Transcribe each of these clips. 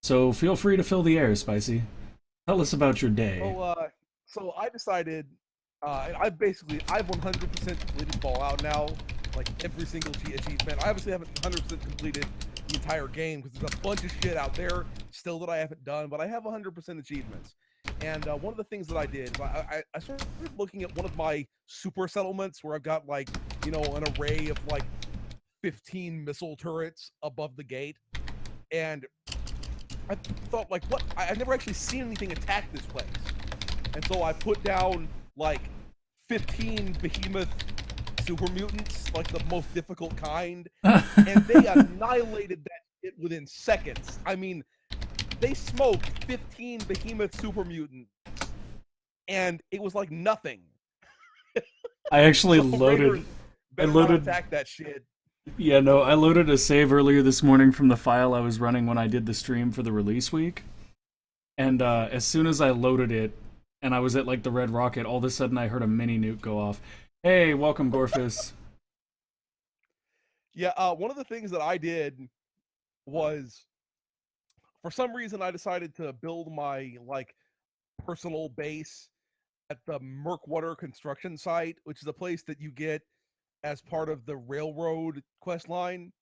So feel free to fill the air, Spicy. Tell us about your day. So, uh, so I decided, I've 100% completed Fallout now, like every single achievement. I obviously haven't 100% completed the entire game because there's a bunch of shit out there still that I haven't done, but I have 100% achievements. And one of the things that I did is I started looking at one of my super settlements where I've got an array of like 15 missile turrets above the gate. And I thought, like, what? I've never actually seen anything attack this place. And so I put down like 15 behemoth super mutants, like the most difficult kind, and they annihilated that shit within seconds. I mean, they smoked 15 behemoth super mutants, and it was like nothing. I actually So loaded. Raiders I better not loaded. attack that shit. Yeah, no, I loaded a save earlier this morning from the file I was running when I did the stream for the release week. And as soon as I loaded it, and I was at like the red rocket, all of a sudden I heard a mini nuke go off. Hey, welcome, Gorfus. Yeah, one of the things that I did was, for some reason, I decided to build my like personal base at the Murkwater construction site, which is a place that you get as part of the railroad quest line.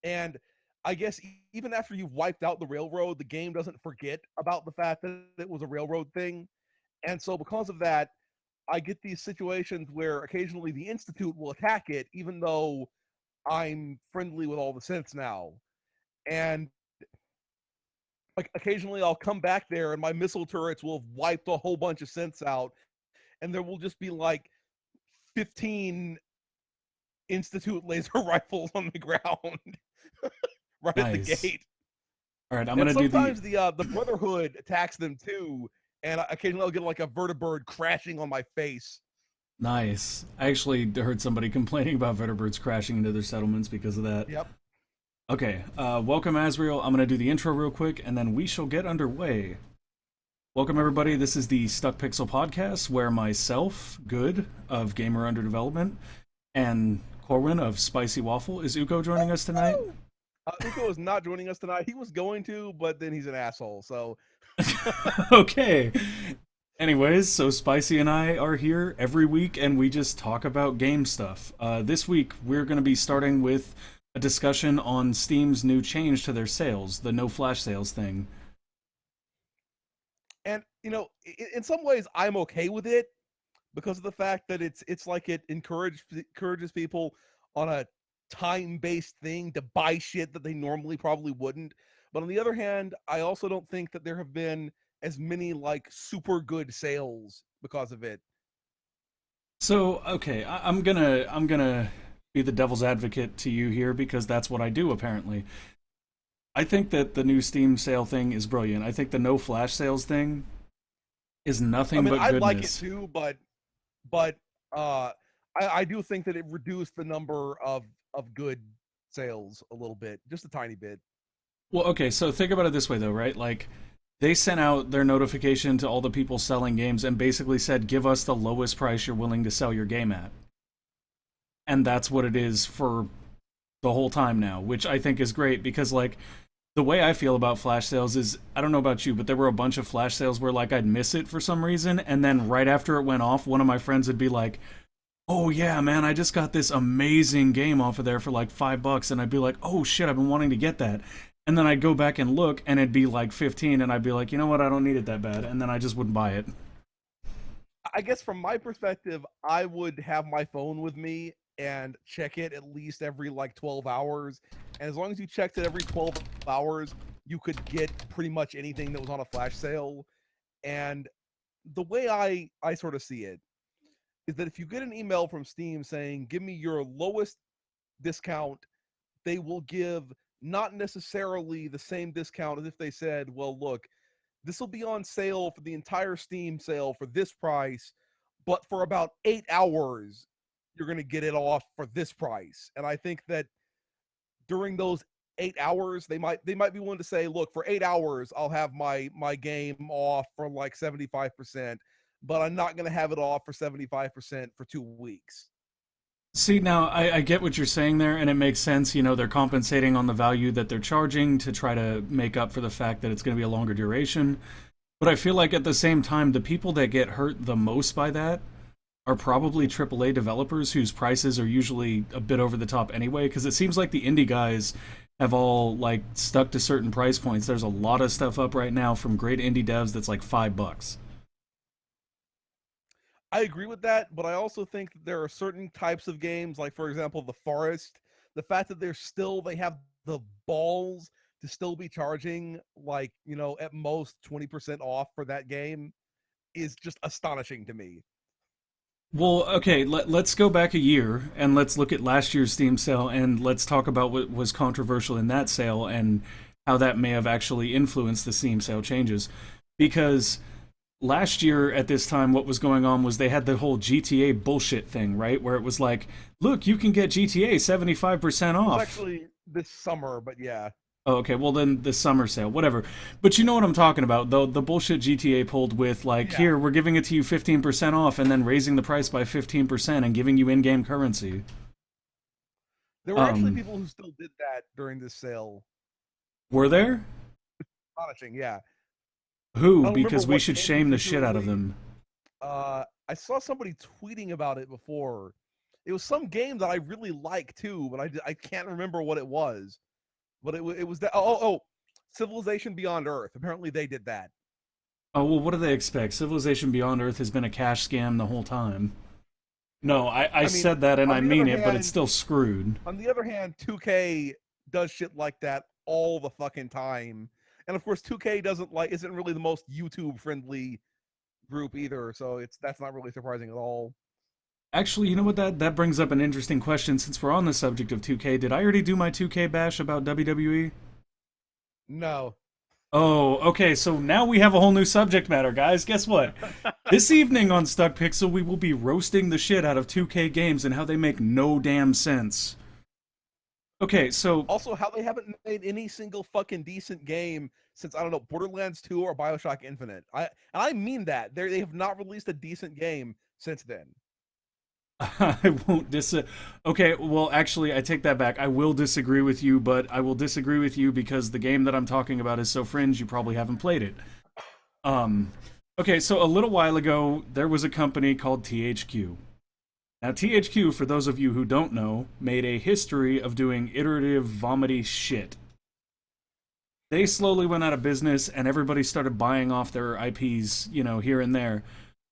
And I guess even after you've wiped out the railroad, the game doesn't forget about the fact that it was a railroad thing. And so because of that, I get these situations where occasionally the Institute will attack it, even though I'm friendly with all the synths now. And like occasionally I'll come back there and my missile turrets will have wiped a whole bunch of synths out, and there will just be like 15 Institute laser rifles on the ground right at the Nice. gate. All right, I'm And gonna do the. sometimes the Brotherhood attacks them too, and occasionally I'll get like a vertibird crashing on my face. Nice. I actually heard somebody complaining about vertebrates crashing into their settlements because of that. Yep. Okay, welcome, Asriel. I'm gonna do the intro real quick, and then we shall get underway. Welcome, everybody. This is the Stuck Pixel podcast, where myself, Good, of Gamer Under Development, and Corwin of Spicy Waffle. Is Uko joining us tonight? Uko is not joining us tonight. He was going to, but then he's an asshole. So Okay. Anyways, so Spicy and I are here every week, and we just talk about game stuff. This week, we're going to be starting with a discussion on Steam's new change to their sales, the no flash sales thing. and in some ways I'm okay with it because of the fact that it's like it encourages people on a time-based thing to buy shit that they normally probably wouldn't. But on the other hand, I also don't think that there have been as many like super good sales because of it. So, okay, I'm gonna be the devil's advocate to you here because that's what I do apparently. I think that the new Steam sale thing is brilliant. I think the no flash sales thing is I nothing mean, but I like it goodness. too, but uh I do think that it reduced the number of good sales a little bit, just a tiny bit. Well, okay, so think about it this way though, right? Like they sent out their notification to all the people selling games and basically said, "Give us the lowest price you're willing to sell your game at." And that's what it is for the whole time now, which I think is great because like the way I feel about flash sales is I don't know about you, but there were a bunch of flash sales where like I'd miss it for some reason, and then right after it went off, one of my friends would be like, "Oh yeah, man, I just got this amazing game off of there for like $5," and I'd be like, "Oh shit, I've been wanting to get that." And then I'd go back and look, and it'd be like 15, and I'd be like, "You know what? I don't need it that bad," and then I just wouldn't buy it. I guess from my perspective, I would have my phone with me and check it at least every like 12 hours. And as long as you checked it every 12 hours, you could get pretty much anything that was on a flash sale. And the way I sort of see it is that if you get an email from Steam saying, "Give me your lowest discount," they will give not necessarily the same discount as if they said, "Well, look, this will be on sale for the entire Steam sale for this price, but for about 8 hours, you're going to get it off for this price." And I think that during those 8 hours, they might be willing to say, "Look, for 8 hours, I'll have my game off for like 75%, but I'm not going to have it off for 75% for 2 weeks." See, now I get what you're saying there, and it makes sense. You know, they're compensating on the value that they're charging to try to make up for the fact that it's going to be a longer duration. But I feel like at the same time, the people that get hurt the most by that are probably AAA developers whose prices are usually a bit over the top anyway, because it seems like the indie guys have all like stuck to certain price points. There's a lot of stuff up right now from great indie devs that's like $5. I agree with that, but I also think that there are certain types of games, like for example, The Forest. The fact that they have the balls to still be charging like at most 20% off for that game is just astonishing to me. Well, okay, let's go back a year and let's look at last year's Steam sale and let's talk about what was controversial in that sale and how that may have actually influenced the Steam sale changes. Because last year at this time, what was going on was they had the whole GTA bullshit thing, right? Where it was like, look, you can get GTA 75% It was off. actually this summer, but yeah. Oh, okay, well then the summer sale, whatever. But you know what I'm talking about, though. The bullshit GTA pulled with, like, Yeah. here, we're giving it to you 15% off and then raising the price by 15% and giving you in-game currency. There were actually Um, people who still did that during this sale. were there? Astonishing, yeah. I Who? don't remember Because we what should game shame the shit out of particularly. them. I saw somebody tweeting about it before. It was some game that I really like too, but I can't remember what it was. But it was that Civilization Beyond Earth. Apparently they did that. Oh, well, what do they expect? Civilization Beyond Earth has been a cash scam the whole time. No, I I mean, said that and on I the other mean it, but it's hand, still screwed. 2K does shit like that all the fucking time. And of course 2K isn't really the most YouTube friendly group either, so that's not really surprising at all. Actually, you know what? That brings up an interesting question. Since we're on the subject of 2K, did I already do my 2K bash about WWE? No. Oh, okay, so now we have a whole new subject matter, guys. Guess what? This evening on Stuck Pixel, we will be roasting the shit out of 2K games and how they make no damn sense. Okay, so Also, how they haven't made any single fucking decent game since I don't know Borderlands 2 or BioShock Infinite. I mean that they have not released a decent game since then. I won't Okay, well, actually, I take that back. I will disagree with you, but I will disagree with you because the game that I'm talking about is so fringe, you probably haven't played it. Um, okay, so a little while ago, there was a company called THQ. Now, THQ, for those of you who don't know, made a history of doing iterative, vomity shit. They slowly went out of business, and everybody started buying off their IPs, here and there.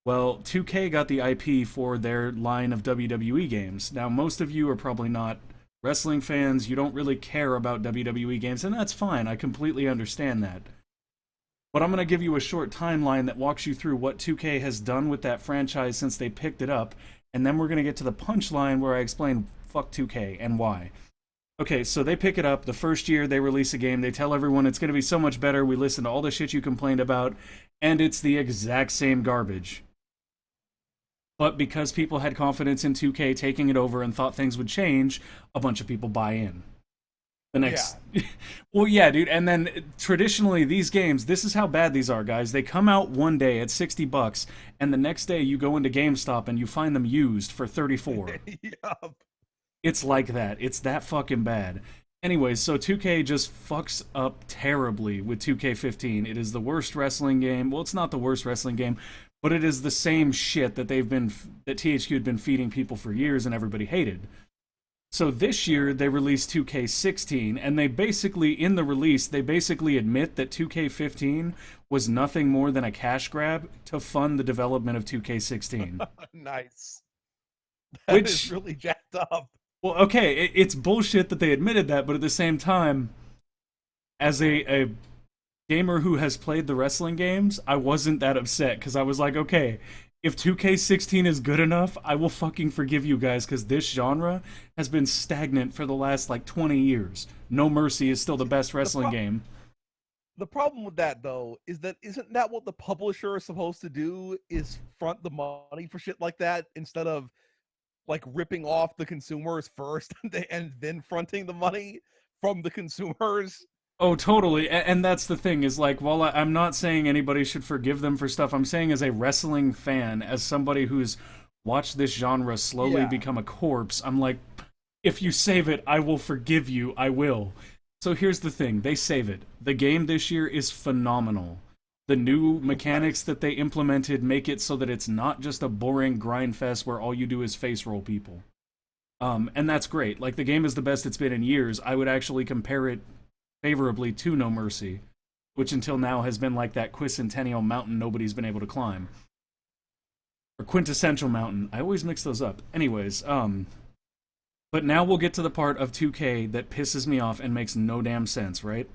Well, 2K got the IP for their line of WWE games. Now, most of you are probably not wrestling fans. You don't really care about WWE games, and that's fine. I completely understand that. But I'm going to give you a short timeline that walks you through what 2K has done with that franchise since they picked it up, and then we're going to get to the punchline where I explain fuck 2K and why. Okay, so they pick it up. The first year they release a game, they tell everyone it's going to be so much better. We listen to all the shit you complained about, and it's the exact same garbage. But because people had confidence in 2K taking it over and thought things would change, a bunch of people buy in. The Yeah. next. Well, yeah, dude. And then traditionally, these games, this is how bad these are, guys. They come out one day at $60, and the next day you go into GameStop and you find them used for 34. Yup. It's like that. It's that fucking bad. Anyways, so 2K just fucks up terribly with 2K15. It is the worst wrestling game. Well, it's not the worst wrestling game, but it is the same shit that THQ had been feeding people for years and everybody hated. So this year they released 2K16, and in the release, they basically admit that 2K15 was nothing more than a cash grab to fund the development of 2K16. Nice. That is Which, really jacked up. well, okay, it's bullshit that they admitted that, but at the same time, as a gamer who has played the wrestling games, I wasn't that upset because I was like, okay, if 2K16 is good enough, I will fucking forgive you guys because this genre has been stagnant for the last like 20 years. No Mercy is still the best The wrestling pro- game. the problem with that though is that isn't that what the publisher is supposed to do? Is front the money for shit like that instead of like ripping off the consumers first and then fronting the money from the consumers. Oh, totally. And that's the thing is like, while I'm not saying anybody should forgive them for stuff, I'm saying as a wrestling fan, as somebody who's watch this genre slowly Yeah. become a corpse. I'm like, if you save it, I will forgive you. I will. So here's the thing, they save it. The game this year is phenomenal. The new mechanics Nice. that they implemented make it so that it's not just a boring grind fest where all you do is face roll people. And that's great. Like, the game is the best it's been in years. I would actually compare it favorably to No Mercy, which until now has been like that quincentennial mountain nobody's been able to climb. Or quintessential mountain. I always mix those up. Anyways, but now we'll get to the part of 2K that pisses me off and makes no damn sense, right?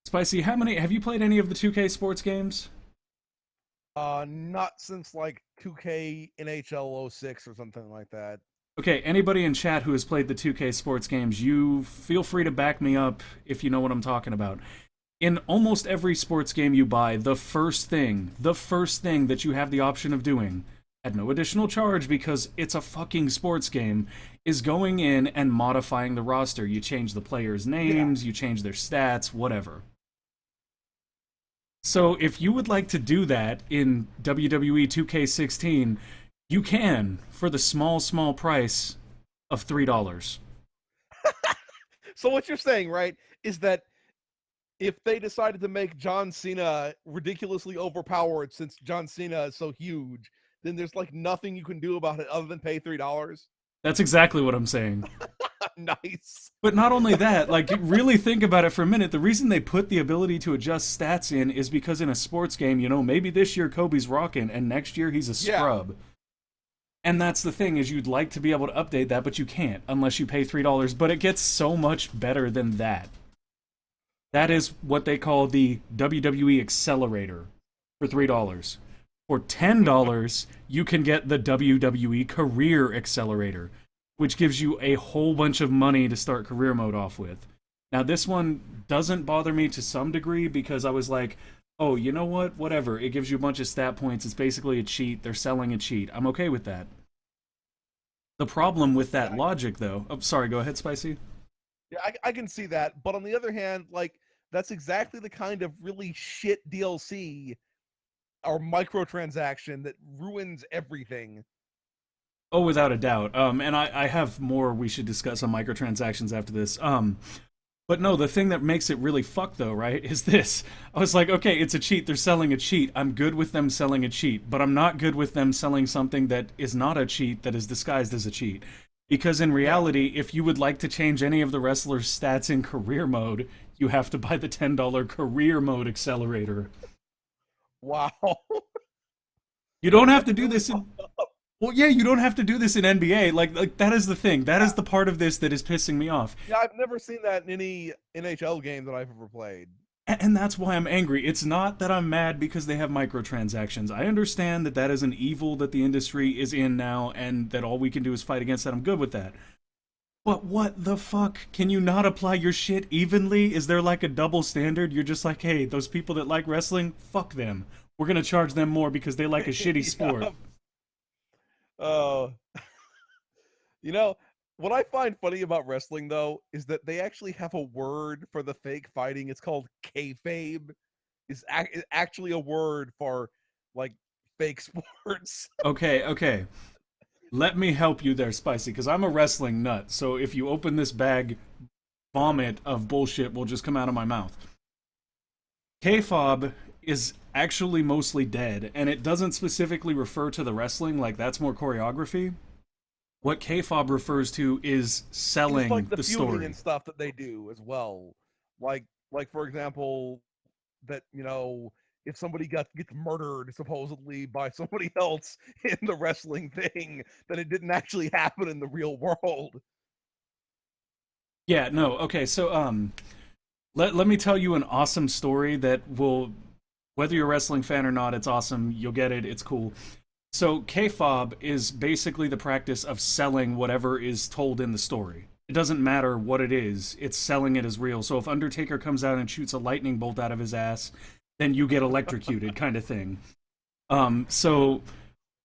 Spicy, how many have you played any of the 2K sports games? Not since like 2K NHL 06 or something like that. Okay, anybody in chat who has played the 2K sports games, you feel free to back me up if you know what I'm talking about. In almost every sports game you buy, the first thing that you have the option of doing, at no additional charge because it's a fucking sports game, is going in and modifying the roster. You change the players' Yeah. names, you change their stats, whatever. So if you would like to do that in WWE 2K16, you can for the small price of $3. So what you're saying, right, is that if they decided to make John Cena ridiculously overpowered since John Cena is so huge, then there's like nothing you can do about it other than pay $3. That's exactly what I'm saying. Nice. But not only that, like, really think about it for a minute. The reason they put the ability to adjust stats in is because in a sports game, maybe this year Kobe's rocking and next year he's a Yeah. scrub. And that's the thing, is you'd like to be able to update that, but you can't unless you pay $3. But it gets so much better than that. That is what they call the WWE Accelerator for $3. For $10, you can get the WWE Career Accelerator, which gives you a whole bunch of money to start career mode off with. Now, this one doesn't bother me to some degree because I was like, oh, you know what? Whatever. It gives you a bunch of stat points. It's basically a cheat. They're selling a cheat. I'm okay with that. The problem with that Yeah. logic, though. Oh, sorry, go ahead, Spicy. Yeah, I can see that. But on the other hand, like, that's exactly the kind of really shit DLC or microtransaction that ruins everything. Oh, without a doubt. And I have more we should discuss on microtransactions after this. But no, the thing that makes it really fucked though, right, is this. I was like, okay, it's a cheat. They're selling a cheat. I'm good with them selling a cheat, but I'm not good with them selling something that is not a cheat that is disguised as a cheat. Because in Yeah. reality, if you would like to change any of the wrestlers' stats in career mode, you have to buy the $10 career mode accelerator. Wow. You don't have That's to do really this in fucked up. Well, yeah, you don't have to do this in NBA. Like that is the thing. That is the part of this that is pissing me off. Yeah, I've never seen that in any NHL game that I've ever played. And that's why I'm angry. It's not that I'm mad because they have microtransactions. I understand that that is an evil that the industry is in now and that all we can do is fight against that. I'm good with that. But what the fuck? Can you not apply your shit evenly? Is there like a double standard? You're just like, hey, those people that like wrestling, fuck them. We're gonna charge them more because they like a shitty sport. Yeah. Uh, you know, what I find funny about wrestling though is that they actually have a word for the fake fighting. It's called kayfabe. Is actually a word for like fake sports. Okay. Let me help you there, Spicy, because I'm a wrestling nut. So if you open this bag, vomit of bullshit will just come out of my mouth. K-fob is actually mostly dead, and it doesn't specifically refer to the wrestling, like that's more choreography. What K-fob refers to is It's selling like the the feuding story. and stuff that they do as well. Like for example, that if somebody gets murdered supposedly by somebody else in the wrestling thing, then it didn't actually happen in the real world. Yeah, no, okay, so let me tell you an awesome story that will, whether you're a wrestling fan or not, it's awesome. You'll get it. It's cool. So K-fob is basically the practice of selling whatever is told in the story. It doesn't matter what it is. It's selling it as real. So if Undertaker comes out and shoots a lightning bolt out of his ass, then you get electrocuted, kind of thing. So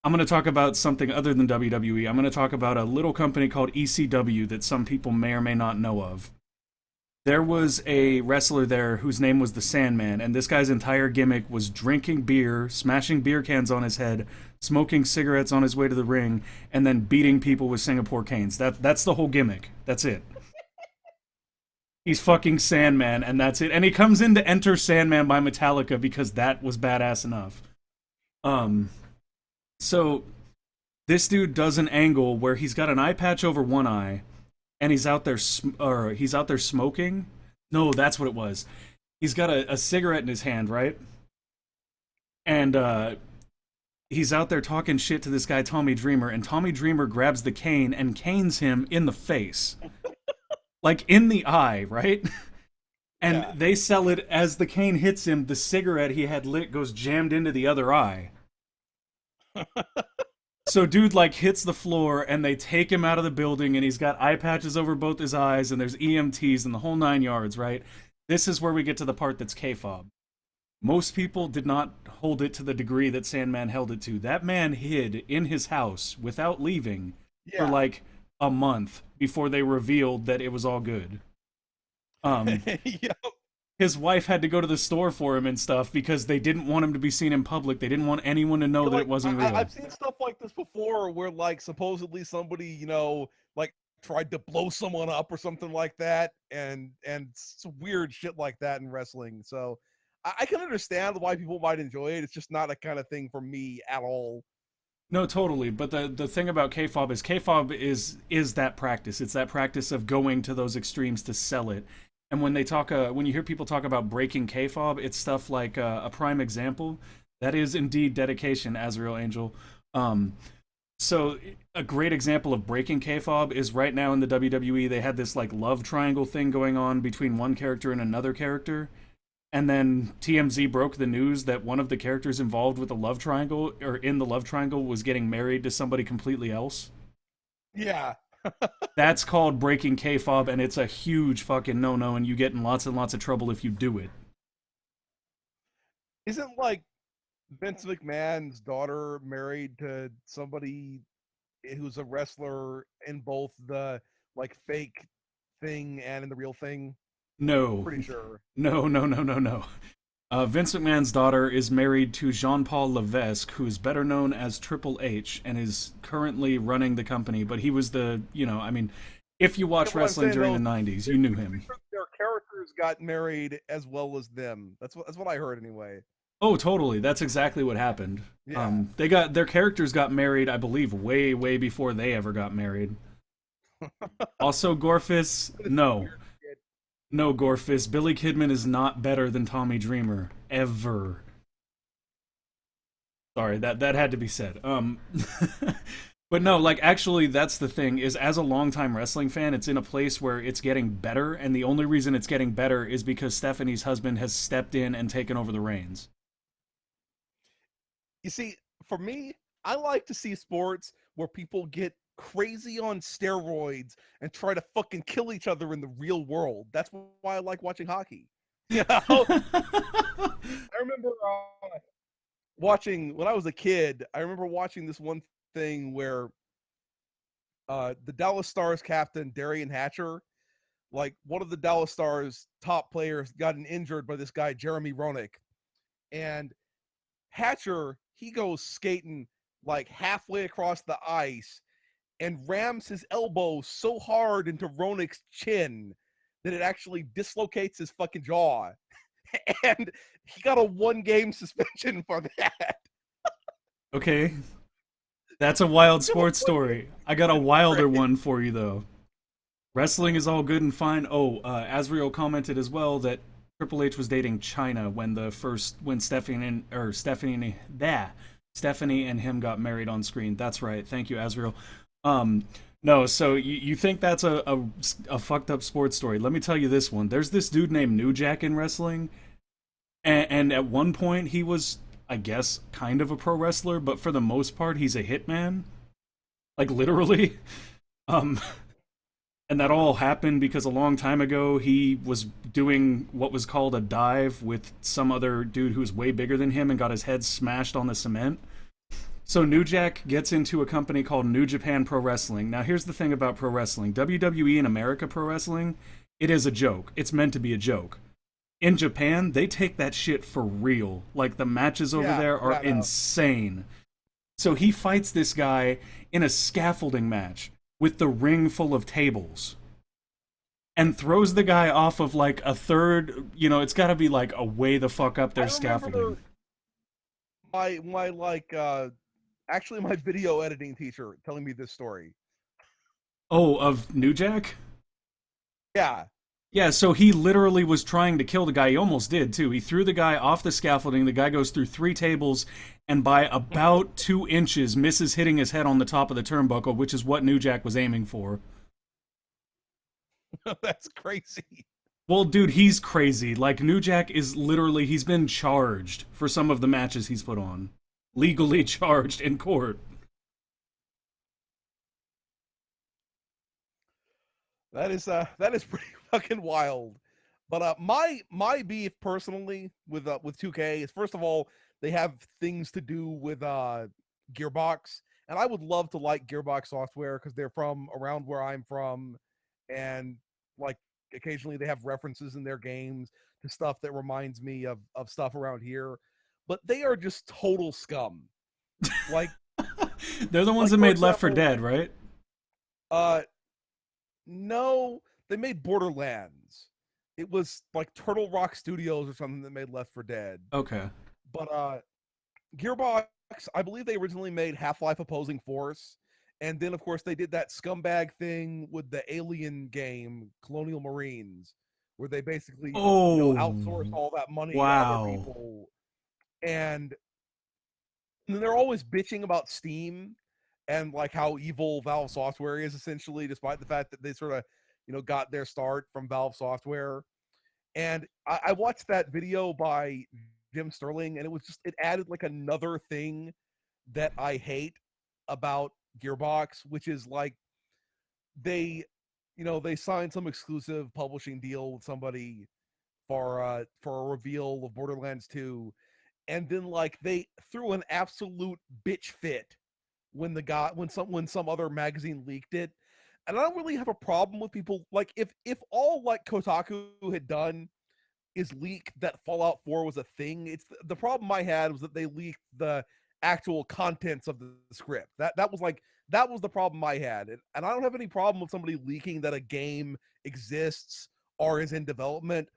I'm going to talk about something other than WWE. I'm going to talk about a little company called ECW that some people may or may not know of. There was a wrestler there whose name was the Sandman, and this guy's entire gimmick was drinking beer, smashing beer cans on his head, smoking cigarettes on his way to the ring, and then beating people with Singapore canes. That's the whole gimmick. That's it. He's fucking Sandman, and that's it. And he comes in to Enter Sandman by Metallica because that was badass enough. Um, so this dude does an angle where he's got an eye patch over one eye, and he's out there smoking. No, that's what it was. He's got a cigarette in his hand, right? And he's out there talking shit to this guy Tommy Dreamer, and Tommy Dreamer grabs the cane and canes him in the face, like in the eye, right? And Yeah. they sell it as the cane hits him. The cigarette he had lit goes jammed into the other eye. So dude like hits the floor and they take him out of the building and he's got eye patches over both his eyes and there's EMTs and the whole 9 yards, right? This is where we get to the part that's K-fob. Most people did not hold it to the degree that Sandman held it to. That man hid in his house without leaving for Yeah. like a month before they revealed that it was all good. Yeah. His wife had to go to the store for him and stuff because they didn't want him to be seen in public. They didn't want anyone to know that Like, it wasn't real. I've seen stuff like this before where like supposedly somebody, like tried to blow someone up or something like that, and weird shit like that in wrestling. So I can understand why people might enjoy it. It's just not a kind of thing for me at all. No, totally. But the thing about K-fob is that practice. It's that practice of going to those extremes to sell it. And when they talk, when you hear people talk about breaking K-fob, it's stuff like a prime example. That is indeed dedication, Azrael Angel. So a great example of breaking K-fob is right now in the WWE. They had this like love triangle thing going on between one character and another character. And then TMZ broke the news that one of the characters involved with the love triangle, or in the love triangle, was getting married to somebody completely else. Yeah. That's called breaking K-fob, and it's a huge fucking no-no, and you get in lots and lots of trouble if you do it. Isn't like Vince McMahon's daughter married to somebody who's a wrestler in both the like fake thing and in the real thing? No. Pretty sure. No, no, no, no, no. Vince McMahon's daughter is married to Jean-Paul Levesque, who is better known as Triple H, and is currently running the company. But he was I mean, if you watch Yeah, what I'm wrestling saying, during though, the '90s, you knew him. their characters got married as well as them. That's what I heard anyway. Oh, totally. That's exactly what happened. Yeah. Their characters got married, I believe, way, way before they ever got married. Also, Gorfis, no. No, Gorfis. Billy Kidman is not better than Tommy Dreamer. Ever. Sorry, that had to be said. But no, like, actually, that's the thing, is as a longtime wrestling fan, it's in a place where it's getting better, and the only reason it's getting better is because Stephanie's husband has stepped in and taken over the reins. You see, for me, I like to see sports where people get crazy on steroids and try to fucking kill each other in the real world. That's why I like watching hockey. You know, I remember watching when I was a kid. I remember watching this one thing where the Dallas Stars captain Darian Hatcher, like one of the Dallas Stars top players, gotten injured by this guy Jeremy Roenick, and Hatcher, he goes skating like halfway across the ice and rams his elbow so hard into Roenick's chin that it actually dislocates his fucking jaw. And he got a 1-game suspension for that. Okay. That's a wild sports story. I got a wilder one for you, though. Wrestling is all good and fine. Oh, Azrael commented as well that Triple H was dating China when Stephanie and him got married on screen. That's right. Thank you, Azrael. No, so you think that's a fucked up sports story. Let me tell you this one. There's this dude named New Jack in wrestling, and at one point he was, I guess, kind of a pro wrestler, but for the most part he's a hitman. Like, literally. And that all happened because a long time ago he was doing what was called a dive with some other dude who was way bigger than him and got his head smashed on the cement. So New Jack gets into a company called New Japan Pro Wrestling. Now here's the thing about pro wrestling. WWE in America Pro Wrestling it is a joke. It's meant to be a joke. In Japan, they take that shit for real. Like, the matches over Yeah, there are yeah, no. insane. So he fights this guy in a scaffolding match with the ring full of tables and throws the guy off of like a third, it's got to be like a way the fuck up I their scaffolding. remember my like actually my video editing teacher telling me this story. Oh, of New Jack? Yeah. Yeah, so he literally was trying to kill the guy. He almost did, too. He threw the guy off the scaffolding. The guy goes through 3 tables and by about 2 inches misses hitting his head on the top of the turnbuckle, which is what New Jack was aiming for. That's crazy. Well, dude, he's crazy. Like, New Jack is literally, he's been charged for some of the matches he's put on. Legally charged in court. That is pretty fucking wild. But my beef personally with 2K is, first of all, they have things to do with Gearbox, and I would love to like Gearbox software because they're from around where I'm from, and like occasionally they have references in their games to stuff that reminds me of stuff around here. But they are just total scum. Like They're the ones like that for made Left 4 example, Dead, right? uh no, they made Borderlands. It was like Turtle Rock Studios or something that made Left 4 Dead. Okay. But Gearbox, I believe they originally made Half-Life Opposing Force, and then of course they did that scumbag thing with the Alien game Colonial Marines, where they basically outsourced Oh, all that money to other wow. people, and they're always bitching about Steam and like how evil Valve Software is, essentially, despite the fact that they sort of got their start from Valve Software. And I watched that video by Jim Sterling, and it added like another thing that I hate about Gearbox, which is like they they signed some exclusive publishing deal with somebody for a reveal of Borderlands 2, and then like they threw an absolute bitch fit when some other magazine leaked it. And I don't really have a problem with people, like, if all like Kotaku had done is leak that Fallout 4 was a thing. It's the problem I had was that they leaked the actual contents of the script. That was the problem I had. And I don't have any problem with somebody leaking that a game exists or is in development,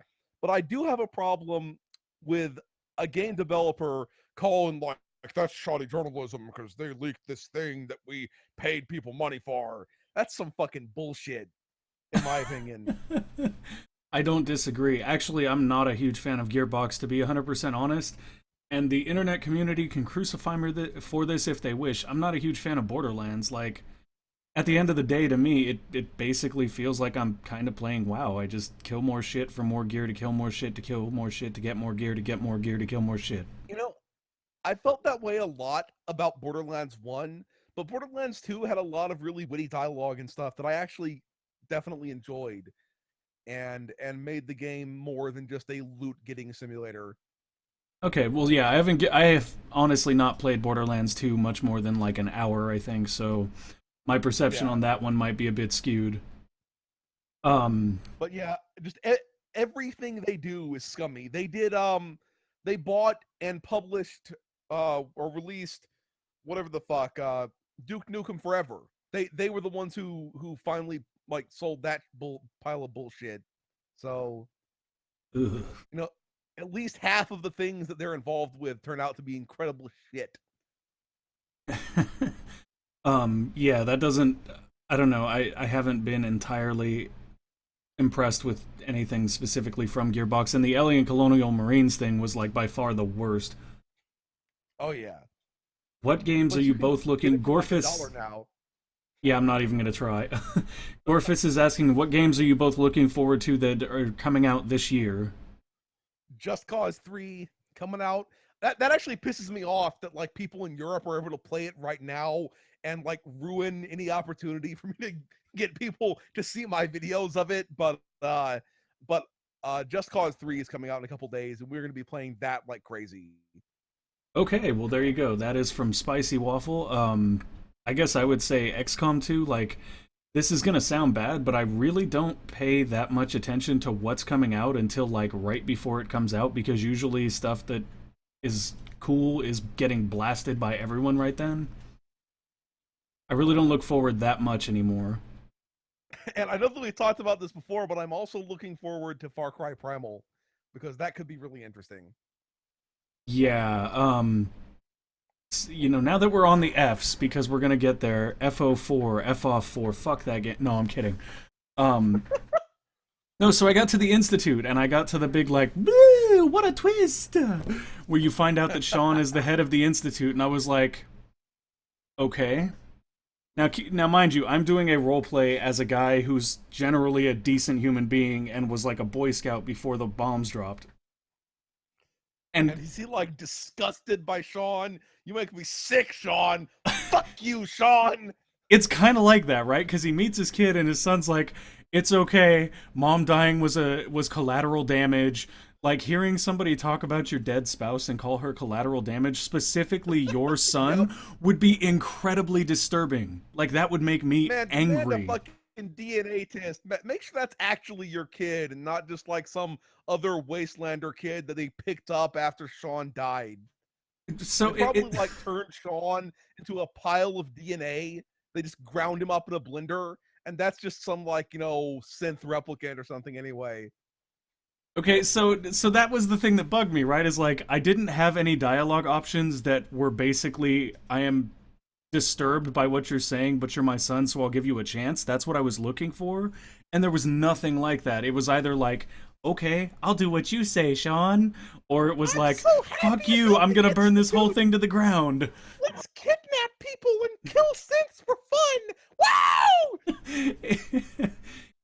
but I do have a problem with a game developer calling like that's shoddy journalism because they leaked this thing that we paid people money for. That's some fucking bullshit, in my opinion. I don't disagree. Actually, I'm not a huge fan of Gearbox, to be 100% honest. And the internet community can crucify me for this if they wish. I'm not a huge fan of Borderlands. Like, at the end of the day, to me, it basically feels like I'm kind of playing WoW. I just kill more shit for more gear to kill more shit to kill more shit to get more gear to get more gear to kill more shit. You know, I felt that way a lot about Borderlands 1, but Borderlands 2 had a lot of really witty dialogue and stuff that I actually definitely enjoyed, and made the game more than just a loot getting simulator. Okay, well, yeah, I have honestly not played Borderlands 2 much more than like an hour, I think, so my perception Yeah. on that one might be a bit skewed. Um, But yeah, just everything they do is scummy. They bought and published or released whatever the fuck Duke Nukem Forever. They were the ones who finally like sold that pile of bullshit. So, ugh. you know, at least half of the things that they're involved with turn out to be incredible shit. Yeah, that doesn't. I don't know. I haven't been entirely impressed with anything specifically from Gearbox, and the Alien Colonial Marines thing was like by far the worst. Oh yeah. What games are But you you can both get looking? it for like Gorfus. $1 now. Yeah, I'm not even gonna try. Gorfus is asking, what games are you both looking forward to that are coming out this year? Just Cause 3 coming out. That actually pisses me off that like people in Europe are able to play it right now and like ruin any opportunity for me to get people to see my videos of it. But Just Cause 3 is coming out in a couple days, and we're going to be playing that like crazy. Okay, well there you go. That is from Spicy Waffle. I guess I would say XCOM 2. Like, this is gonna sound bad, but I really don't pay that much attention to what's coming out until like right before it comes out because usually stuff that is cool is getting blasted by everyone right then. I really don't look forward that much anymore. And I know that we talked about this before, but I'm also looking forward to Far Cry Primal because that could be really interesting. Yeah, now that we're on the Fs because we're gonna get there, F04, F4, fuck that game. No, I'm kidding. Um, no, so I got to the Institute and I got to the big like, "Woo, what a twist!" Where you find out that Sean is the head of the Institute, and I was like, okay. Now, mind you, I'm doing a role play as a guy who's generally a decent human being and was like a Boy Scout before the bombs dropped. And And is he like disgusted by Sean? You make me sick, Sean. Fuck you, Sean. it's kind of like that, right? Because he meets his kid, and his son's like, "It's okay. Mom dying was collateral damage." Like hearing somebody talk about your dead spouse and call her collateral damage, specifically your Yep. son, would be incredibly disturbing. Like that would make me Man, demand a angry. fucking DNA test. Make sure that's actually your kid and not just like some other wastelander kid that they picked up after Sean died. So They it probably like turned Sean into a pile of DNA. They just ground him up in a blender, and that's just some like synth replicant or something anyway. Okay, so that was the thing that bugged me, right? Is like I didn't have any dialogue options that were basically I am disturbed by what you're saying, but you're my son, so I'll give you a chance. That's what I was looking for, and there was nothing like that. It was either like, "Okay, I'll do what you say, Sean," or it was I'm like, so "Fuck happy you, about I'm the gonna burn this whole Institute. thing to the ground." Let's kidnap people and kill synths for fun. Wow!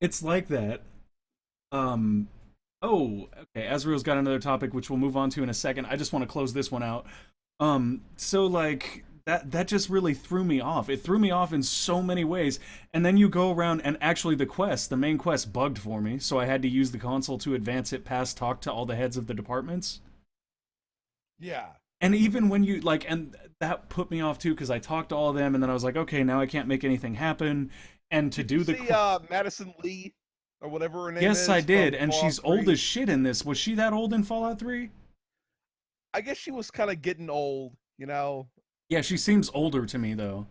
It's like that. Um, Oh, okay. Azrael's got another topic which we'll move on to in a second. I just want to close this one out. So like that just really threw me off. It threw me off in so many ways. And then you go around and actually the main quest bugged for me, so I had to use the console to advance it past talk to all the heads of the departments. Yeah. And even when you like and that put me off too because I talked to all of them and then I was like, okay, now I can't make anything happen. And to Did you do the see Madison Lee or whatever her name yes, I is did, from and Fallout she's old 3? as shit in this. Was she that old in Fallout 3? I guess she was kind of getting old. Yeah, she seems older to me though.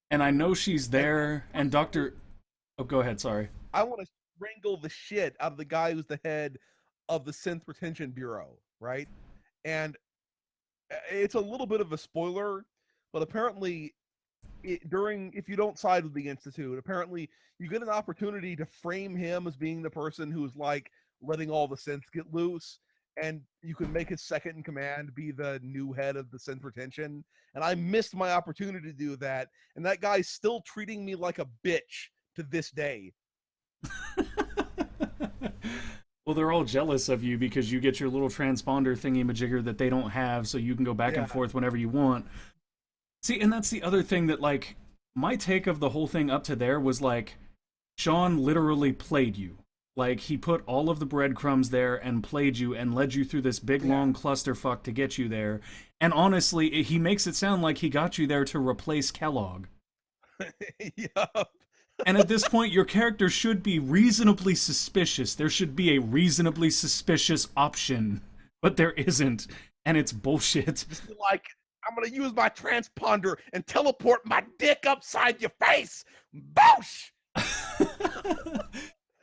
And I know she's And there. And Doctor, oh, go ahead. Sorry. I want to strangle the shit out of the guy who's the head of the Synth Retention Bureau, right? And it's a little bit of a spoiler, but apparently during if you don't side with the institute, apparently you get an opportunity to frame him as being the person who's like letting all the synths get loose, and you can make his second in command be the new head of the synth retention. And I missed my opportunity to do that, and that guy's still treating me like a bitch to this day. Well, they're all jealous of you because you get your little transponder thingy majigger that they don't have, so you can go back and Yeah. forth whenever you want. See, and that's the other thing that, like, my take of the whole thing up to there was like, Sean literally played you. Like, he put all of the breadcrumbs there and played you and led you through this big Yeah. long clusterfuck to get you there. And honestly, he makes it sound like he got you there to replace Kellogg. Yeah. And at this point, your character should be reasonably suspicious. There should be a reasonably suspicious option, but there isn't, and it's bullshit. Just be like, I'm gonna use my transponder and teleport my dick upside your face. Boosh!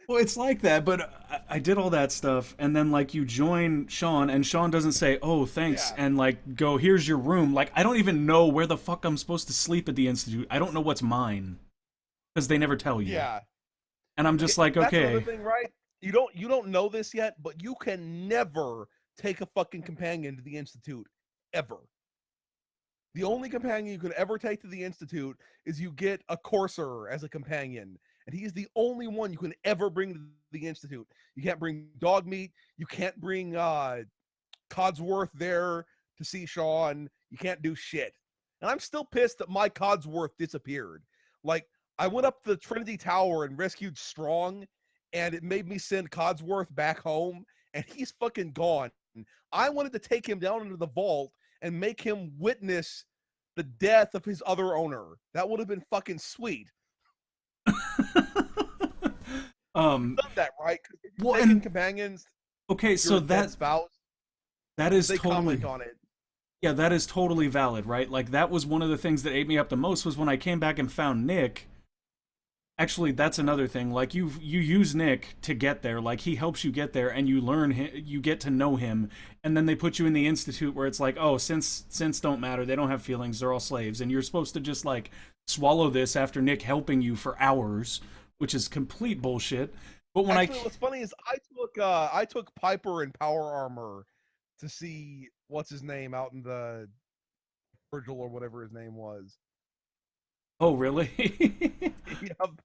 Well, it's like that, but I did all that stuff, and then like you join Sean, and Sean doesn't say, "Oh, thanks," Yeah. and like go, "Here's your room." Like I don't even know where the fuck I'm supposed to sleep at the institute. I don't know what's mine because they never tell you, Yeah. and I'm Okay, just like, that's another okay, thing, right? You don't know this yet, but you can never take a fucking companion to the institute ever. The only companion you can ever take to the institute is you get a courser as a companion, and he's the only one you can ever bring to the institute. You can't bring dog meat. You can't bring Codsworth there to see Sean. You can't do shit. And I'm still pissed that my Codsworth disappeared. Like, I went up to the Trinity Tower and rescued Strong, and it made me send Codsworth back home, and he's fucking gone. I wanted to take him down into the vault and make him witness the death of his other owner. That would have been fucking sweet. Um, Done that right? 'Cause if you've well, taken and companions, okay, your so dead spouse, that is they totally, comment on it. yeah, that is totally valid, right? Like that was one of the things that ate me up the most was when I came back and found Nick. Actually, that's another thing. Like you use Nick to get there. Like he helps you get there, and you learn you get to know him, and then they put you in the institute where it's like, oh, since don't matter. They don't have feelings. They're all slaves, and you're supposed to just like swallow this after Nick helping you for hours, which is complete bullshit. But when Actually, what's funny is I took Piper in Power Armor to see what's his name out in the Virgil or whatever his name was. oh really? Yep.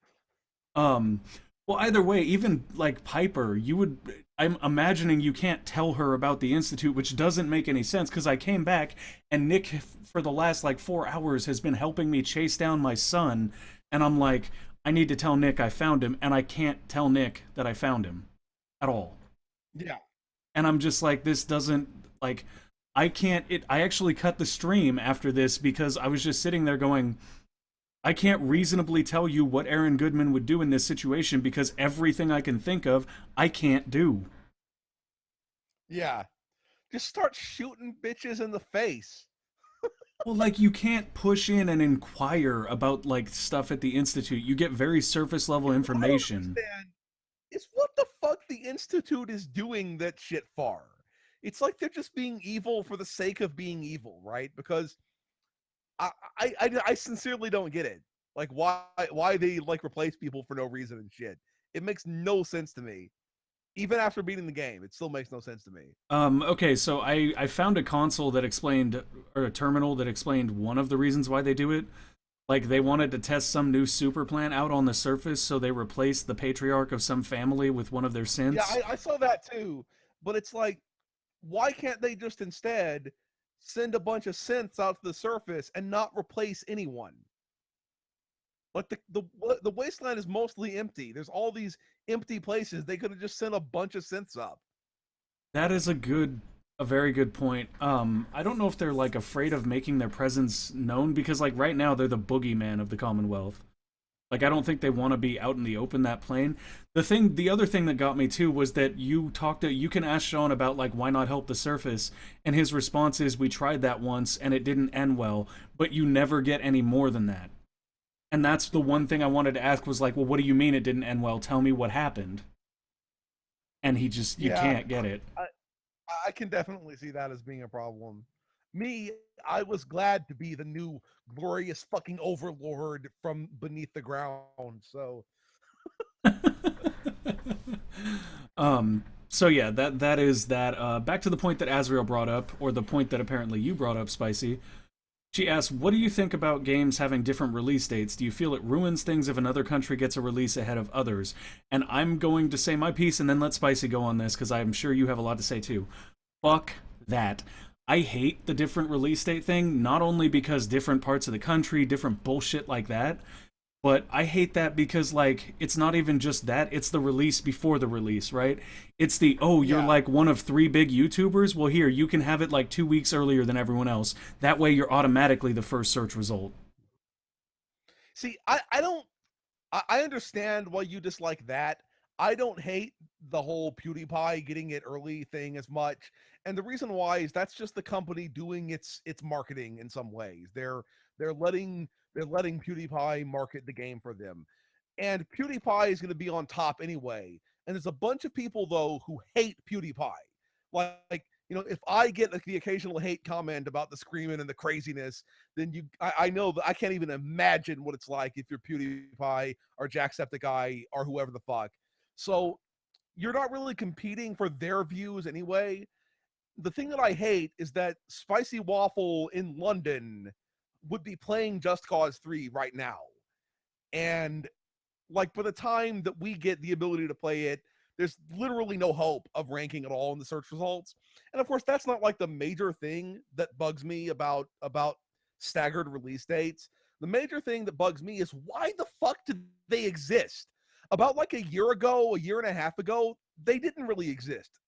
Um, well, either way, even like Piper, you would. I'm imagining you can't tell her about the Institute, which doesn't make any sense because I came back and Nick, for the last like 4 hours, has been helping me chase down my son, and I'm like, I need to tell Nick I found him, and I can't tell Nick that I found him at all. Yeah. And I'm just like, this doesn't like. I can't. I actually cut the stream after this because I was just sitting there going, I can't reasonably tell you what Aaron Goodman would do in this situation because everything I can think of, I can't do. Yeah. Just start shooting bitches in the face. Well, like you can't push in and inquire about like stuff at the institute. You get very surface level What I don't information. understand is what the fuck the Institute is doing that shit for. It's like they're just being evil for the sake of being evil, right? Because I sincerely don't get it. Like why they like replace people for no reason and shit. It makes no sense to me. Even after beating the game, it still makes no sense to me. Okay, so I found a console that explained or a terminal that explained one of the reasons why they do it. Like they wanted to test some new super plant out on the surface, so they replaced the patriarch of some family with one of their Yeah, synths. I saw that too. But it's like, why can't they just instead send a bunch of synths out to the surface and not replace anyone? Like the wasteland is mostly empty. There's all these empty places. They could have just sent a bunch of synths up. That is a very good point. I don't know if they're like afraid of making their presence known because like right now they're the boogeyman of the Commonwealth. Like I don't think they want to be out in the open that plain. The other thing that got me too was that you can ask Sean about like why not help the surface, and his response is we tried that once and it didn't end well, but you never get any more than that. And that's the one thing I wanted to ask was like, well, what do you mean it didn't end well? Tell me what happened. And you Yeah, can't get it. I, I can definitely see that as being a problem. Me, I was glad to be the new glorious fucking overlord from beneath the ground. So So yeah, that is that. Back to the point that Azrael brought up, or the point that apparently you brought up, Spicy. She asks, "What do you think about games having different release dates? Do you feel it ruins things if another country gets a release ahead of others?" And I'm going to say my piece, and then let Spicy go on this because I'm sure you have a lot to say too. Fuck that. I hate the different release date thing, not only because different parts of the country, different bullshit like that, but I hate that because like it's not even just that, it's the release before the release, right? It's the oh, you're yeah. like one of three big YouTubers. Well, here, you can have it like 2 weeks earlier than everyone else. That way you're automatically the first search result. See, I don't I understand why you dislike that. I don't hate the whole PewDiePie getting it early thing as much. And the reason why is that's just the company doing its marketing in some ways. They're letting they're letting PewDiePie market the game for them. And PewDiePie is going to be on top anyway. And there's a bunch of people though who hate PewDiePie. Like if I get like the occasional hate comment about the screaming and the craziness, then I know that I can't even imagine what it's like if you're PewDiePie or Jacksepticeye or whoever the fuck. So you're not really competing for their views anyway. The thing that I hate is that Spicy Waffle in London would be playing Just Cause 3 right now. And like by the time that we get the ability to play it, there's literally no hope of ranking at all in the search results. And of course, that's not like the major thing that bugs me about staggered release dates. The major thing that bugs me is why the fuck did they exist? About like a year ago, a year and a half ago, they didn't really exist.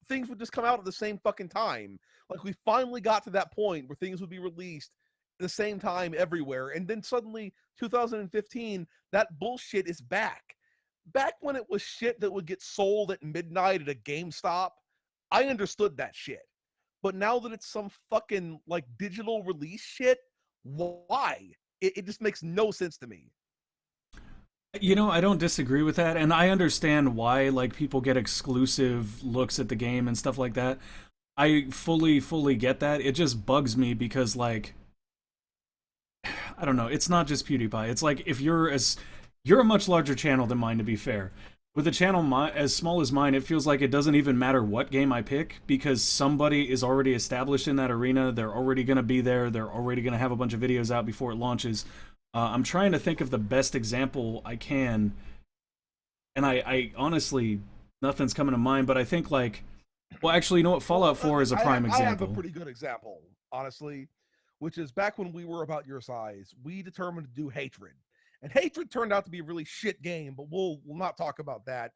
Things would just come out at the same fucking time. Like we finally got to that point where things would be released at the same time everywhere. And then suddenly 2015, that bullshit is back. back when it was shit that would get sold at midnight at a GameStop, I understood that shit. But now that it's some fucking like digital release shit, why? It just makes no sense to me. You know, I don't disagree with that, and I understand why like people get exclusive looks at the game and stuff like that. I fully get that. It just bugs me because like I don't know, it's not just PewDiePie. It's like if you're a much larger channel than mine, to be fair. With a channel as small as mine, it feels like it doesn't even matter what game I pick because somebody is already established in that arena. They're already going to be there. They're already going to have a bunch of videos out before it launches. I'm trying to think of the best example I can, and I honestly, nothing's coming to mind, but I think like, well, actually, you know what? Fallout 4 is a prime I have a example. pretty good example, honestly, which is back when we were about your size, we determined to do Hatred. And Hatred turned out to be a really shit game, but we'll not talk about that.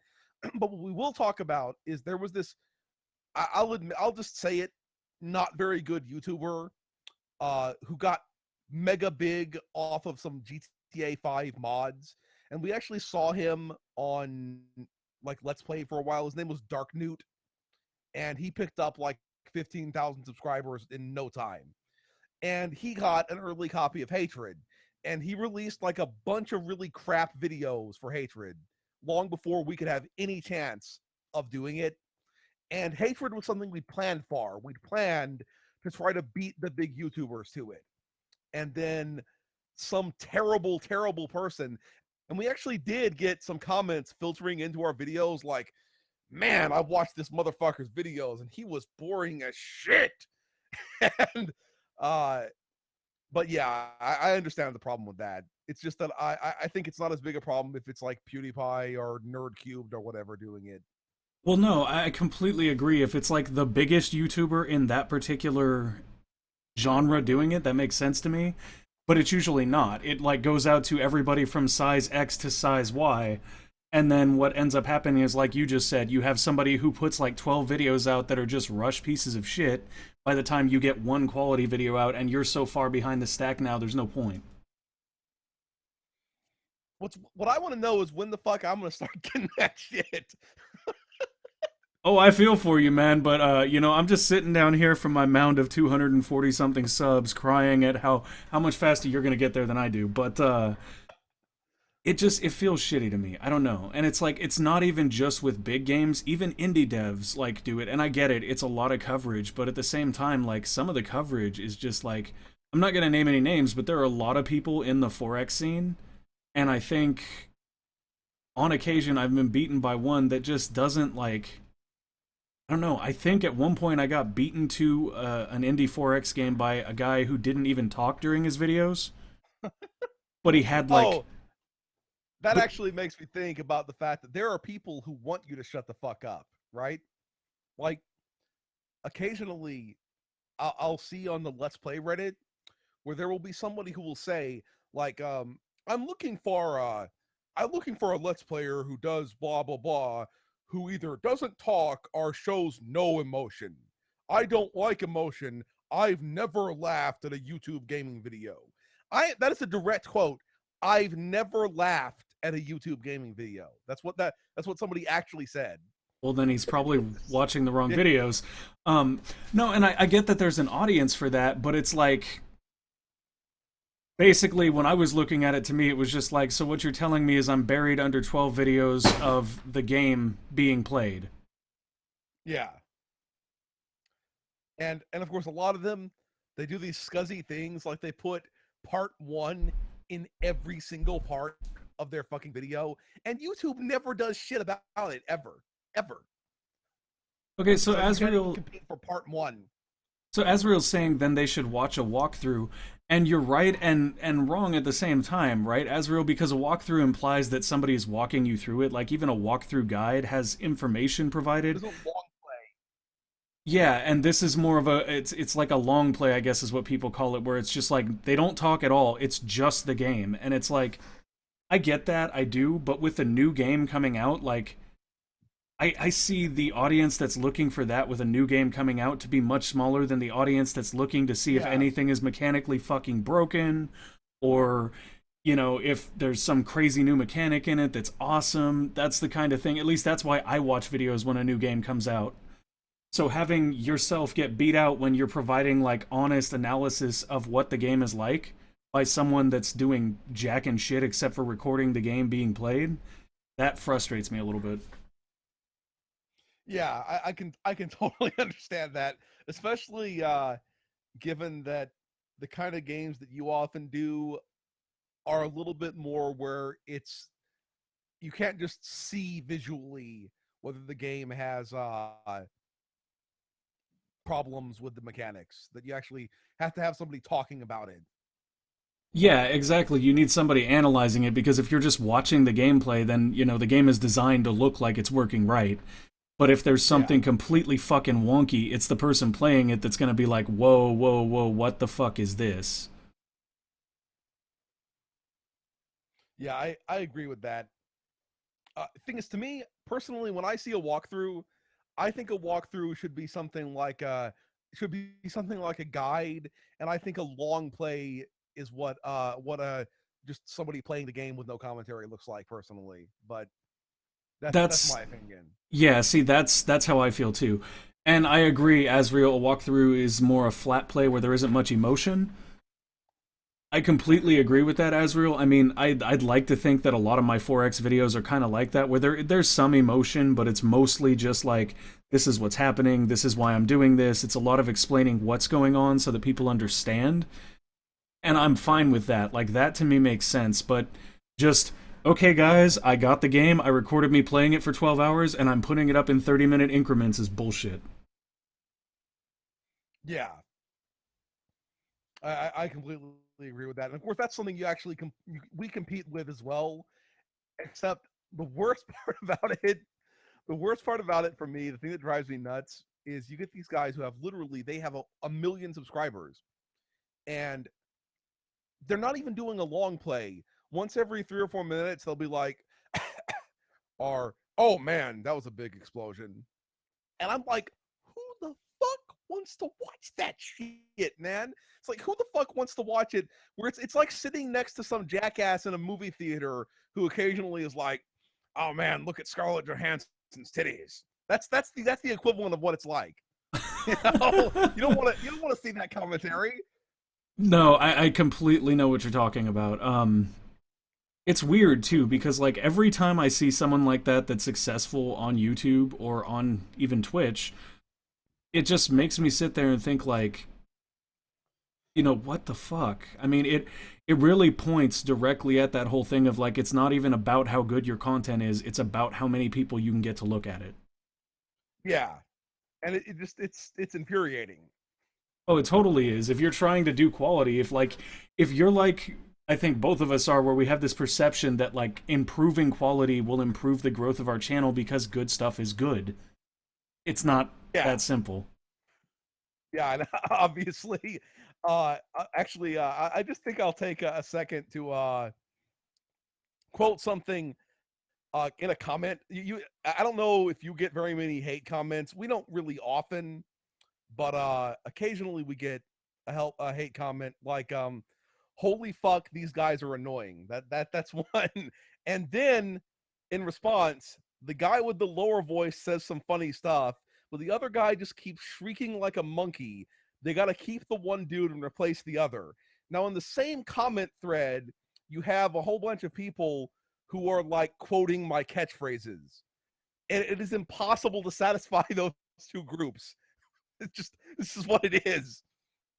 But what we will talk about is there was this, I'll admit, I'll just say it, not very good YouTuber who got mega big off of some GTA 5 mods. And we actually saw him on like Let's Play for a while. His name was Dark Newt, and he picked up like 15,000 subscribers in no time. And he got an early copy of Hatred, and he released like a bunch of really crap videos for Hatred long before we could have any chance of doing it. And Hatred was something we planned for. We'd planned to try to beat the big YouTubers to it. And then some terrible person, and we actually did get some comments filtering into our videos like, man, I watched this motherfucker's videos and he was boring as shit. And but yeah, I understand the problem with that. It's just that I think it's not as big a problem if it's like PewDiePie or Nerd Cubed or whatever doing it. Well, no, I completely agree. If it's like the biggest YouTuber in that particular genre doing it, that makes sense to me. But it's usually not. It like goes out to everybody from size X to size Y. And then what ends up happening is, like you just said, you have somebody who puts like 12 videos out that are just rush pieces of shit. By the time you get one quality video out, and you're so far behind the stack now, there's no point. What I want to know is when the fuck I'm gonna start getting that shit. Oh, I feel for you, man, but you know, I'm just sitting down here from my mound of 240 something subs, crying at how much faster you're gonna get there than I do. But it feels shitty to me. I don't know. And it's like it's not even just with big games, even indie devs like do it. And I get it. It's a lot of coverage, but at the same time like some of the coverage is just like I'm not going to name any names, but there are a lot of people in the 4X scene, and I think on occasion I've been beaten by one that just doesn't like I don't know. I think at one point I got beaten to an indie 4X game by a guy who didn't even talk during his videos, but he had like Oh, that but actually makes me think about the fact that there are people who want you to shut the fuck up, right? Like occasionally I'll see on the Let's Play Reddit where there will be somebody who will say like I'm looking for a Let's Player who does blah blah blah, who either doesn't talk or shows no emotion. I don't like emotion. I've never laughed at a YouTube gaming video. That is a direct quote. I've never laughed at a YouTube gaming video. That's what somebody actually said. well, then he's probably watching the wrong videos. No, and I get that there's an audience for that, but it's like basically when I was looking at it, to me it was just like, so what you're telling me is I'm buried under 12 videos of the game being played. Yeah. And of course a lot of them they do these scuzzy things like they put part 1 in every single part of their fucking video, and YouTube never does shit about it ever. Okay, so So you can't even Asriel compete for part 1. So Asriel's saying then they should watch a walkthrough, and you're right and wrong at the same time, right, Asriel? Because a walkthrough implies that somebody is walking you through it. Like even a walkthrough guide has information provided. There's a long play. Yeah, and this is more of a it's like a long play, I guess is what people call it, where it's just like they don't talk at all. It's just the game, and it's like I get that, I do, but with a new game coming out, like I see the audience that's looking for that with a new game coming out to be much smaller than the audience that's looking to see if Yeah. anything is mechanically fucking broken or you know, if there's some crazy new mechanic in it that's awesome, that's the kind of thing. At least that's why I watch videos when a new game comes out. So having yourself get beat out when you're providing like honest analysis of what the game is like by someone that's doing jack and shit except for recording the game being played, that frustrates me a little bit. Yeah, I can totally understand that, especially given that the kind of games that you often do are a little bit more where it's you can't just see visually whether the game has problems with the mechanics, that you actually have to have somebody talking about it. Yeah, exactly. You need somebody analyzing it because if you're just watching the gameplay, then, you know, the game is designed to look like it's working right. But if there's Yeah. something completely fucking wonky, it's the person playing it that's going to be like, whoa, whoa, whoa, what the fuck is this? Yeah, I agree with that. Thing is, to me personally, when I see a walkthrough, I think a walkthrough should be something like a guide, and I think a long play is what just somebody playing the game with no commentary looks like personally. But that's That's my opinion. Yeah, see, that's how I feel too. And I agree, Asriel, a walkthrough is more a flat play where there isn't much emotion. I completely agree with that, Asriel. I mean, I'd like to think that a lot of my 4X videos are kind of like that, where there's some emotion, but it's mostly just like, this is what's happening, this is why I'm doing this. It's a lot of explaining what's going on so that people understand. And I'm fine with that. Like, that to me makes sense, but just, okay, guys, I got the game, I recorded me playing it for 12 hours, and I'm putting it up in 30-minute increments is bullshit. Yeah, I completely agree with that. And of course, that's something we compete with as well. Except the worst part about it, the worst part about it for me, the thing that drives me nuts is you get these guys who have literally they have a million subscribers, and they're not even doing a long play. Once every 3 or 4 minutes, they'll be like, "Or oh man, that was a big explosion," and I'm like, "Who the fuck wants to watch that shit, man?" It's like, who the fuck wants to watch it? Where it's like sitting next to some jackass in a movie theater who occasionally is like, "Oh man, look at Scarlett Johansson's titties." That's the equivalent of what it's like. You know, you don't want to see that commentary. No, I completely know what you're talking about. It's weird too because like every time I see someone like that that's successful on YouTube or on even Twitch, it just makes me sit there and think like, you know, what the fuck? I mean, it really points directly at that whole thing of like it's not even about how good your content is, it's about how many people you can get to look at it. Yeah, and it just it's infuriating. Oh, it totally is. If you're trying to do quality, if you're like I think both of us are where we have this perception that like improving quality will improve the growth of our channel because good stuff is good. It's not Yeah, that simple. yeah, and obviously, actually, I just think I'll take a second to quote something in a comment. I don't know if you get very many hate comments. We don't really often, but occasionally we get a hate comment like "Holy fuck, these guys are annoying." That's one, and then in response, the guy with the lower voice says some funny stuff, but the other guy just keeps shrieking like a monkey. They got to keep the one dude and replace the other. Now, in the same comment thread, you have a whole bunch of people who are like quoting my catchphrases, and it is impossible to satisfy those two groups. It's just this is what it is.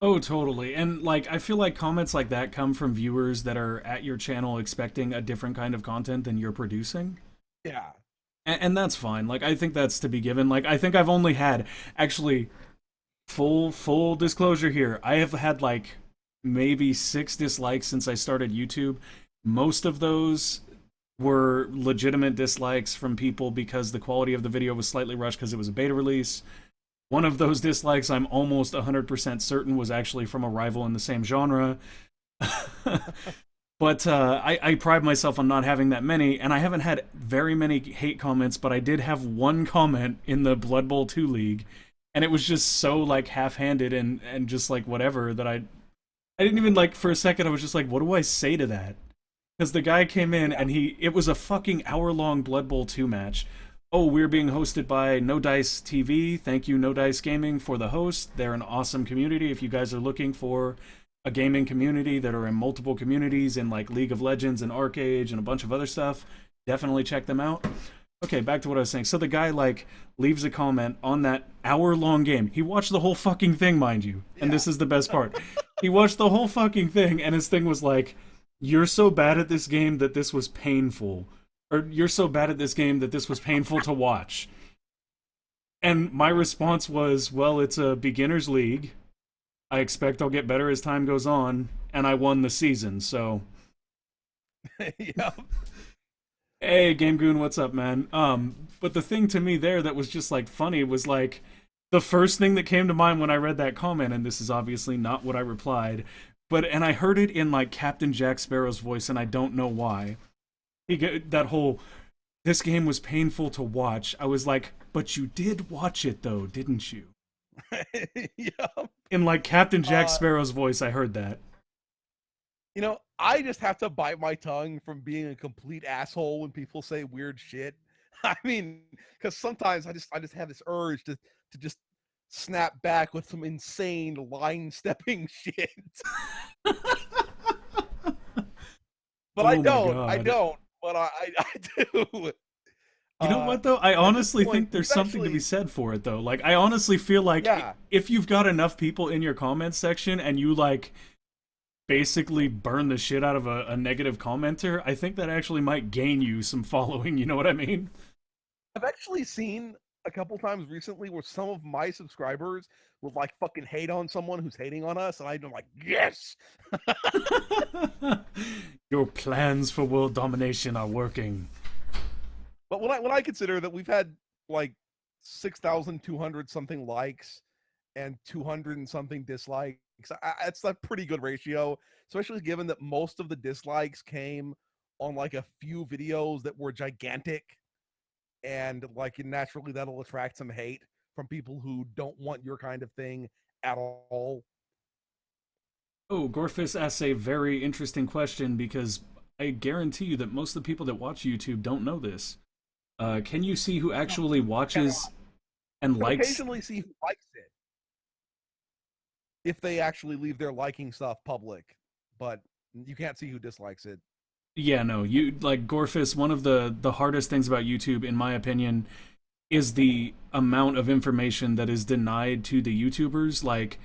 Oh, totally. And like I feel like comments like that come from viewers that are at your channel expecting a different kind of content than you're producing. Yeah. And that's fine. Like I think that's to be given. Like I think I've only had actually full disclosure here. I have had like maybe 6 dislikes since I started YouTube. Most of those were legitimate dislikes from people because the quality of the video was slightly rushed because it was a beta release. One of those dislikes, I'm almost 100% certain, was actually from a rival in the same genre. But I pride myself on not having that many, and I haven't had very many hate comments, but I did have one comment in the Blood Bowl 2 League, and it was just so, like, half-handed and just, like, whatever, that I didn't even, like, for a second, I was just like, what do I say to that? Because the guy came in Yeah. and it was a fucking hour long Blood Bowl 2 match. Oh, we're being hosted by No Dice TV. Thank you, No Dice Gaming, for the host. They're an awesome community. If you guys are looking for a gaming community that are in multiple communities in like League of Legends and Arcade and a bunch of other stuff, definitely check them out. Okay, back to what I was saying. So the guy like leaves a comment on that hour-long game. He watched the whole fucking thing, mind you. And Yeah. this is the best part. He watched the whole fucking thing, and his thing was like, "You're so bad at this game that this was painful," or "You're so bad at this game that this was painful to watch." And my response was, "Well, it's a beginners league. I expect I'll get better as time goes on, and I won the season, so." Yeah. Hey, Game Goon, what's up, man? But the thing to me there that was just like funny was like the first thing that came to mind when I read that comment, and this is obviously not what I replied, but and I heard it in like Captain Jack Sparrow's voice, and I don't know why. He get that whole "this game was painful to watch." I was like, but you did watch it though, didn't you? Yeah. In like Captain Jack Uh, Sparrow's voice, I heard that. I just have to bite my tongue from being a complete asshole when people say weird shit. I mean, because sometimes I just have this urge to just snap back with some insane line stepping shit. But I Oh my don't. I god. don't. But I do. You know what though? I At this honestly point, think there's we've something to be actually, said for it though. Like I honestly feel like yeah. if you've got enough people in your comments section and you like basically burn the shit out of a negative commenter, I think that actually might gain you some following, you know what I mean? I've actually seen a couple times recently where some of my subscribers would like fucking hate on someone who's hating on us, and I'm like, yes. Your plans for world domination are working. But when I consider that we've had like 6,200 something likes and 200 and something dislikes, it's a pretty good ratio, especially given that most of the dislikes came on like a few videos that were gigantic, and like naturally that'll attract some hate from people who don't want your kind of thing at all. Oh, Gorfis asks a very interesting question because I guarantee you that most of the people that watch YouTube don't know this. Can you see who actually You watches and can likes? occasionally see who likes it if they actually leave their liking stuff public, but you can't see who dislikes it. Yeah, no, you like Gorfis. One of the hardest things about YouTube, in my opinion, is the amount of information that is denied to the YouTubers. Like,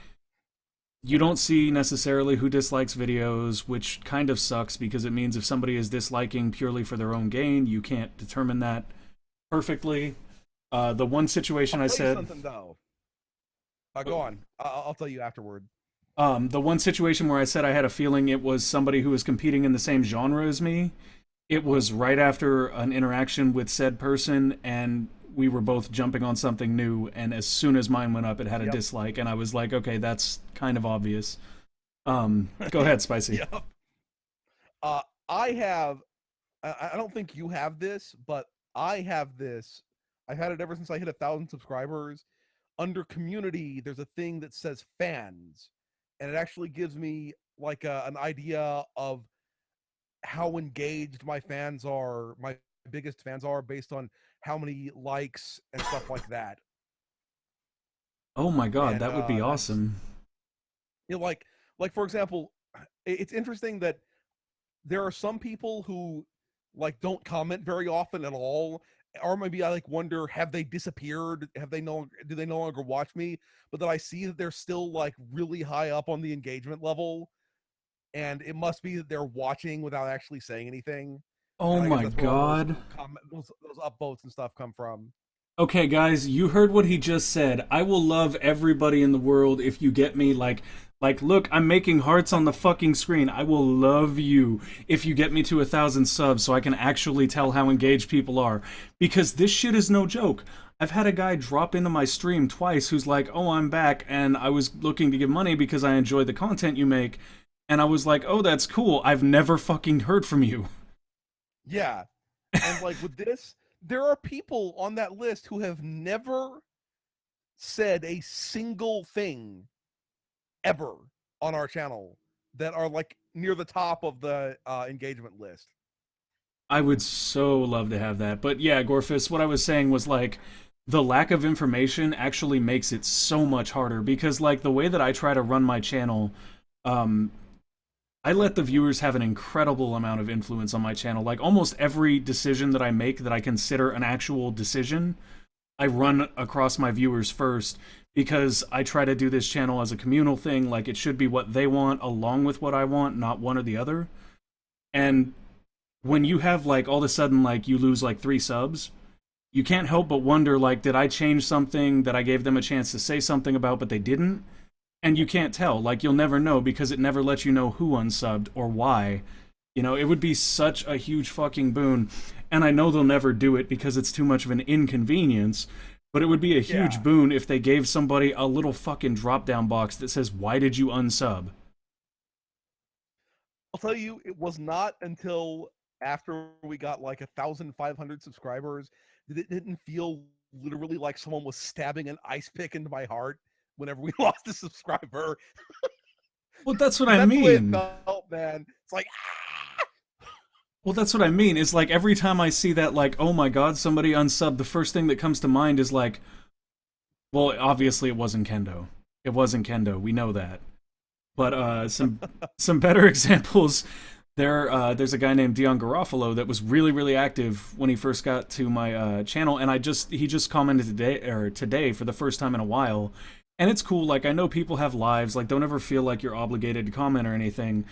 you don't see necessarily who dislikes videos, which kind of sucks because it means if somebody is disliking purely for their own gain, you can't determine that perfectly. The one I'll situation I tell you said, something though. Go on. I'll tell you afterward. the one situation where I said I had a feeling it was somebody who was competing in the same genre as me, it was right after an interaction with said person, and we were both jumping on something new, and as soon as mine went up, it had a Yep. dislike, and I was like, okay, that's kind of obvious. Go ahead, Spicy. Yep. Uh, I have. I don't think you have this, but I have this. I've had it ever since I hit 1,000 subscribers. Under community, there's a thing that says fans, and it actually gives me like an idea of how engaged my fans are, my biggest fans are, based on how many likes and stuff like that. Oh my god, And that would be that's awesome. like for example, it's interesting that there are some people who like don't comment very often at all, or maybe I like wonder, have they disappeared, have they no do they no longer watch me, but that I see that they're still like really high up on the engagement level, and it must be that they're watching without actually saying anything. Oh And I guess my that's where all those god. those upvotes and stuff come from. Okay, guys, you heard what he just said. I will love everybody in the world if you get me look, I'm making hearts on the fucking screen. I will love you if you get me to 1,000 subs so I can actually tell how engaged people are. Because this shit is no joke. I've had a guy drop into my stream twice who's like, "Oh, I'm back, and I was looking to give money because I enjoy the content you make." And I was like, "Oh, that's cool. I've never fucking heard from you." Yeah. And like with this, there are people on that list who have never said a single thing ever on our channel. that are like near the top of the engagement list. I would so love to have that. But yeah, Gorfist, what I was saying was like the lack of information actually makes it so much harder because like the way that I try to run my channel, um, I let the viewers have an incredible amount of influence on my channel. Like almost every decision that I make that I consider an actual decision, I run across my viewers first because I try to do this channel as a communal thing. Like it should be what they want along with what I want, not one or the other. And when you have like all of a sudden like you lose like 3 subs, you can't help but wonder like did I change something that I gave them a chance to say something about but they didn't? And you can't tell. Like you'll never know because it never lets you know who unsubbed or why. You know, it would be such a huge fucking boon. And I know they'll never do it because it's too much of an inconvenience, but it would be a Yeah. huge boon if they gave somebody a little fucking drop down box that says, "Why did you unsub?" I'll tell you, it was not until after we got like 1,500 subscribers that it didn't feel literally like someone was stabbing an ice pick into my heart whenever we lost a subscriber. Well, that's what Because I that's the way it mean. felt, man. It's like, Well, that's what I mean. It's like every time I see that, like, oh my god, somebody unsubbed, the first thing that comes to mind is like, well, obviously it wasn't Kendo. It wasn't Kendo. We know that. But some better examples. There's a guy named Dion Garofalo that was really really active when he first got to my channel, and he just commented today for the first time in a while, and it's cool. Like I know people have lives. Like don't ever feel like you're obligated to comment or anything,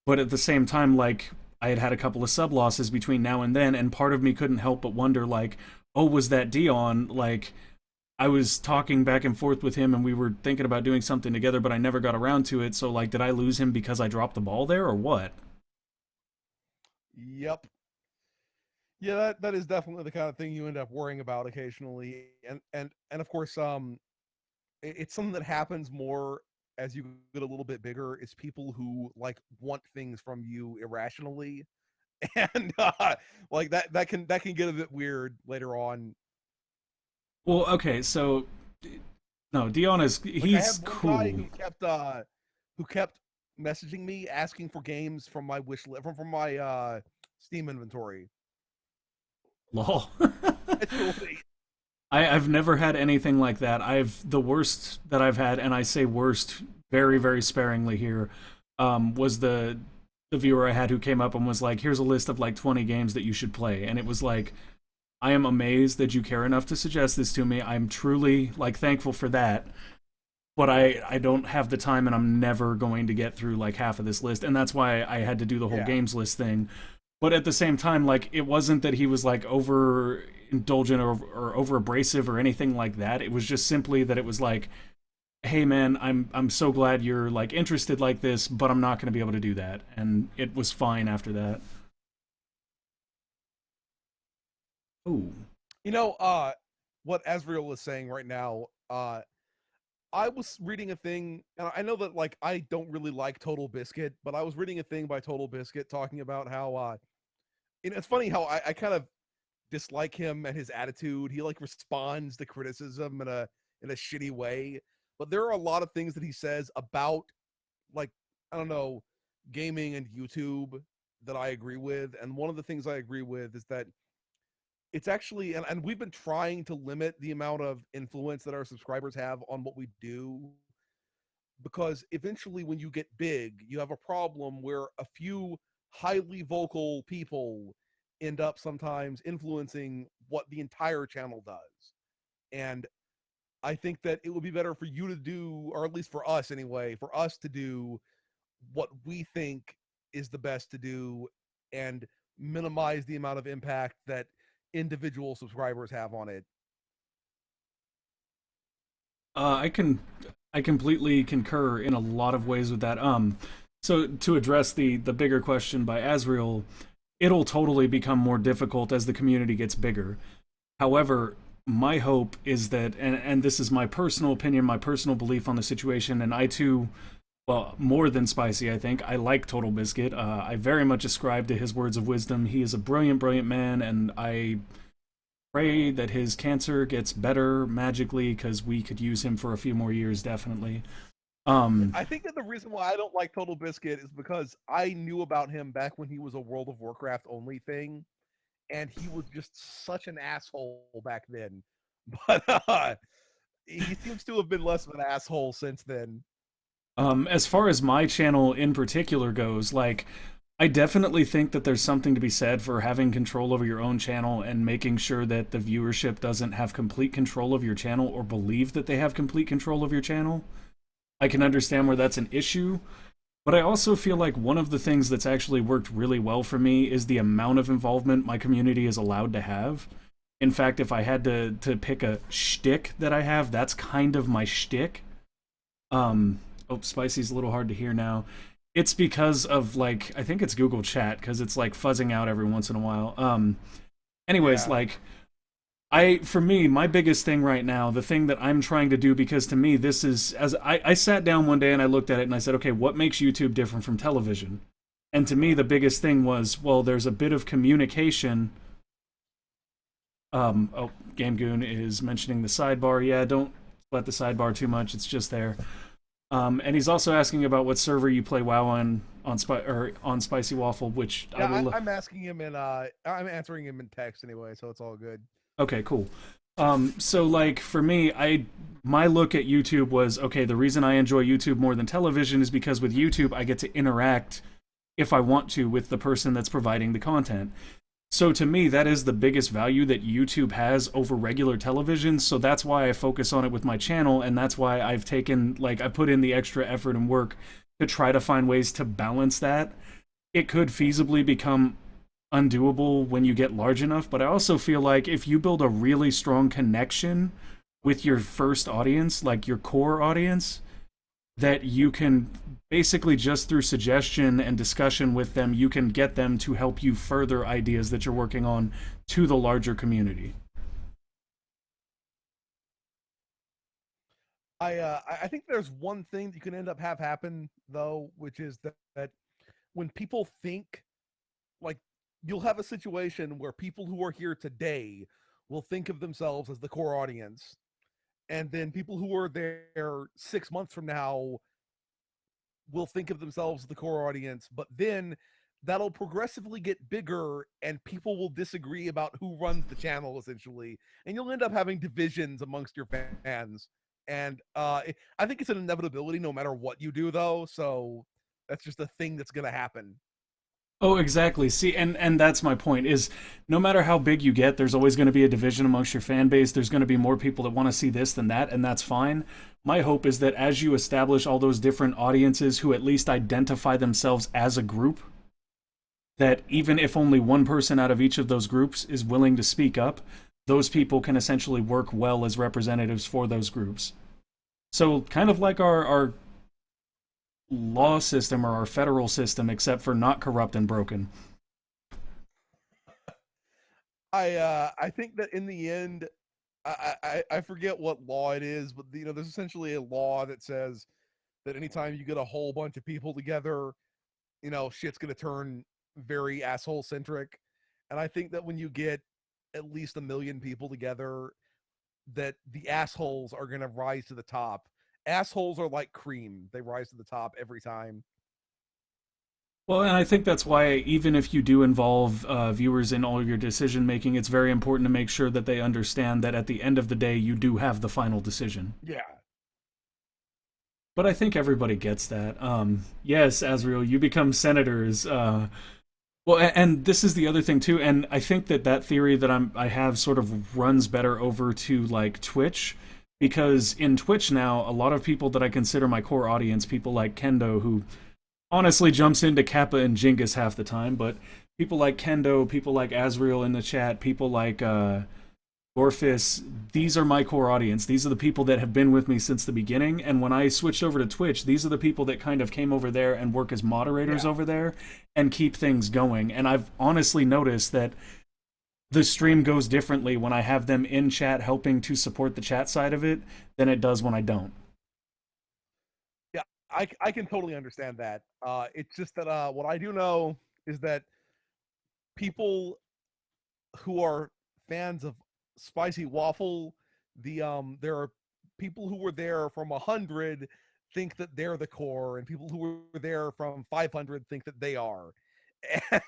but at the same time, like I had a couple of sub losses between now and then, and part of me couldn't help but wonder, like, oh, was that Dion? Like I was talking back and forth with him and we were thinking about doing something together, but I never got around to it. So, like, did I lose him because I dropped the ball there or what? yep. Yeah, that is definitely the kind of thing you end up worrying about occasionally. And of course, it's something that happens more as you get a little bit bigger. It's people who like want things from you irrationally, and like that can get a bit weird later on. Well, okay, so no, Dion is Like I he's had one guy cool. who kept messaging me asking for games from my wish list from my Steam inventory. Lol. Literally. I've never had anything like that. I've the worst that I've had, and I say worst very very sparingly here, was the viewer I had who came up and was like, "Here's a list of like 20 games that you should play," and it was like, I am amazed that you care enough to suggest this to me. I'm truly like thankful for that. But I don't have the time and I'm never going to get through like half of this list. And that's why I had to do the whole Yeah. games list thing. But at the same time, like it wasn't that he was like over indulgent or over abrasive or anything like that. It was just simply that it was like, hey man, I'm so glad you're like interested like this, but I'm not gonna be able to do that. And it was fine after that. Ooh. You know, what Asriel is saying right now, I was reading a thing, and I know that like I don't really like Total Biscuit, but I was reading a thing by Total Biscuit talking about how it's funny how I kind of dislike him and his attitude. He like responds to criticism in a shitty way. But there are a lot of things that he says about like I don't know, gaming and YouTube that I agree with. And one of the things I agree with is that it's actually and we've been trying to limit the amount of influence that our subscribers have on what we do because eventually when you get big you have a problem where a few highly vocal people end up sometimes influencing what the entire channel does. And I think that it would be better for you to do, or at least for us anyway, for us to do what we think is the best to do and minimize the amount of impact that individual subscribers have on it. I completely concur in a lot of ways with that. So to address the bigger question by Asriel, it'll totally become more difficult as the community gets bigger. However, my hope is that, and this is my personal opinion, my personal belief on the situation, and I too, well, more than Spicy, I think, I like Total Biscuit. I very much ascribe to his words of wisdom. He is a brilliant, brilliant man, and I pray that his cancer gets better magically because we could use him for a few more years, definitely. Um, I think that the reason why I don't like Total Biscuit is because I knew about him back when he was a World of Warcraft only thing, and he was just such an asshole back then. But he seems to have been less of an asshole since then. as far as my channel in particular goes, like, I definitely think that there's something to be said for having control over your own channel and making sure that the viewership doesn't have complete control of your channel or believe that they have complete control of your channel. I can understand where that's an issue, but I also feel like one of the things that's actually worked really well for me is the amount of involvement my community is allowed to have. In fact, if I had to pick a shtick that I have, that's kind of my shtick. Oh, Spicy's a little hard to hear now. It's because of, like, I think it's Google Chat because it's like fuzzing out every once in a while. Anyways, Yeah. like, for me, my biggest thing right now, the thing that I'm trying to do, because to me this is, as I sat down one day and I looked at it and I said, okay, what makes YouTube different from television? And to me the biggest thing was, well, there's a bit of communication. Oh, Game Goon is mentioning the sidebar. Yeah, don't let the sidebar too much, it's just there. And he's also asking about what server you play WoW on Spicy Waffle, which I Yeah, will. I'm asking him in I'm answering him in text anyway, so it's all good. Okay, cool. So like for me, my look at YouTube was, okay, the reason I enjoy YouTube more than television is because with YouTube I get to interact if I want to with the person that's providing the content. So to me, that is the biggest value that YouTube has over regular television. So that's why I focus on it with my channel, and that's why I've taken, like, I put in the extra effort and work to try to find ways to balance that. It could feasibly become undoable when you get large enough, but I also feel like if you build a really strong connection with your first audience, like your core audience, that you can basically just through suggestion and discussion with them, you can get them to help you further ideas that you're working on to the larger community. I think there's one thing that you can end up have happen though, which is that when people think, like, you'll have a situation where people who are here today will think of themselves as the core audience, and then people who are there 6 months from now will think of themselves as the core audience, but then that'll progressively get bigger and people will disagree about who runs the channel essentially, and you'll end up having divisions amongst your fans. And I think it's an inevitability no matter what you do though, so that's just a thing that's going to happen. Oh, exactly. See, and that's my point is no matter how big you get, there's always going to be a division amongst your fan base. There's going to be more people that want to see this than that, and that's fine. My hope is that as you establish all those different audiences who at least identify themselves as a group, that even if only one person out of each of those groups is willing to speak up, those people can essentially work well as representatives for those groups. So kind of like our law system or our federal system, except for not corrupt and broken. I think that in the end, I forget what law it is, but there's essentially a law that says that anytime you get a whole bunch of people together, shit's gonna turn very asshole centric. And I think that when you get at least 1 million people together, that the assholes are gonna rise to the top. Assholes are like cream; they rise to the top every time. Well, and I think that's why even if you do involve viewers in all your decision making, it's very important to make sure that they understand that at the end of the day, you do have the final decision. Yeah, But I think everybody gets that. Yes, Azrael, you become senators. Well, and this is the other thing too, and I think that that theory that I have sort of runs better over to like Twitch, because in Twitch now, a lot of people that I consider my core audience, people like Kendo, who honestly jumps into Kappa and Jingus half the time, but people like Kendo, people like Azrael in the chat, people like Orphis, these are my core audience. These are the people that have been with me since the beginning. And when I switched over to Twitch, these are the people that kind of came over there and work as moderators yeah. over there and keep things going. And I've honestly noticed that the stream goes differently when I have them in chat helping to support the chat side of it than it does when I don't. Yeah, I can totally understand that. It's just that what I do know is that people who are fans of spicy waffle, there are people who were there from 100 think that they're the core, and people who were there from 500 think that they are.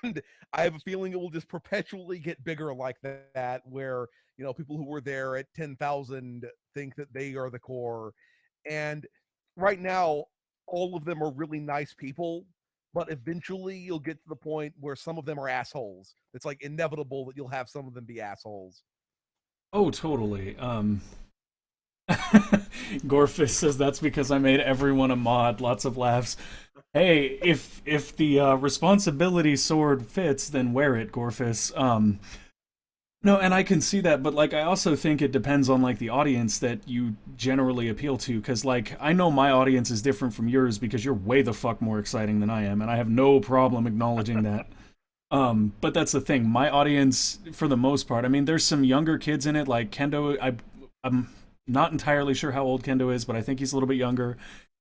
And I have a feeling it will just perpetually get bigger like that, where people who were there at 10,000 think that they are the core. And right now, all of them are really nice people, but eventually you'll get to the point where some of them are assholes. It's like inevitable that you'll have some of them be assholes. Oh, totally. Gorfist says that's because I made everyone a mod. Lots of laughs. Hey, if the responsibility sword fits, then wear it, Gorfist. No, and I can see that, but like I also think it depends on like the audience that you generally appeal to, because like I know my audience is different from yours because you're way the fuck more exciting than I am, and I have no problem acknowledging that. But that's the thing. My audience, for the most part, I mean, there's some younger kids in it, like Kendo. I'm not entirely sure how old Kendo is, but I think he's a little bit younger.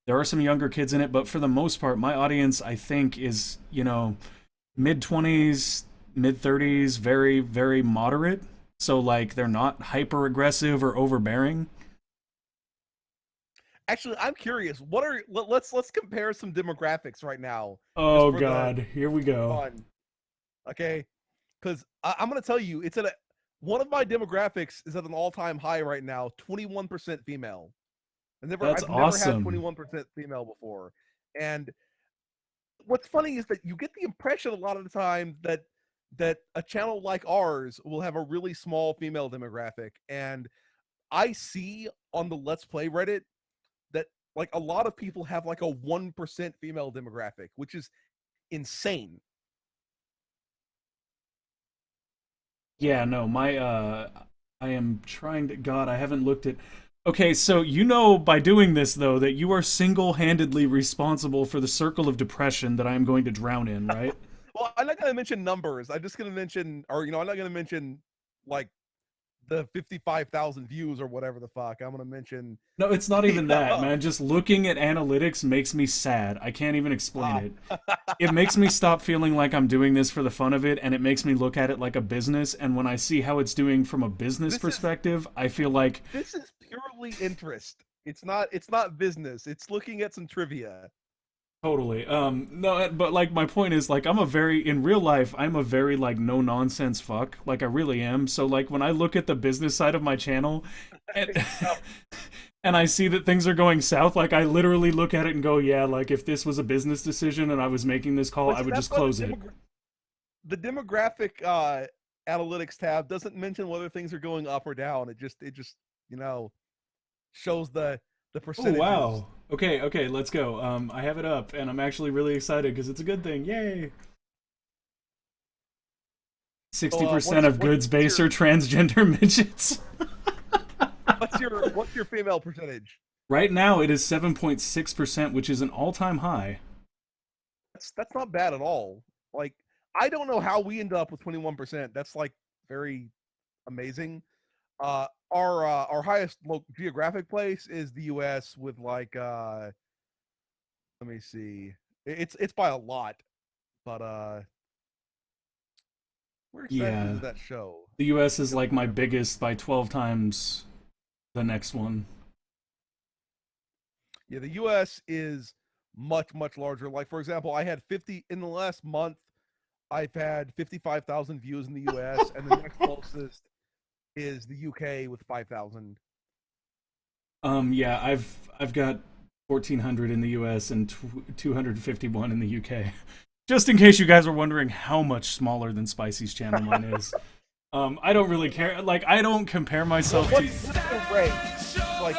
There are some younger kids in it, but for the most part, my audience, I think, is, mid 20s, mid 30s, very, very moderate. So, like, they're not hyper aggressive or overbearing. Actually, I'm curious. Let's compare some demographics right now, just Oh, for the God. Here we go. fun. Okay, because I'm gonna tell you, one of my demographics is at an all-time high right now. 21% female. That's I've never had awesome. 21% female before. And what's funny is that you get the impression a lot of the time that a channel like ours will have a really small female demographic. And I see on the Let's Play Reddit that like a lot of people have like a 1% female demographic, which is insane. Yeah, no, I am trying to, God, I haven't looked at. Okay, so by doing this though that you are single-handedly responsible for the circle of depression that I am going to drown in, right? Well, I'm not going to mention numbers. I'm just going to mention, or I'm not going to mention like the 55,000 views or whatever the fuck. I'm going to mention, No, it's not you even that, man. Just looking at analytics makes me sad. I can't even explain it. It makes me stop feeling like I'm doing this for the fun of it, and it makes me look at it like a business. And when I see how it's doing from a business this is perspective, I feel like this is purely interest. It's not business. It's looking at some trivia. totally. No, but like my point is like in real life, I'm a very like no nonsense fuck. Like I really am. So like when I look at the business side of my channel and and I see that things are going south, like I literally look at it and go, yeah, like if this was a business decision and I was making this call, I Which would that's just why close it. the demographic analytics tab doesn't mention whether things are going up or down. It just you know shows the Oh percentages. wow. Okay, okay, let's go. I have it up and I'm actually really excited because it's a good thing. Yay. So 60% of goods what's base are transgender midgets. what's your female percentage? Right now it is 7.6%, which is an all-time high. That's not bad at all. Like I don't know how we end up with 21%. That's like very amazing. Our highest geographic place is the U.S. with like let me see, it's by a lot, but where exactly Yeah. did that show? The US I is don't like my remember. biggest by 12 times the next one. Yeah, the U.S. is much larger. Like for example, I had 50 in the last month. I've had 55,000 views in the U.S. and the next closest is the UK with 5,000. Yeah, I've got 1400 in the US and 251 in the UK. Just in case you guys are wondering how much smaller than Spicy's channel mine is. I don't really care. Like I don't compare myself to What's the rate? It's like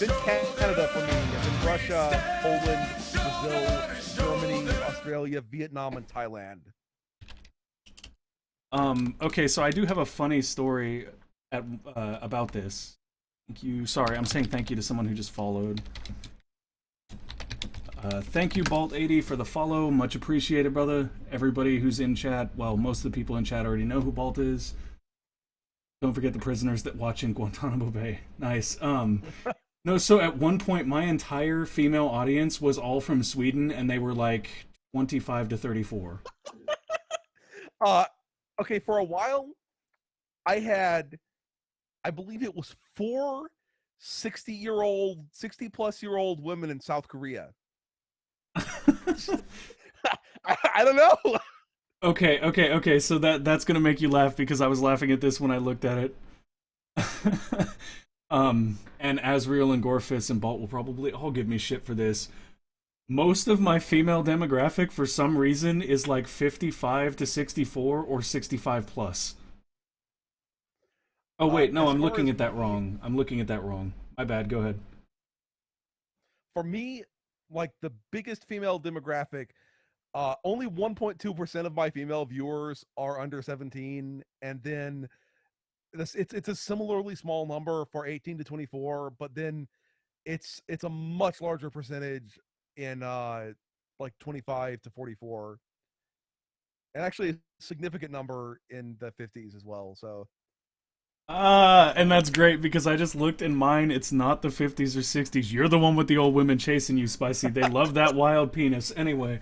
then Canada for me, and then Russia, Poland, Brazil, Germany, Australia, Vietnam, and Thailand. Okay, so I do have a funny story about this. Thank you. Sorry, I'm saying thank you to someone who just followed. Thank you, Balt80, for the follow. Much appreciated, brother. Everybody who's in chat, well, most of the people in chat already know who Balt is. Don't forget the prisoners that watch in Guantanamo Bay. Nice. No, so at one point, my entire female audience was all from Sweden, and they were like 25 to 34. Uh, okay, for a while, I had, I believe it was 4 60-year-old, 60-plus-year-old women in South Korea. I don't know. Okay. So that's gonna make you laugh because I was laughing at this when I looked at it. And Asriel and Gorfis and Balt will probably all give me shit for this. Most of my female demographic, for some reason, is like 55 to 64 or 65 plus. Oh wait, no, As I'm far looking as at that me, wrong. I'm looking at that wrong. My bad. Go ahead. for me, like the biggest female demographic, only 1.2% of my female viewers are under 17, and then it's a similarly small number for 18 to 24, but then it's a much larger percentage in like 25 to 44, and actually a significant number in the 50s as well. So Ah, and that's great because I just looked in mine. It's not the 50s or 60s. You're the one with the old women chasing you, Spicy. They love that wild penis. Anyway,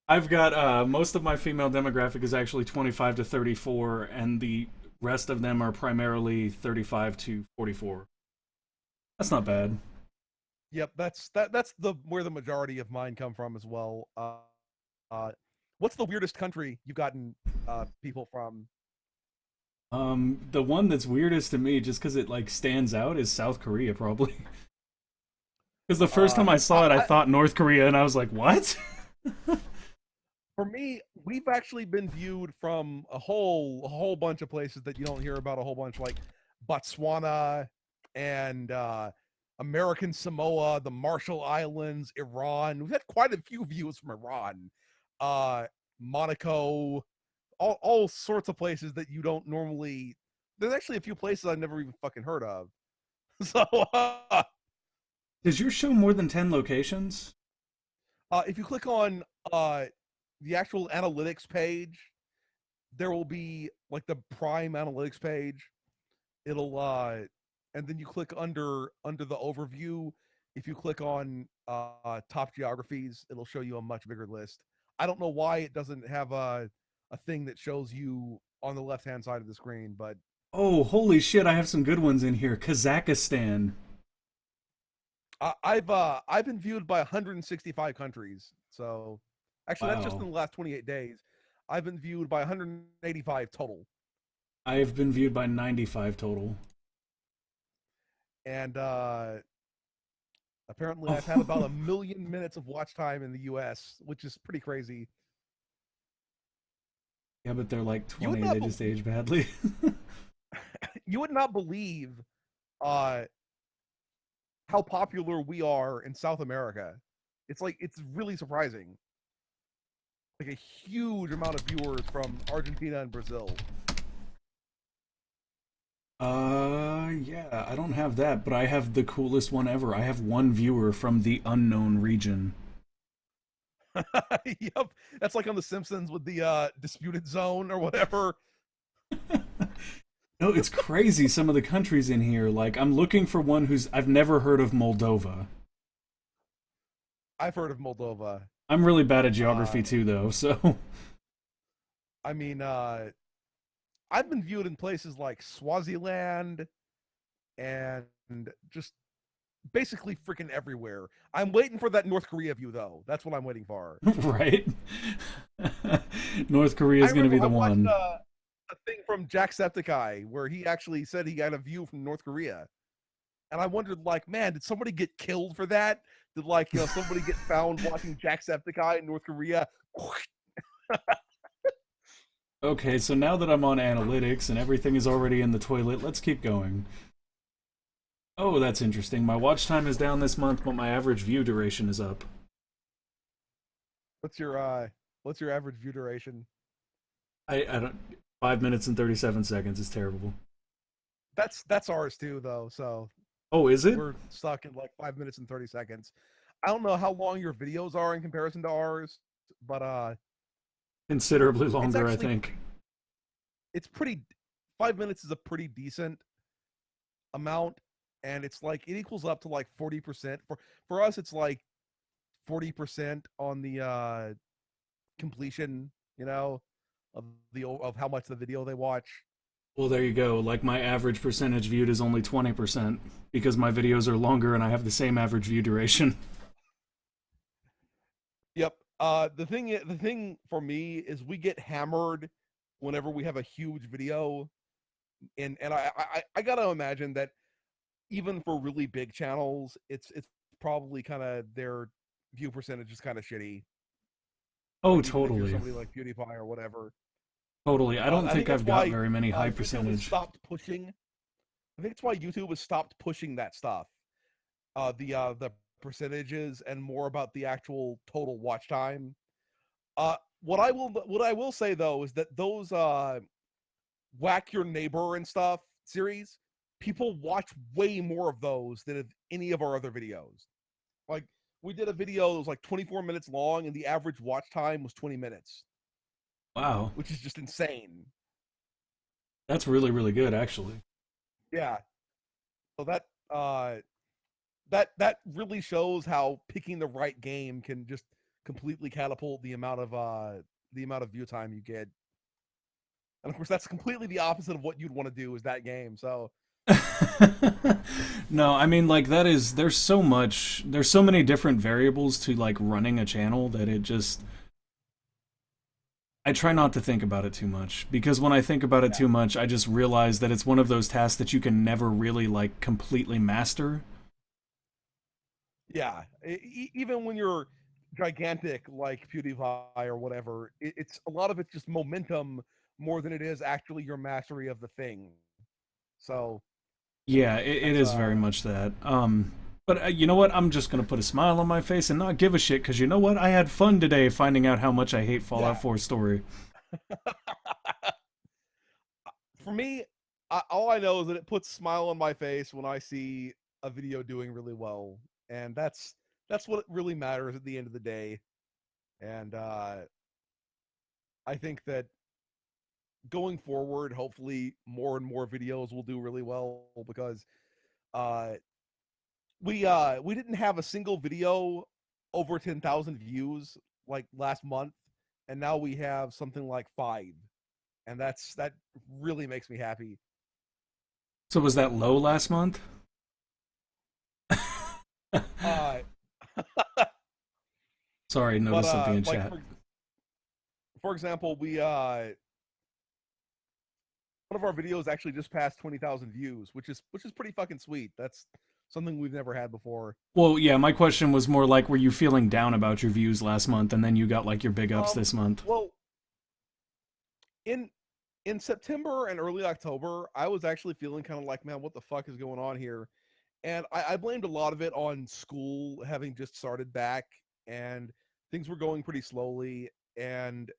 I've got most of my female demographic is actually 25 to 34, and the rest of them are primarily 35 to 44. That's not bad. yep, that's the where the majority of mine come from as well. Uh, what's the weirdest country you've gotten people from? The one that's weirdest to me, just because it like stands out, is South Korea, probably. Because the first time I saw it, I I thought North Korea, and I was like, "What?" For me, we've actually been viewed from a whole bunch of places that you don't hear about a whole bunch, like Botswana and American Samoa, the Marshall Islands, Iran. We've had quite a few views from Iran, uh, Monaco, all sorts of places that you don't normally. There's actually a few places I've never even fucking heard of. So Does your show more than 10 locations? if you click on the actual analytics page, there will be like the Prime analytics page. It'll and then you click under the overview. If you click on top geographies, it'll show you a much bigger list. I don't know why it doesn't have a thing that shows you on the left hand side of the screen, but Oh, holy shit! I have some good ones in here. Kazakhstan. I've been viewed by 165 countries. So actually, that's just in Wow. the last 28 days. I've been viewed by 185 total, I've been viewed by 95 total. and apparently, I've had about Oh, 1 million minutes of watch time in the U.S., which is pretty crazy. yeah, but they're like You would 20. not They just age badly. you would not believe uh, how popular we are in South America. It's really surprising. Like a huge amount of viewers from Argentina and Brazil. Yeah, I don't have that, but I have the coolest one ever. I have one viewer from the unknown region. Yep, that's like on The Simpsons with the disputed zone or whatever. No, it's crazy some of the countries in here. Like, I'm looking for one who's I've never heard of Moldova. I've heard of Moldova. I'm really bad at geography Uh, too, though, so. I mean, I've been viewed in places like Swaziland and just basically freaking everywhere. I'm waiting for that North Korea view though. That's what I'm waiting for. Right? North Korea I is gonna be remember I the watched one. a thing from Jacksepticeye where he actually said he got a view from North Korea, and I wondered, like, man, did somebody get killed for that? Did like somebody get found watching Jacksepticeye in North Korea? Okay, so now that I'm on analytics and everything is already in the toilet, let's keep going. Oh, that's interesting. My watch time is down this month, but my average view duration is up. What's your average view duration? I don't. 5 minutes and 37 seconds is terrible. That's ours too, though. So Oh, is it? we're stuck in like 5 minutes and 30 seconds. I don't know how long your videos are in comparison to ours, but Considerably it's longer, I actually think. it's pretty. 5 minutes is a pretty decent amount, and it's like it equals up to like 40% for us. It's like 40% on the completion, of the of how much the video they watch. Well, there you go. Like my average percentage viewed is only 20% because my videos are longer and I have the same average view duration. Yep. The thing for me is we get hammered whenever we have a huge video, and I gotta imagine that even for really big channels, it's probably kind of their view percentage is kind of shitty. Oh, Like even if you're totally. somebody like PewDiePie or whatever. Totally. I don't I think think that's I've got why very many high YouTube has percentage. stopped pushing. I think it's why YouTube has stopped pushing that stuff. The percentages and more about the actual total watch time. What I will say though is that those whack your neighbor and stuff series, people watch way more of those than of any of our other videos. Like we did a video that was like 24 minutes long and the average watch time was 20 minutes, Wow. which is just insane. That's really, really good, actually. Yeah. So that really shows how picking the right game can just completely catapult the amount of view time you get. And of course that's completely the opposite of what you'd want to do is that game. So No, I mean like that is there's so many different variables to like running a channel that it just I try not to think about it too much because when I think about it yeah. too much, I just realize that it's one of those tasks that you can never really like completely master. Yeah, even when you're gigantic like PewDiePie or whatever, it's a lot of it's just momentum more than it is actually your mastery of the thing. So Yeah, it that's is very much that. But you know what? I'm just gonna put a smile on my face and not give a shit because you know what? I had fun today finding out how much I hate Fallout yeah. 4 story. For me, all I know is that it puts a smile on my face when I see a video doing really well, and that's what really matters at the end of the day. And I think that going forward, hopefully more and more videos will do really well because uh we didn't have a single video over 10,000 views like last month, and now we have something like 5, and that really makes me happy. So was that low last month? Uh Sorry, but noticed something in like chat. for example, we one of our videos actually just passed 20,000 views, which is pretty fucking sweet. That's something we've never had before. Well, yeah, my question was more like, were you feeling down about your views last month, and then you got like your big ups this month? Well, in in September and early October, I was actually feeling kind of like, man, what the fuck is going on here? And I blamed a lot of it on school having just started back, and things were going pretty slowly. And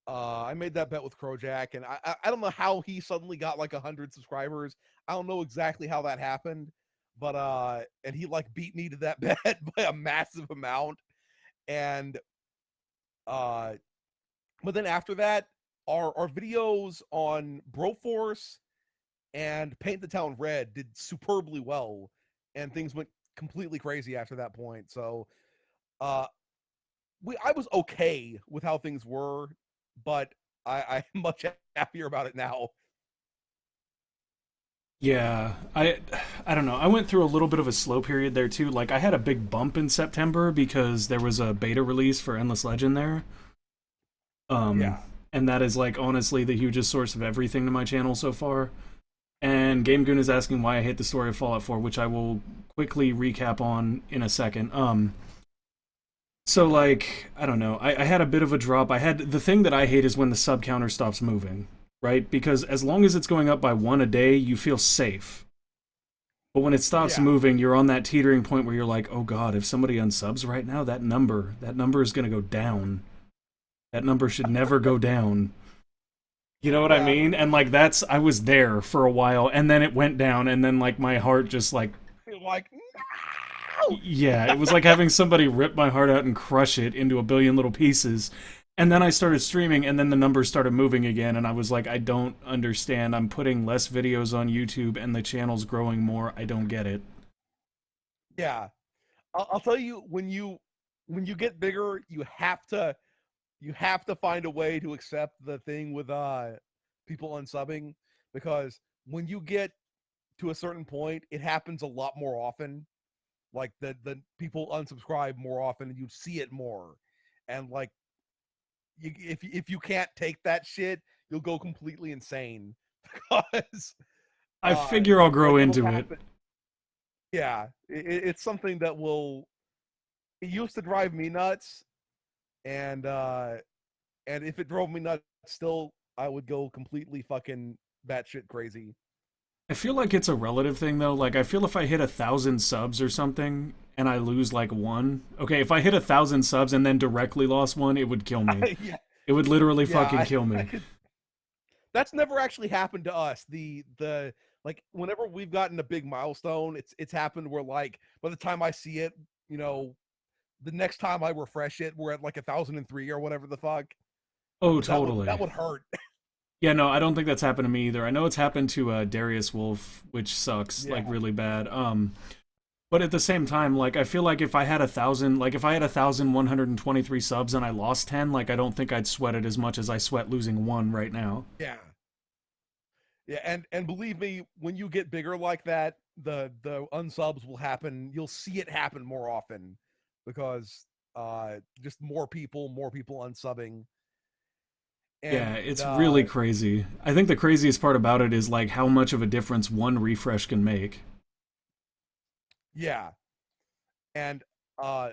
I made that bet with Crojack, and I don't know how he suddenly got like 100 subscribers. I don't know exactly how that happened, but and he like beat me to that bet by a massive amount. And uh, but then after that, our videos on Broforce and Paint the Town Red did superbly well, and things went completely crazy after that point. So uh, I was okay with how things were, but I'm much happier about it now. Yeah, I don't know. I went through a little bit of a slow period there too. Like I had a big bump in September because there was a beta release for Endless Legend there. Um, Yeah, and that is like honestly the hugest source of everything to my channel so far. And Game Goon is asking why I hate the story of Fallout 4, which I will quickly recap on in a second. So like I don't know, I had a bit of a drop. I had the thing that I hate is when the sub counter stops moving, right? Because as long as it's going up by one a day, you feel safe. But when it stops yeah, moving, you're on that teetering point where you're like, oh god, if somebody unsubs right now, that number is gonna go down. That number should never go down. You know what I yeah, mean? And like I was there for a while, and then it went down, and then like my heart just like you're like no. yeah, it was like having somebody rip my heart out and crush it into a billion little pieces. And then I started streaming, and then the numbers started moving again, and I was like, I don't understand. I'm putting less videos on YouTube, and the channel's growing more. I don't get it. Yeah, I'll tell you when you get bigger, you have to find a way to accept the thing with people unsubbing, because when you get to a certain point, it happens a lot more often. Like the people unsubscribe more often, and you see it more. And like, if you can't take that shit, you'll go completely insane because I figure I'll grow like it'll into it. happen. Yeah, it's something that will. It used to drive me nuts, and if it drove me nuts still, I would go completely fucking batshit crazy. I feel like it's a relative thing though. Like I feel if I hit 1,000 subs or something and I lose like one, okay, if I hit 1,000 subs and then directly lost one, it would kill me. Yeah, It would literally yeah, fucking kill I me. could. That's never actually happened to us. The like whenever we've gotten a big milestone, it's happened where like by the time I see it, you know, the next time I refresh it, we're at like 1,003 or whatever the fuck. Oh, That totally. would hurt. Yeah, no, I don't think that's happened to me either. I know it's happened to Darius Wolf, which sucks like Yeah, really bad. But at the same time, like I feel like if I had 1,000, like if I had 1,123 subs and I lost 10, like I don't think I'd sweat it as much as I sweat losing one right now. yeah, yeah. And believe me, when you get bigger like that, the unsubs will happen. You'll see it happen more often because just more people unsubbing. Yeah, And it's really crazy. I think the craziest part about it is like how much of a difference one refresh can make. yeah, and uh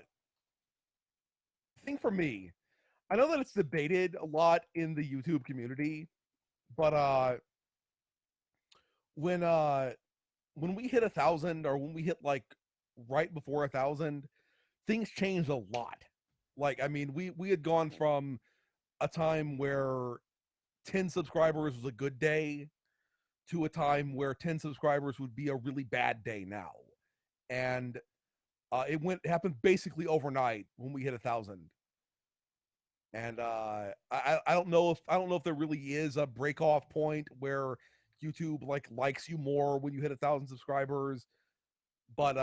thing for me, I know that it's debated a lot in the YouTube community, but when uh when we hit 1,000 or when we hit like right before 1,000, things changed a lot. Like, I mean, we had gone from a time where 10 subscribers was a good day to a time where 10 subscribers would be a really bad day now. And happened basically overnight when we hit 1,000. And I don't know if there really is a break off point where YouTube like likes you more when you hit 1,000 subscribers, but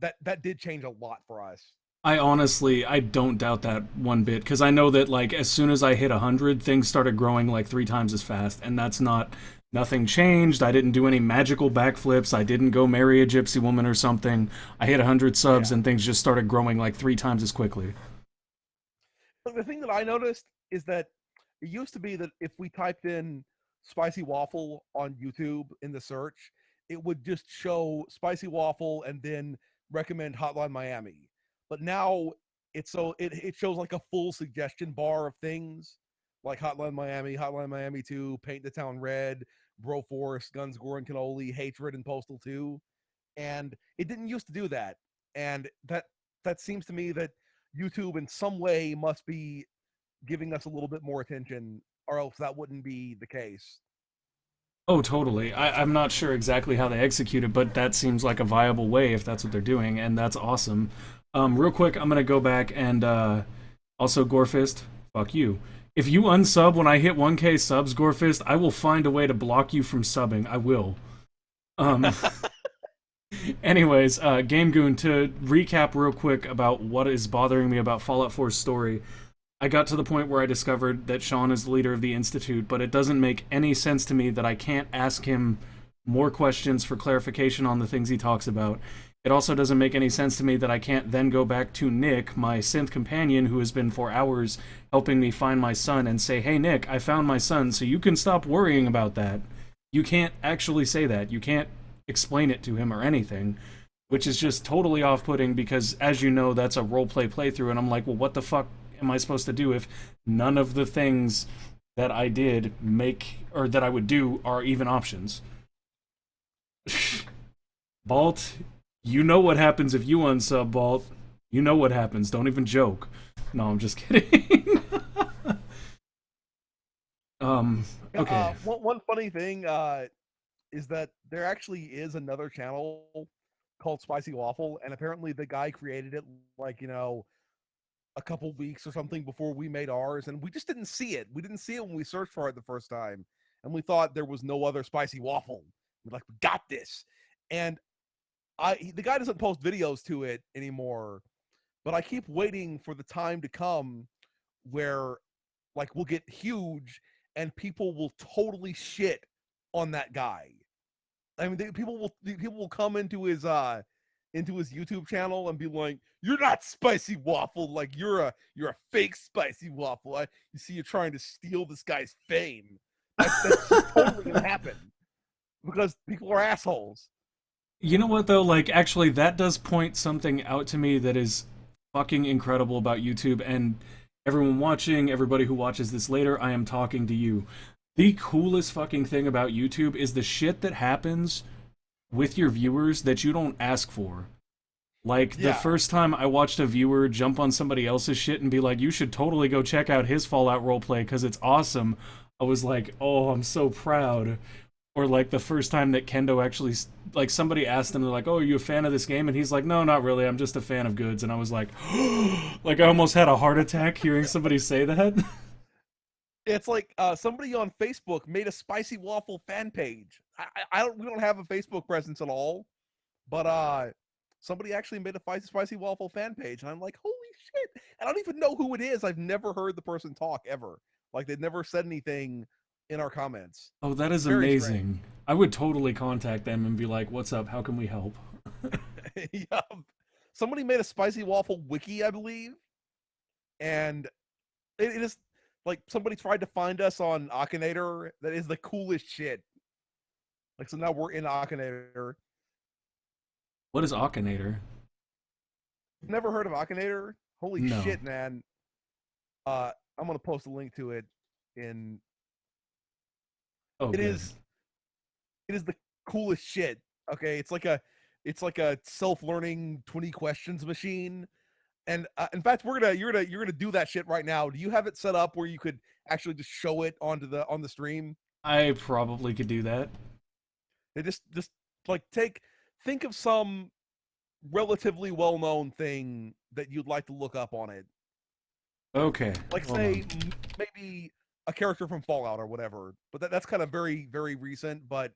that did change a lot for us. I don't doubt that one bit because I know that like as soon as I hit 100, things started growing like 3 times as fast, and that's not nothing changed. I didn't do any magical backflips. I didn't go marry a gypsy woman or something. I hit 100 subs, Yeah. and things just started growing like 3 times as quickly. But the thing that I noticed is that it used to be that if we typed in spicy waffle on YouTube in the search, it would just show spicy waffle and then recommend Hotline Miami. But now it shows like a full suggestion bar of things like Hotline Miami 2, Paint the Town Red, Broforce, Guns, Gore, and Cannoli, Hatred, and Postal 2. And it didn't used to do that. And that seems to me that YouTube in some way must be giving us a little bit more attention, or else that wouldn't be the case. Oh, totally. I'm not sure exactly how they execute it, but that seems like a viable way if that's what they're doing, and that's awesome. Real quick, I'm gonna go back and also Gorefist, fuck you. If you unsub when I hit 1K subs, Gorefist, I will find a way to block you from subbing. I will. Um, anyways, Game Goon, to recap real quick about what is bothering me about Fallout 4's story, I got to the point where I discovered that Sean is the leader of the Institute, but it doesn't make any sense to me that I can't ask him more questions for clarification on the things he talks about. It also doesn't make any sense to me that I can't then go back to Nick, my synth companion, who has been for hours helping me find my son, and say, hey, Nick, I found my son, so you can stop worrying about that. You can't actually say that. You can't explain it to him or anything, which is just totally off putting because, as you know, that's a roleplay playthrough, and I'm like, well, what the fuck am I supposed to do if none of the things that I did make or that I would do are even options? Balt, you know what happens if you unsub, Balt. You know what happens. Don't even joke. No, I'm just kidding. um, okay. One funny thing is that there actually is another channel called Spicy Waffle, and apparently the guy created it like, a couple weeks or something before we made ours, and we just didn't see it. We didn't see it when we searched for it the first time, and we thought there was no other Spicy Waffle. We're like, we got this. And the guy doesn't post videos to it anymore, but I keep waiting for the time to come where like we'll get huge and people will totally shit on that guy. I mean, people will come into his YouTube channel and be like, "You're not spicy waffle. Like you're a fake spicy waffle. You see, you're trying to steal this guy's fame. That's just totally gonna happen because people are assholes." You know what though? Like, actually, that does point something out to me that is fucking incredible about YouTube. And everyone watching, everybody who watches this later, I am talking to you. The coolest fucking thing about YouTube is the shit that happens with your viewers that you don't ask for. Like, the Yeah, first time I watched a viewer jump on somebody else's shit and be like, you should totally go check out his Fallout roleplay because it's awesome, I was like, oh, I'm so proud. Or like the first time that Kendo actually, like, somebody asked him, they're like, oh, are you a fan of this game? And he's like, no, not really, I'm just a fan of goods. And I was like, like, I almost had a heart attack hearing somebody say that. it's like somebody on Facebook made a spicy waffle fan page. I don't we don't have a Facebook presence at all, but somebody actually made a spicy waffle fan page, and I'm like, holy shit! I don't even know who it is. I've never heard the person talk ever. Like they've never said anything in our comments. Oh, that is Very strange. amazing. I would totally contact them and be like, what's up? How can we help? Yeah. Somebody made a spicy waffle wiki, I believe, and it is like somebody tried to find us on Akinator. That is the coolest shit. Like so now we're in Akinator. What is Akinator? Never heard of Akinator? Holy No. shit, man! I'm gonna post a link to it in. Oh, It good. is it is the coolest shit. Okay, it's like a self-learning 20 questions machine. And in fact, you're gonna do that shit right now. Do you have it set up where you could actually just show it onto the on the stream? I probably could do that. They just like think of some relatively well-known thing that you'd like to look up on it. Okay, Like hold on. say maybe a character from Fallout or whatever. But that's kind of very recent. But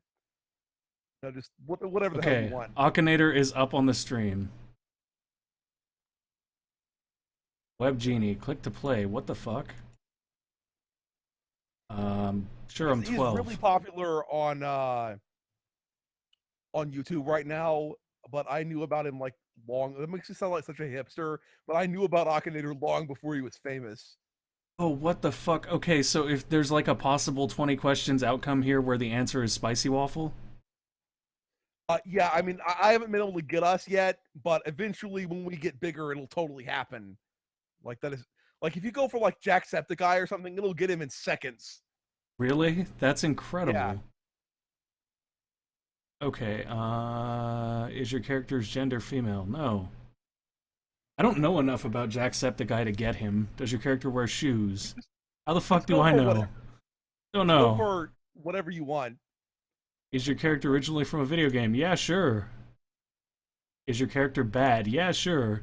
just whatever the hell you Okay, want. Akinator is up on the stream. Web Genie, click to play. What the fuck? Sure, I'm He's 12. really popular on YouTube right now, but I knew about him like long. That makes me sound like such a hipster, but I knew about Akinator long before he was famous. Oh, what the fuck? Okay, so if there's like a possible 20 questions outcome here where the answer is spicy waffle? Yeah, I mean, I haven't been able to get us yet, but eventually, when we get bigger, it'll totally happen. Like that is like if you go for like Jacksepticeye or something, it'll get him in seconds. Really? That's Yeah, incredible. Okay, is your character's gender female? No. I don't know enough about Jacksepticeye to get him. Does your character wear shoes? How the fuck just do go I for know? whatever. Don't Just go know. for whatever you want. Is your character originally from a video game? Yeah, sure. Is your character bad? Yeah, sure.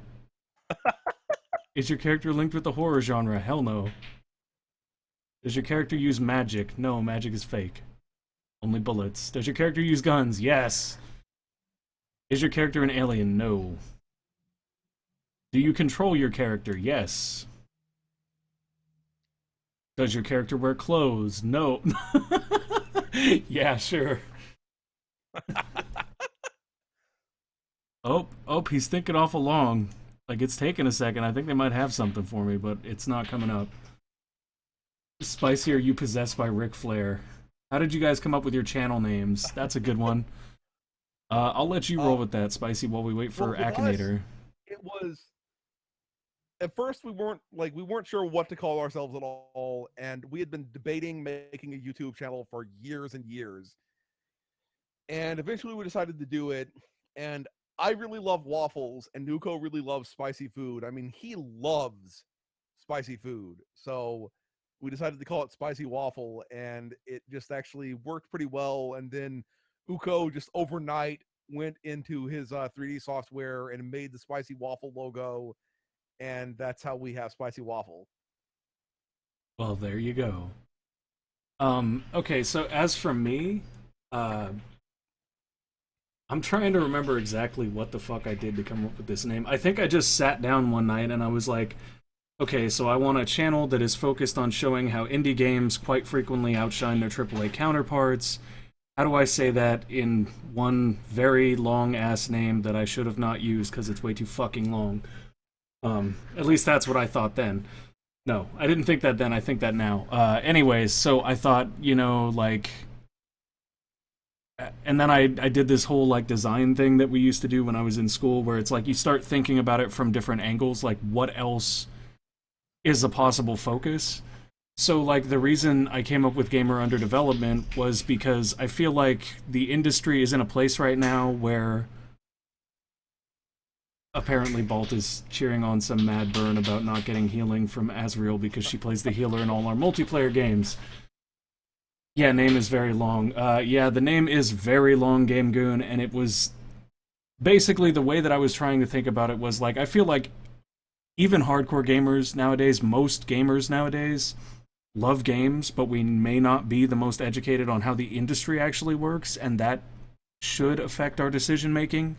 Is your character linked with the horror genre? Hell no. Does your character use magic? No, magic is fake. Only bullets. Does your character use guns? Yes. Is your character an alien? No. Do you control your character? Yes. Does your character wear clothes? No. Yeah, sure. Oh, he's thinking awful long. Like, it's taking a second. I think they might have something for me, but it's not coming up. Spicy, are you possessed by Ric Flair? How did you guys come up with your channel names? That's a good one. I'll let you roll with that, Spicy, while we wait Well, for with us, Akinator. it was at first we weren't sure what to call ourselves at all, and we had been debating making a YouTube channel for years and years, and eventually we decided to do it. And I really love waffles, and Nuko really loves spicy food. I mean, he loves spicy food, so we decided to call it Spicy Waffle, and it just actually worked pretty well. And then Uko just overnight went into his 3D software and made the Spicy Waffle logo, and that's how we have Spicy Waffle. Well, there you go. Okay, so as for me, uh, I'm trying to remember exactly what the fuck I did to come up with this name. I think I just sat down one night and I was like, Okay, so I want a channel that is focused on showing how indie games quite frequently outshine their AAA counterparts. How do I say that in one very long ass name that I should have not used because it's way too fucking long? At least that's what I thought then. No, I didn't think that then. I think that now. Anyways, so I thought, like, and then I did this whole like design thing that we used to do when I was in school, where it's like you start thinking about it from different angles, like what else is a possible focus. So, like, the reason I came up with Gamer Under Development was because I feel like the industry is in a place right now where apparently Balt is cheering on some mad burn about not getting healing from Azrael because she plays the healer in all our multiplayer games. Yeah, name is very long. Yeah, the name is very long, Game Goon, and it was basically the way that I was trying to think about it was like, I feel like even hardcore gamers nowadays, most gamers nowadays, love games, but we may not be the most educated on how the industry actually works, and that should affect our decision making.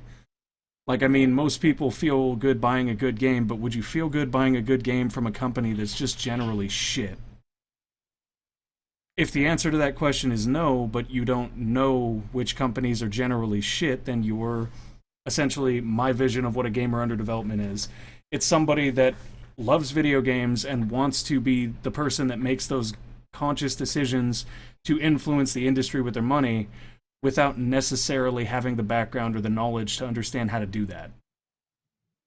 Like, I mean, most people feel good buying a good game, but would you feel good buying a good game from a company that's just generally shit? If the answer to that question is no, but you don't know which companies are generally shit, then you're essentially my vision of what a gamer under development is. It's somebody that loves video games and wants to be the person that makes those conscious decisions to influence the industry with their money without necessarily having the background or the knowledge to understand how to do that.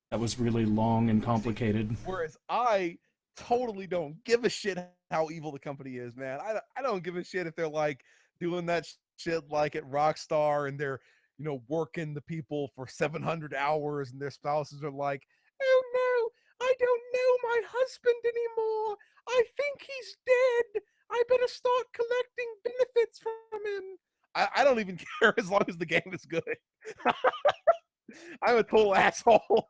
That was really long and See, complicated. whereas I totally don't give a shit how evil the company is, man. I don't give a shit if they're like doing that shit like at Rockstar and they're, working the people for 700 hours and their spouses are like, oh no, I don't know my husband anymore. I think he's dead. I better start collecting benefits from him. I don't even care as long as the game is good. I'm a total asshole.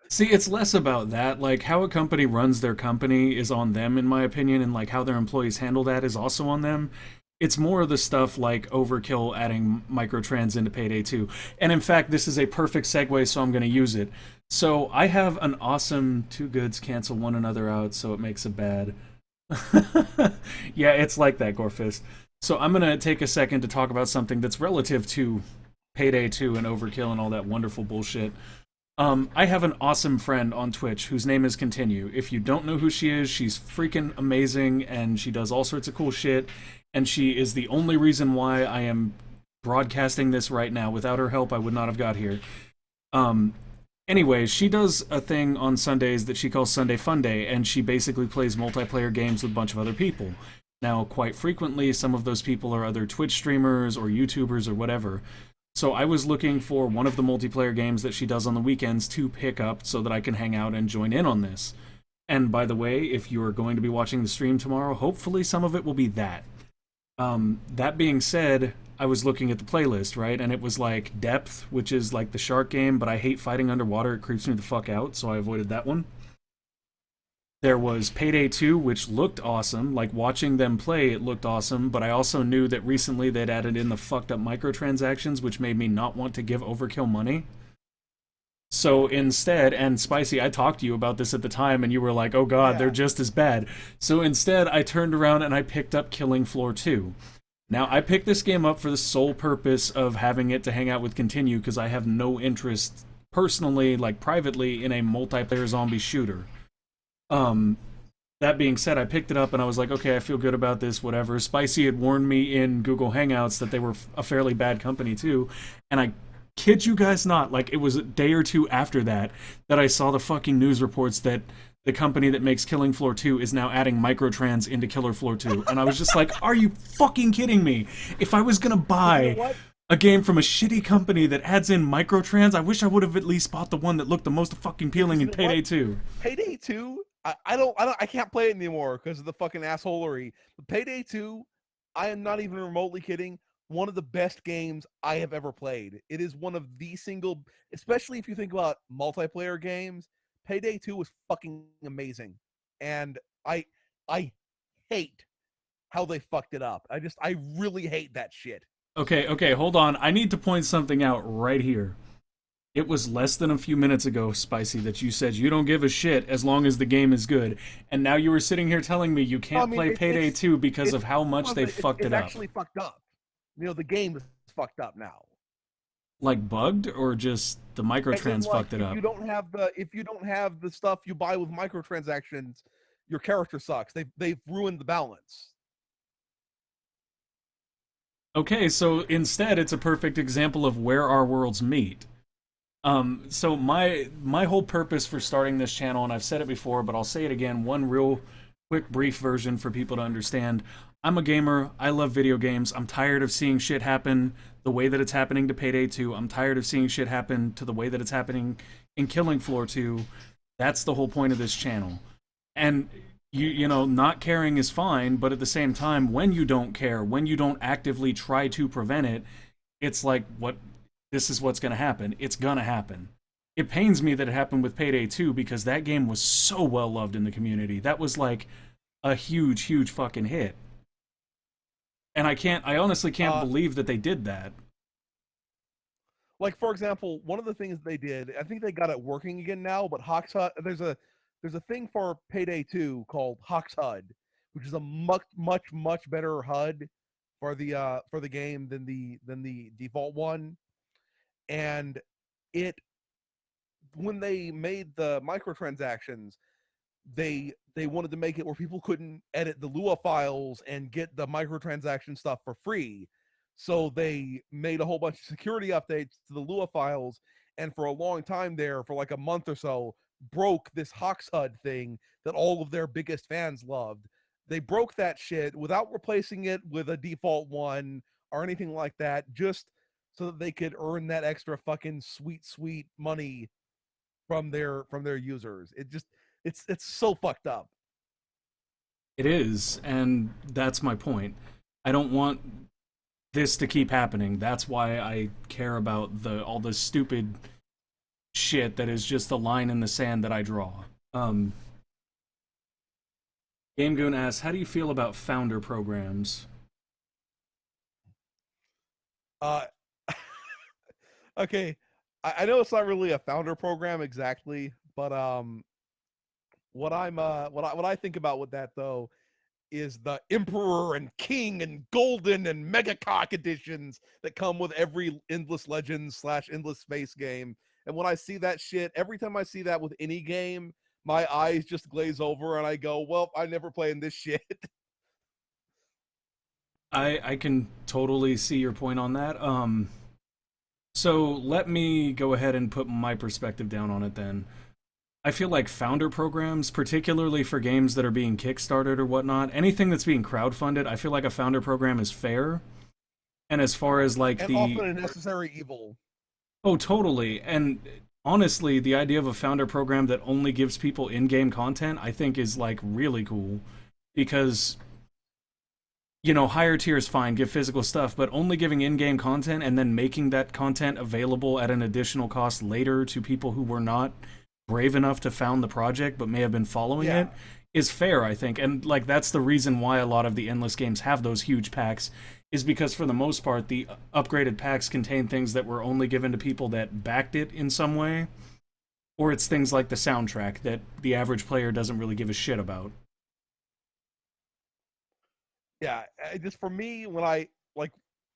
See, it's less about that. Like, how a company runs their company is on them, in my opinion, and like how their employees handle that is also on them. It's more of the stuff like overkill adding microtrans into Payday 2. And in fact, this is a perfect segue, so I'm going to use it. So I have an awesome two goods cancel one another out, so it makes a bad. Yeah, it's like that, Gorefist. So I'm going to take a second to talk about something that's relative to Payday 2 and overkill and all that wonderful bullshit. I have an awesome friend on Twitch whose name is Continue. If you don't know who she is, she's freaking amazing and she does all sorts of cool shit. And she is the only reason why I am broadcasting this right now. Without her help, I would not have got here. Um, anyway, she does a thing on Sundays that she calls Sunday Fun Day, and she basically plays multiplayer games with a bunch of other people. Now, quite frequently, some of those people are other Twitch streamers or YouTubers or whatever. So I was looking for one of the multiplayer games that she does on the weekends to pick up so that I can hang out and join in on this. And by the way, if you're going to be watching the stream tomorrow, hopefully some of it will be that. That being said, I was looking at the playlist, right? And it was like Depth, which is like the shark game, but I hate fighting underwater. It creeps me the fuck out, so I avoided that one. There was Payday 2, which looked awesome. Like, watching them play, it looked awesome, but I also knew that recently they'd added in the fucked up microtransactions, which made me not want to give Overkill money. So instead, and Spicy, I talked to you about this at the time, and you were like, oh god, they're Yeah. just as bad. So instead, I turned around and I picked up Killing Floor 2. Now, I picked this game up for the sole purpose of having it to hang out with Continue, because I have no interest, personally, like privately, in a multiplayer zombie shooter. Um, that being said, I picked it up and I was like, okay, I feel good about this, whatever. Spicy had warned me in Google Hangouts that they were a fairly bad company too, and I kid you guys not, like it was a day or two after that that I saw the fucking news reports that the company that makes Killing Floor 2 is now adding microtrans into Killer Floor 2. And I was just like, are you fucking kidding me? If I was gonna But you know buy what? a game from a shitty company that adds in microtrans, I wish I would have at least bought the one that looked the most fucking appealing Because you in know what? Payday 2. Payday 2, I can't play it anymore because of the fucking assholery. But Payday 2, I am not even remotely kidding. One of the best games I have ever played. It is one of the single, especially if you think about multiplayer games. Payday 2 was fucking amazing, and I hate how they fucked it up. I really hate that shit. Okay, hold on. I need to point something out right here. It was less than a few minutes ago, Spicy, that you said you don't give a shit as long as the game is good. And now you were sitting here telling me you I can't mean, play Payday 2 because it's of how much they it's fucked it's it up. actually fucked up. The game is fucked up now. Like bugged or just the As in, microtrans like, fucked it up? if you don't have the stuff you buy with microtransactions, your character sucks. They've ruined the balance. Okay, so instead it's a perfect example of where our worlds meet. So my whole purpose for starting this channel, and I've said it before, but I'll say it again, one real quick brief version for people to understand. I'm a gamer. I love video games. I'm tired of seeing shit happen the way that it's happening to Payday 2. I'm tired of seeing shit happen to the way that it's happening in Killing Floor 2. That's the whole point of this channel. And you know, not caring is fine, but at the same time, when you don't care, when you don't actively try to prevent it, it's like what this is what's going to happen. It's going to happen. It pains me that it happened with Payday 2 because that game was so well loved in the community. That was like a huge fucking hit. And I honestly can't Uh, believe that they did that. like, for example, one of the things they did, I think they got it working again now. But Hawks Hut, there's a thing for Payday 2 called Hawks HUD, which is a much better HUD for the game than the default one. And it when they made the microtransactions, they wanted to make it where people couldn't edit the Lua files and get the microtransaction stuff for free. So they made a whole bunch of security updates to the Lua files, and for a long time there, for like a month or so, broke this Hawks HUD thing that all of their biggest fans loved. They broke that shit without replacing it with a default one or anything like that, just so that they could earn that extra fucking sweet money from their users. It's so fucked up. It is, and that's my point. I don't want this to keep happening. That's why I care about the all the stupid shit that is just a line in the sand that I draw. Um, Game Goon asks, "How do you feel about founder programs?" Uh, okay, I know it's not really a founder program exactly, but what I think about with that though is the Emperor and King and Golden and Mega Cock editions that come with every Endless Legends / Endless Space game. And when I see that shit, every time I see that with any game, my eyes just glaze over and I go, well, I never play in this shit. I can totally see your point on that. So let me go ahead and put my perspective down on it then. I feel like founder programs, particularly for games that are being kickstarted or whatnot, anything that's being crowdfunded, I feel like a founder program is fair. And as far as like And the often a necessary evil. oh, totally. And honestly, the idea of a founder program that only gives people in-game content, I think is like really cool because higher tiers fine, give physical stuff, but only giving in-game content and then making that content available at an additional cost later to people who were not brave enough to found the project but may have been following Yeah. it is fair, I think. And like that's the reason why a lot of the endless games have those huge packs is because for the most part the upgraded packs contain things that were only given to people that backed it in some way, or it's things like the soundtrack that the average player doesn't really give a shit about. Yeah, just for me, like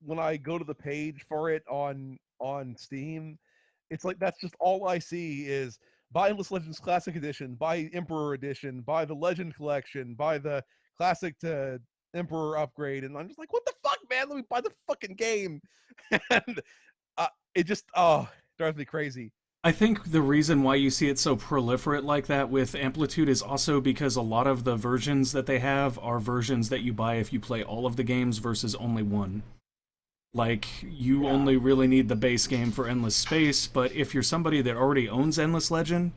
when I go to the page for it on Steam, it's like that's just all I see is buy Endless Legends Classic Edition, buy Emperor Edition, buy the Legend Collection, buy the Classic to Emperor upgrade, and I'm just like, what the fuck, man? Let me buy the fucking game, and it just drives me crazy. I think the reason why you see it so proliferate like that with Amplitude is also because a lot of the versions that they have are versions that you buy if you play all of the games versus only one. Like, you Yeah, only really need the base game for Endless Space, but if you're somebody that already owns Endless Legend,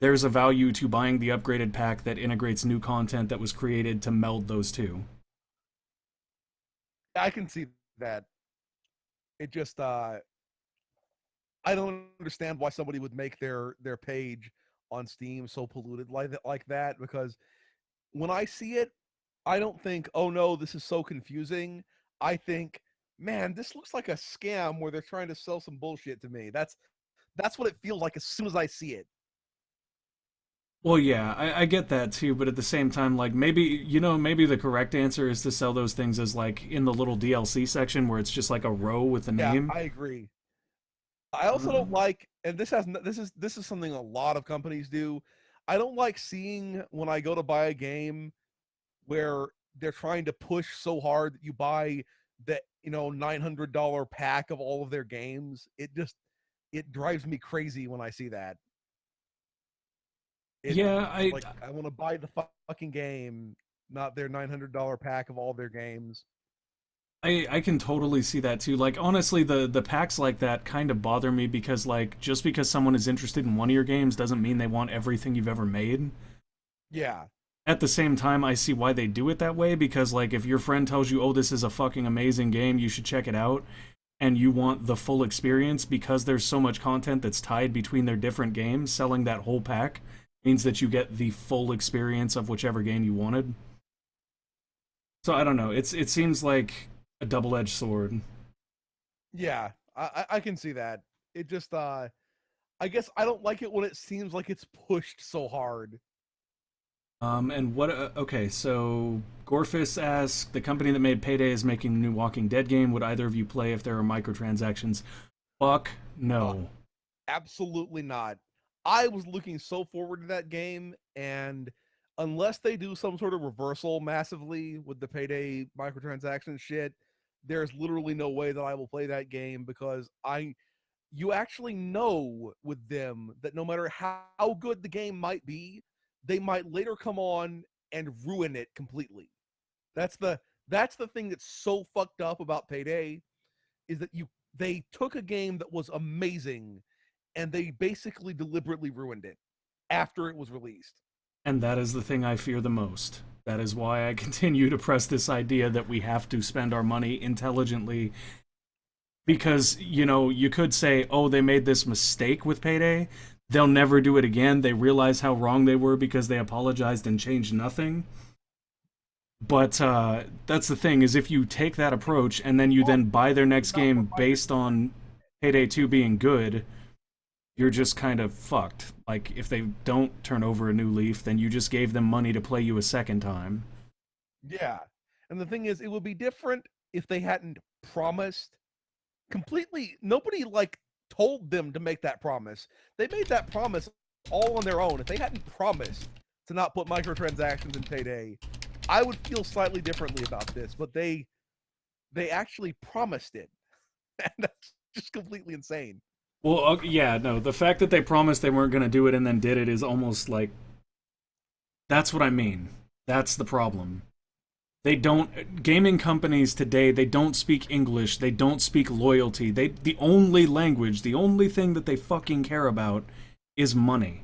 there's a value to buying the upgraded pack that integrates new content that was created to meld those two. I can see that. It just I don't understand why somebody would make their page on Steam so polluted like that because when I see it, I don't think, "Oh no, this is so confusing." I think, "Man, this looks like a scam where they're trying to sell some bullshit to me." That's what it feels like as soon as I see it. Well, yeah, I get that too, but at the same time, like maybe maybe the correct answer is to sell those things as like in the little DLC section where it's just like a row with the Yeah, name. I agree. I also don't Um, like, and this is something a lot of companies do. I don't like seeing when I go to buy a game where they're trying to push so hard that you buy the $900 pack of all of their games. It drives me crazy when I see that. It yeah, like I want to buy the fucking game, not their $900 pack of all their games. I can totally see that too. Like honestly, the packs like that kind of bother me because like just because someone is interested in one of your games doesn't mean they want everything you've ever made. Yeah, At the same time, I see why they do it that way because like if your friend tells you, "Oh, this is a fucking amazing game, you should check it out." And you want the full experience because there's so much content that's tied between their different games, selling that whole pack means that you get the full experience of whichever game you wanted. So I don't know. It seems like a double-edged sword. yeah, I can see that. It just I guess I don't like it when it seems like it's pushed so hard. And what? Okay, so Gorfis asks, the company that made Payday is making the new Walking Dead game. Would either of you play if there are microtransactions? Fuck Uh, no. Absolutely not. I was looking so forward to that game, and unless they do some sort of reversal massively with the Payday microtransaction shit, there's literally no way that I will play that game because you actually know with them that no matter how good the game might be, they might later come on and ruin it completely. That's the that's the thing that's so fucked up about Payday is that they took a game that was amazing and they basically deliberately ruined it after it was released. And that is the thing I fear the most. That is why I continue to press this idea that we have to spend our money intelligently. Because, you could say, oh, they made this mistake with Payday. They'll never do it again. They realize how wrong they were because they apologized and changed nothing. But that's the thing is if you take that approach and then you then buy their next Not game for based on Payday 2 being good, you're just kind of fucked. Like if they don't turn over a new leaf, then you just gave them money to play you a second time. Yeah. And the thing is, it would be different if they hadn't promised completely. Nobody told them to make that promise. They made that promise all on their own. If they hadn't promised to not put microtransactions in Payday, I would feel slightly differently about this. But they actually promised it, and that's just completely insane. Well, yeah, no, the fact that they promised they weren't going to do it and then did it is almost like that's what I mean. That's the problem. They don't gaming companies today, they don't speak English, they don't speak loyalty. The only language, the only thing that they fucking care about is money.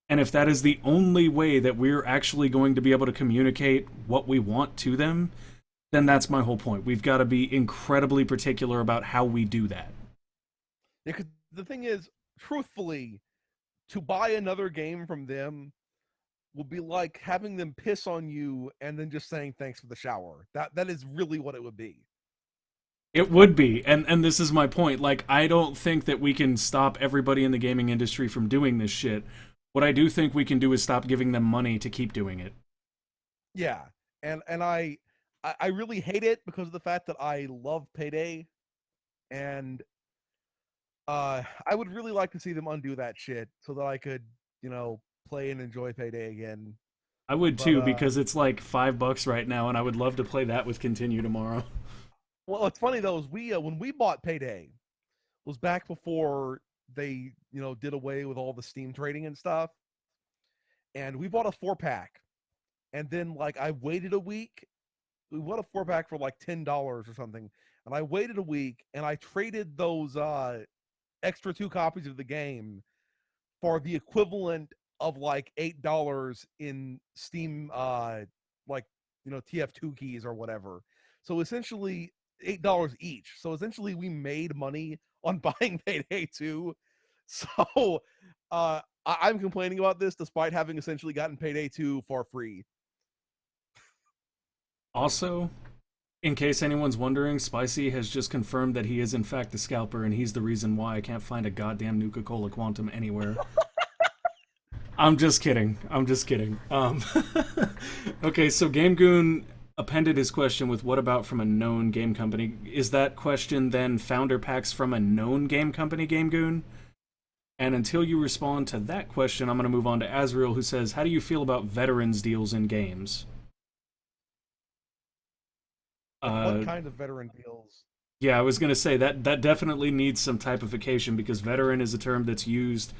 And if that is the only way that we're actually going to be able to communicate what we want to them, then that's my whole point. We've got to be incredibly particular about how we do that. Because the thing is, truthfully, to buy another game from them will be like having them piss on you and then just saying thanks for the shower. That is really what it would be. It would be, and this is my point. Like, I don't think that we can stop everybody in the gaming industry from doing this shit. What I do think we can do is stop giving them money to keep doing it. Yeah. And I really hate it because of the fact that I love Payday, and I would really like to see them undo that shit so that I could, play and enjoy Payday again. I would But too, because it's like $5 right now, and I would love to play that with Continue tomorrow. well, what's funny though is we when we bought Payday was back before they did away with all the Steam trading and stuff, and we bought a 4-pack, and then I waited a week. We bought a 4-pack for like $10 or something, and I waited a week and I traded those extra 2 copies of the game for the equivalent of like $8 in Steam like TF2 keys or whatever. So essentially $8 each. So essentially we made money on buying Payday 2. So I'm complaining about this despite having essentially gotten Payday 2 for free. Also, In case anyone's wondering, Spicy has just confirmed that he is in fact the scalper, and he's the reason why I can't find a goddamn Nuka-Cola Quantum anywhere. I'm just kidding. I'm just kidding. Okay, so Game Goon appended his question with "What about from a known game company?" Is that question then founder packs from a known game company, Game Goon? And until you respond to that question, I'm going to move on to Azriel, who says, "How do you feel about veterans deals in games?" What Uh, kind of veteran deals? yeah, I was going to say that definitely needs some typification because veteran is a term that's used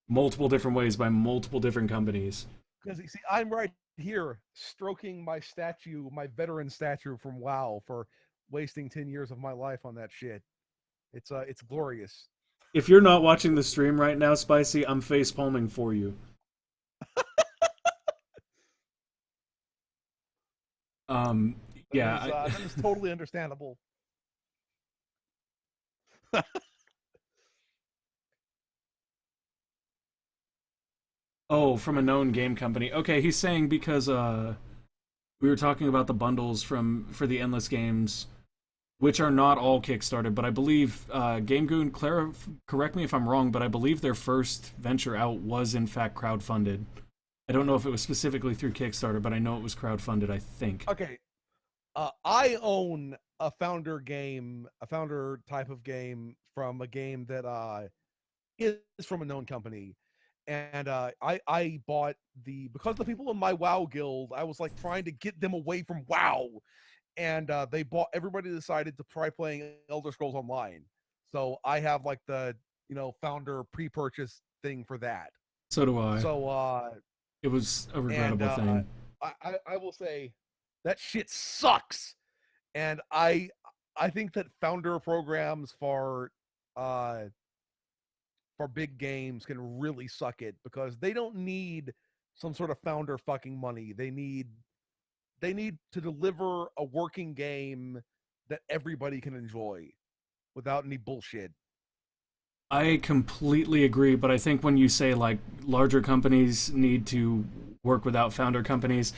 multiple different ways by multiple different companies. Because you see, I'm right here stroking my statue, my veteran statue from WoW for wasting 10 years of my life on that shit. It's glorious. If you're not watching the stream right now, Spicy, I'm face palming for you. Um, That yeah. is that is totally understandable. Oh, from a known game company. Okay, he's saying because we were talking about the bundles for the endless games, which are not all Kickstarted, but I believe Game Goon, correct me if I'm wrong, but I believe their first venture out was in fact crowdfunded. I don't know if it was specifically through Kickstarter, but I know it was crowdfunded, I think. Okay, I own a founder game, a founder type of game from a game that is from a known company, and I bought because the people in my WoW guild, I was like trying to get them away from WoW, and they bought. Everybody decided to try playing Elder Scrolls Online, so I have like the founder pre-purchase thing for that. So do I. So It was a and regrettable thing. I will say that shit sucks, and I think that founder programs uh for big games can really suck it because they don't need some sort of founder fucking money. They need to deliver a working game that everybody can enjoy without any bullshit. I completely agree, but I think when you say like larger companies need to work without founder companies,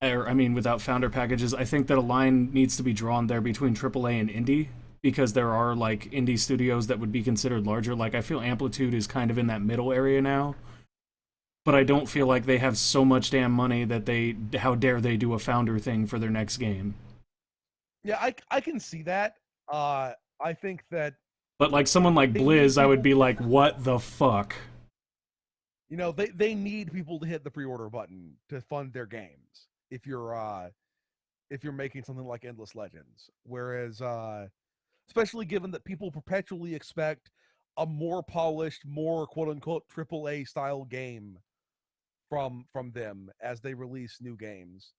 or I mean without founder packages, I think that a line needs to be drawn there between AAA and indie because there are like indie studios that would be considered larger. Like I feel Amplitude is kind of in that middle area now, but I don't feel like they have so much damn money that how dare they do a founder thing for their next game. Yeah, I can see that. I think that But like someone like they need Blizz, I would people be like, what the fuck? they need people to hit the pre-order button to fund their games if you're making something like Endless Legends. Whereas especially given that people perpetually expect a more polished, more quote unquote AAA style game from them as they release new games.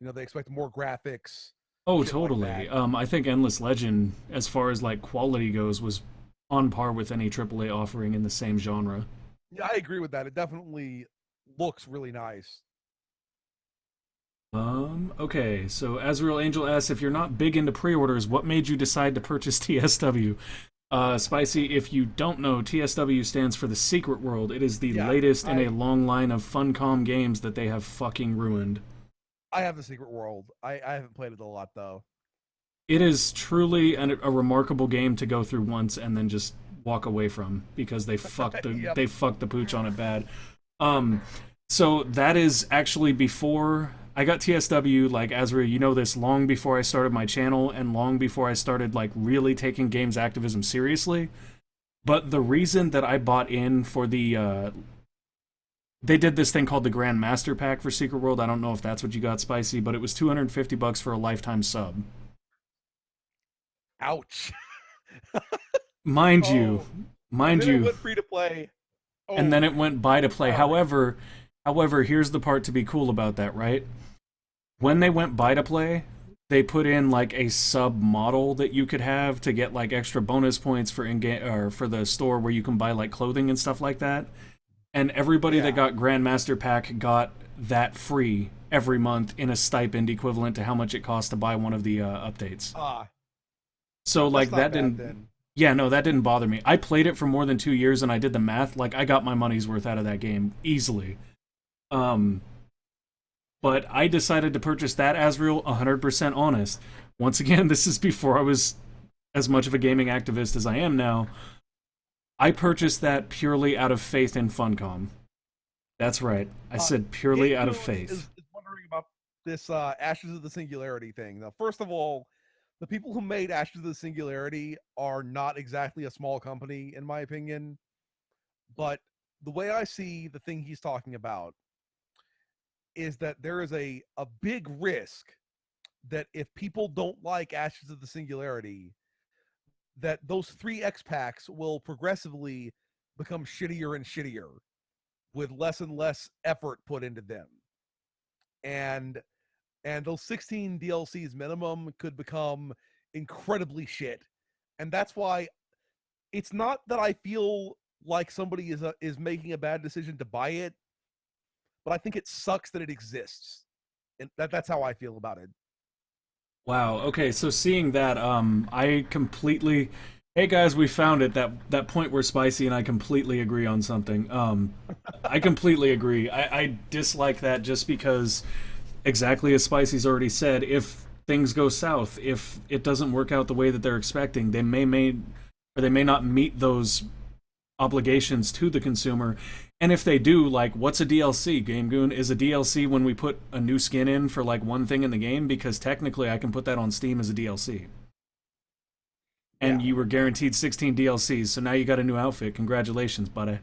They expect more graphics, Oh, shit like that. totally. I think Endless Legend, as far as like quality goes, was on par with any AAA offering in the same genre. Yeah, I agree with that. It definitely looks really nice. Okay, so Azrael Angel asks if you're not big into pre-orders, what made you decide to purchase TSW? Spicy, if you don't know, TSW stands for the Secret World. It is the Yeah, latest in I a long line of Funcom games that they have fucking ruined. I have the Secret World. I haven't played it a lot though. It is truly a remarkable game to go through once and then just walk away from because Yep. they fucked the pooch on it bad. Um, so that is actually before I got TSW. Like Azra, you know this long before I started my channel and long before I started like really taking games activism seriously. But the reason that I bought in for they did this thing called the Grand Master Pack for Secret World. I don't know if that's what you got, Spicy, but it was $250 for a lifetime sub. Ouch. Mind you, Oh, and mind then it you, went free to play. and Oh, then it went buy to play. sorry. However, here's the part to be cool about that, right? When they went buy to play, they put in like a sub model that you could have to get like extra bonus points for in game or for the store where you can buy like clothing and stuff like that. And everybody that Yeah. got Grandmaster Pack got that free every month in a stipend equivalent to how much it cost to buy one of the updates. Ah, So that's like not that bad didn't then. Yeah, no, that didn't bother me. I played it for more than 2 years and I did the math. Like I got my money's worth out of that game easily. Um But I decided to purchase that Asriel 100% honest. Once again, this is before I was as much of a gaming activist as I am now. I purchased that purely out of faith in Funcom. That's right. I said purely Game out of Goon faith. is wondering about this Ashes of the Singularity thing. Now, first of all, the people who made Ashes of the Singularity are not exactly a small company, in my opinion. But the way I see the thing he's talking about is that there is a big risk that if people don't like Ashes of the Singularity, that those three X packs will progressively become shittier and shittier with less and less effort put into them. And those 16 DLCs minimum could become incredibly shit. And that's why it's not that I feel like somebody is making a bad decision to buy it, but I think it sucks that it exists. And that's how I feel about it. Wow. Okay. So seeing that, I completely. Hey guys, we found it. That point where Spicy and I completely agree on something. I completely agree. I dislike that just because, exactly as Spicy's already said, if things go south, if it doesn't work out the way that they're expecting, they may not meet those obligations to the consumer. And if they do, like, what's a DLC? Game Goon is a DLC when we put a new skin in for like one thing in the game, because technically I can put that on Steam as a DLC. And Yeah. you were guaranteed 16 DLCs, so now you got a new outfit. Congratulations, buddy.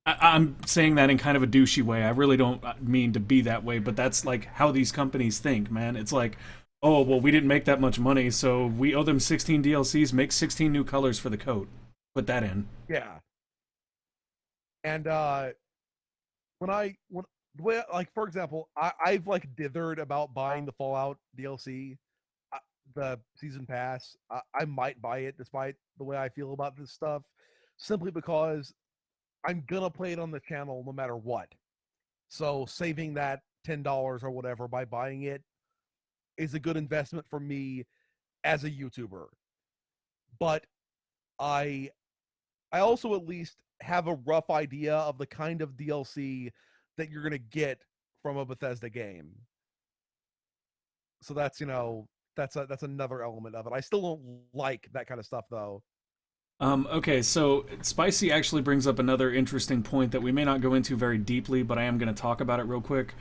I'm saying that in kind of a douchey way. I really don't mean to be that way, but that's like how these companies think, man. It's like, oh, well, we didn't make that much money, so we owe them 16 DLCs. Make 16 new colors for the coat. Put that in. Yeah. And when the way, like, for example, I've like dithered about buying the Fallout DLC, the season pass. I might buy it despite the way I feel about this stuff, simply because I'm gonna play it on the channel no matter what. So saving that $10 or whatever by buying it is a good investment for me as a YouTuber. But I I also at least have a rough idea of the kind of DLC that you're gonna get from a Bethesda game. So that's another element of it. I still don't like that kind of stuff though. Okay, so Spicy actually brings up another interesting point that we may not go into very deeply, but I am going to talk about it real quick.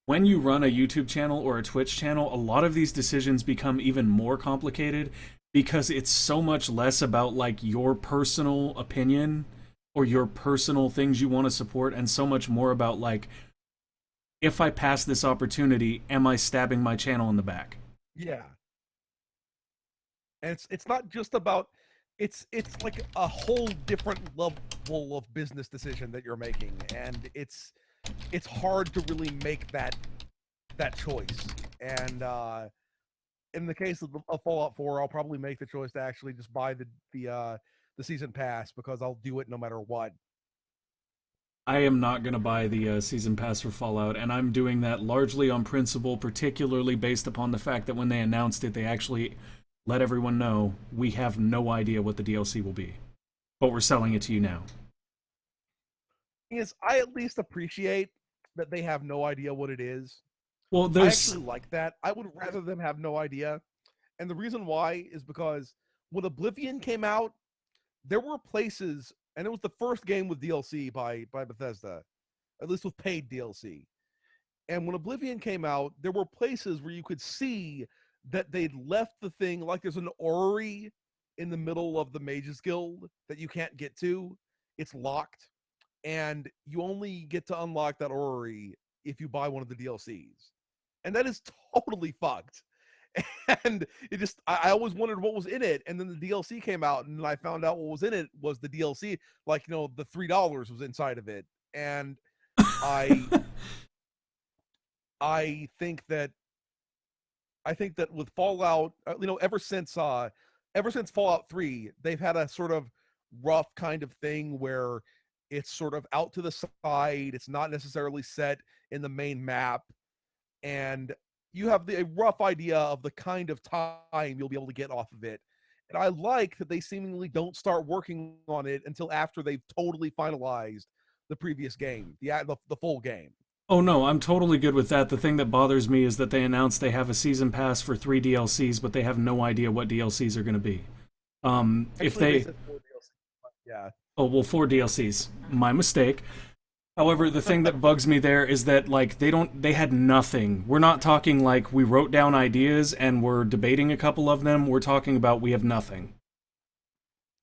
When you run a YouTube channel or a Twitch channel, a lot of these decisions become even more complicated because it's so much less about like your personal opinion or your personal things you want to support, and so much more about like, if I pass this opportunity, am I stabbing my channel in the back? Yeah. And it's not just about it's like a whole different level of business decision that you're making, and it's hard to really make that choice. And in the case of Fallout 4, I'll probably make the choice to actually just buy the season pass because I'll do it no matter what. I am not going to buy the season pass for Fallout, and I'm doing that largely on principle, particularly based upon the fact that when they announced it, they actually let everyone know we have no idea what the DLC will be, but we're selling it to you now. Is I at least appreciate that they have no idea what it is. Well, I there's. actually like that. I would rather them have no idea. And the reason why is because when Oblivion came out, there were places, and it was the first game with DLC by Bethesda, at least with paid DLC. And when Oblivion came out, there were places where you could see that they'd left the thing, like there's an orrery in the middle of the Mages Guild that you can't get to. It's locked, and you only get to unlock that orrery if you buy one of the DLCs. And that is totally fucked. And I always wondered what was in it, and then the DLC came out, and I found out what was in it was the DLC. Like, the $3 was inside of it, and I I think that with Fallout, ever since Fallout 3, they've had a sort of rough kind of thing where it's sort of out to the side. It's not necessarily set in the main map, and you have a rough idea of the kind of time you'll be able to get off of it. And I like that they seemingly don't start working on it until after they've totally finalized the previous game, the full game. Oh no, I'm totally good with that. The thing that bothers me is that they announced they have a season pass for 3 DLCs, but they have no idea what DLCs are going to be. If Actually, they they, said 4 DLC. Yeah. oh well, 4 DLCs. My mistake. However, the thing that bugs me there is that like they had nothing. We're not talking like we wrote down ideas and we're debating a couple of them. We're talking about we have nothing.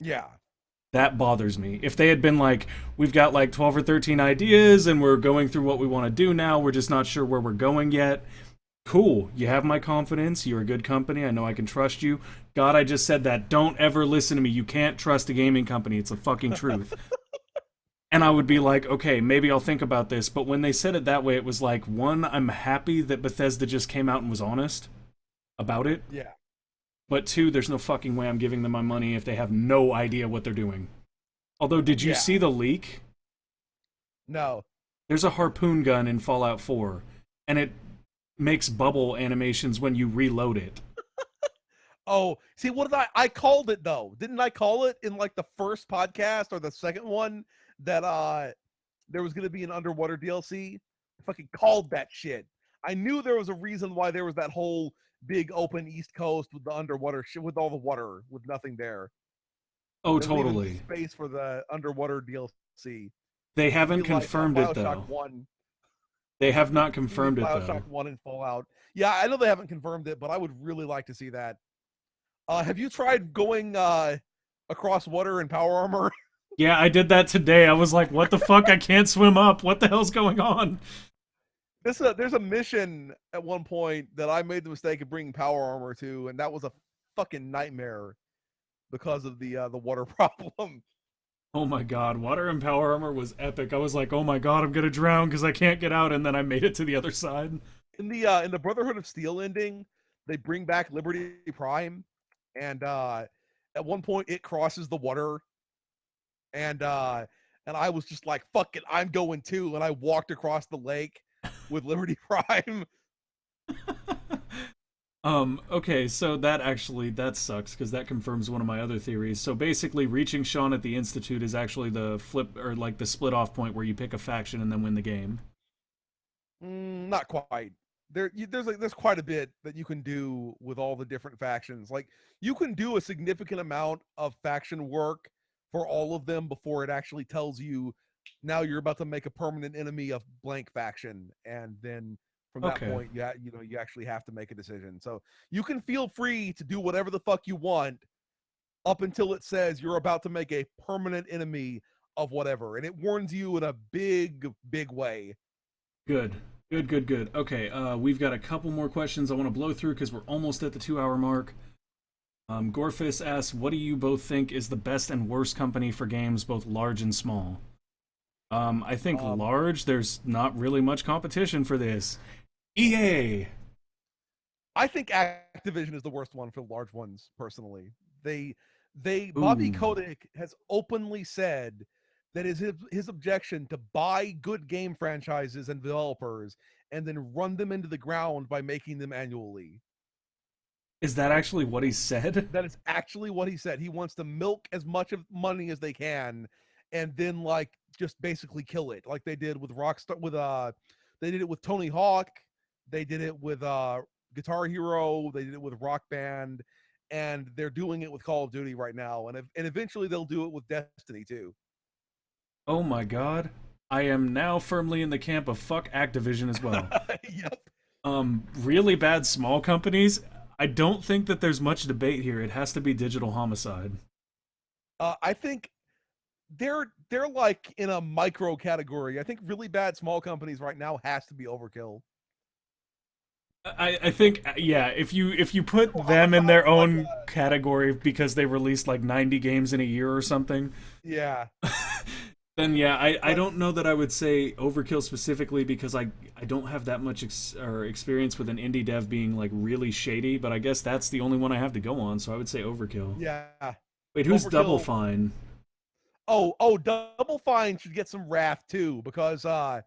Yeah. That bothers me. If they had been like, we've got like 12 or 13 ideas and we're going through what we want to do now, we're just not sure where we're going yet. Cool. You have my confidence. You're a good company. I know I can trust you. God, I just said that. Don't ever listen to me. You can't trust a gaming company. It's the fucking truth. And I would be like, okay, maybe I'll think about this. But when they said it that way, it was like, one, I'm happy that Bethesda just came out and was honest about it. Yeah. But two, there's no fucking way I'm giving them my money if they have no idea what they're doing. Although, did you Yeah. see the leak? No. There's a harpoon gun in Fallout 4, and it makes bubble animations when you reload it. Oh, see, what did I called it though? Didn't I call it in like the first podcast or the second one that there was gonna be an underwater DLC? I fucking called that shit. I knew there was a reason why there was that whole big open East Coast with the underwater shit with all the water with nothing there. Oh, They're leaving totally. space for the underwater DLC. They It's gonna haven't be like confirmed it, Bioshock though. 1. They have not It's gonna be confirmed it, Bioshock though. 1 and Fallout. Yeah, I know they haven't confirmed it, but I would really like to see that. Have you tried going across water in power armor? Yeah, I did that today. I was like, what the fuck? I can't swim up. What the hell's going on? There's a mission at one point that I made the mistake of bringing power armor to, and that was a fucking nightmare because of the water problem. Oh my god, water and power armor was epic. I was like, oh my god, I'm gonna drown because I can't get out, and then I made it to the other side. In the Brotherhood of Steel ending, they bring back Liberty Prime, and at one point it crosses the water, and I was just like, "Fuck it, I'm going too," and I walked across the lake with Liberty Prime. Okay, so that sucks because that confirms one of my other theories. So basically, reaching Sean at the Institute is actually the flip or like the split off point where you pick a faction and then win the game. Not quite. There's quite a bit that you can do with all the different factions. Like you can do a significant amount of faction work for all of them before it actually tells you now you're about to make a permanent enemy of blank faction, and then from that Okay, point, you actually have to make a decision. So you can feel free to do whatever the fuck you want up until it says you're about to make a permanent enemy of whatever, and it warns you in a big way. good. Good, good, good. Okay, we've got a couple more questions I want to blow through because we're almost at the 2 hour mark. Gorfis asks, what do you both think is the best and worst company for games, both large and small? I think Um, large, there's not really much competition for this. EA! I think Activision is the worst one for large ones. Personally, they Bobby Ooh. Kotick has openly said that is his objection to buy good game franchises and developers and then run them into the ground by making them annually. Is that actually what he said? That is actually what he said. He wants to milk as much of money as they can, and then like just basically kill it, like they did with Rockstar. They did it with Tony Hawk. They did it with Guitar Hero. They did it with Rock Band, and they're doing it with Call of Duty right now. And eventually they'll do it with Destiny too. Oh my god. I am now firmly in the camp of fuck Activision as well. Yep. Really bad small companies? I don't think that there's much debate here. It has to be Digital Homicide. I think they're like in a micro category. I think really bad small companies right now has to be Overkill. I think yeah, if you put them in Homicide their is like own category because they released like 90 games in a year or something, yeah, then yeah, I but don't know that I would say Overkill specifically because I don't have that much experience with an indie dev being like really shady, but I guess that's the only one I have to go on, so I would say Overkill. yeah. Wait, who's Double Overkill. Fine? Oh, Double Fine should get some wrath too because the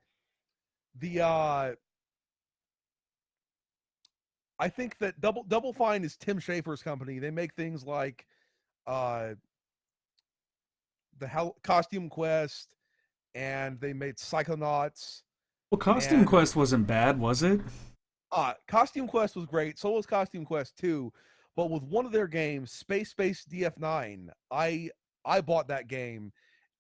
I think that Double Fine is Tim Schafer's company. They make things like uh Costume Quest, and they made Psychonauts, Well, Costume And Quest wasn't bad, was it? Costume Quest was great. So was Costume Quest 2. But with one of their games, Space DF9, I bought that game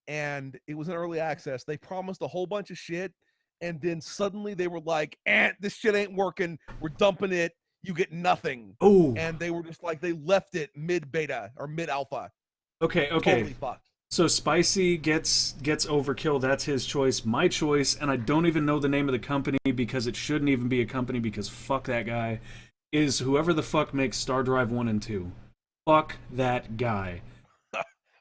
and it was in early access. They promised a whole bunch of shit, and then suddenly they were like, this shit ain't working. We're dumping it. You get nothing. Oh, And they were just like, they left it mid beta or mid alpha. okay, okay. Totally fucked. So Spicy gets overkill. That's his choice. My choice, and I don't even know the name of the company because it shouldn't even be a company because fuck that guy. Is whoever the fuck makes Star Drive 1 and 2. Fuck that guy.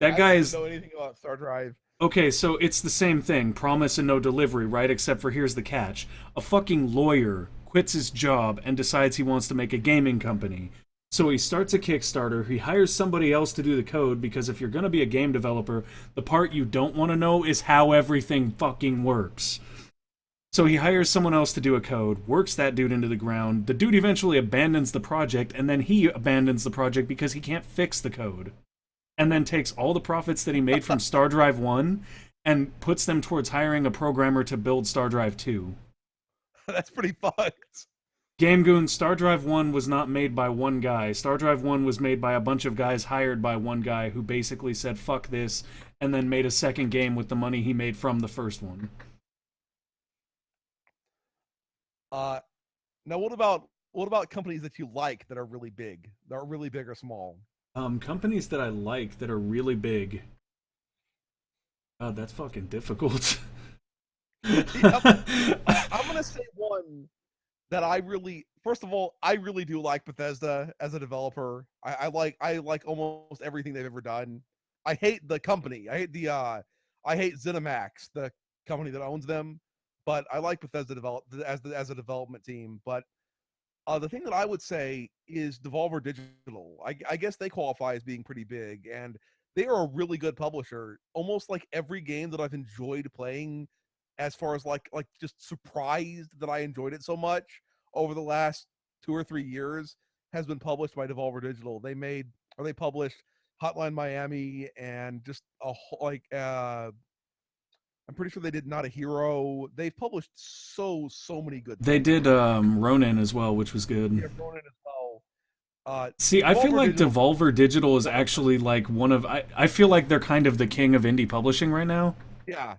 That I guy don't even is know anything about Star Drive. okay, so it's the same thing, promise and no delivery, right? Except for here's the catch. A fucking lawyer quits his job and decides he wants to make a gaming company. So he starts a Kickstarter, he hires somebody else to do the code because if you're going to be a game developer, the part you don't want to know is how everything fucking works. So he hires someone else to do a code, works that dude into the ground. The dude eventually abandons the project and then he abandons the project because he can't fix the code, and then takes all the profits that he made from Star Drive 1 and puts them towards hiring a programmer to build Star Drive 2. That's pretty fucked. Game Goon, Star Drive 1 was not made by one guy. Star Drive 1 was made by a bunch of guys hired by one guy who basically said, fuck this, and then made a second game with the money he made from the first one. Uh, Now what about companies that you like that are really big? That are really big or small? Companies that I like that are really big. God, that's fucking difficult. Yep. I'm gonna say one that I really, first of all, I really do like Bethesda as a developer. I like almost everything they've ever done. I hate the company. I hate ZeniMax, the company that owns them, but I like Bethesda as a development team. But the thing that I would say is Devolver Digital. I guess they qualify as being pretty big, and they are a really good publisher. Almost like every game that I've enjoyed playing, as far as like just surprised that I enjoyed it so much over the last 2 or 3 years, has been published by Devolver Digital. They published Hotline Miami and just I'm pretty sure they did Not a Hero. They've published so many good They things. did Ronin as well, which was good. Yeah, Ronin as well. See, I feel Devolver like Digital. Devolver Digital is actually like one of I feel like they're kind of the king of indie publishing right now. Yeah,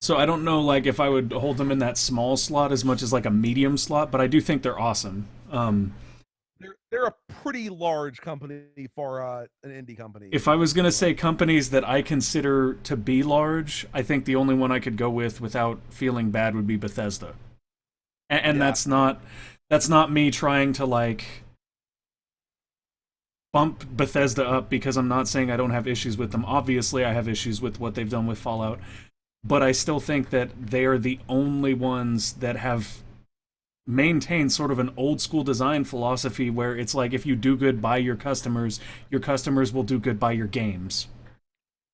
So I don't know like if I would hold them in that small slot as much as like a medium slot, but I do think they're awesome. they're a pretty large company for an indie company. If I was gonna Pretty much. say companies that I consider to be large, I think the only one I could go with without feeling bad would be Bethesda. And Yeah. that's not me trying to like bump Bethesda up because I'm not saying I don't have issues with them. Obviously, I have issues with what they've done with Fallout, but I still think that they are the only ones that have maintained sort of an old school design philosophy where it's like if you do good by your customers will do good by your games.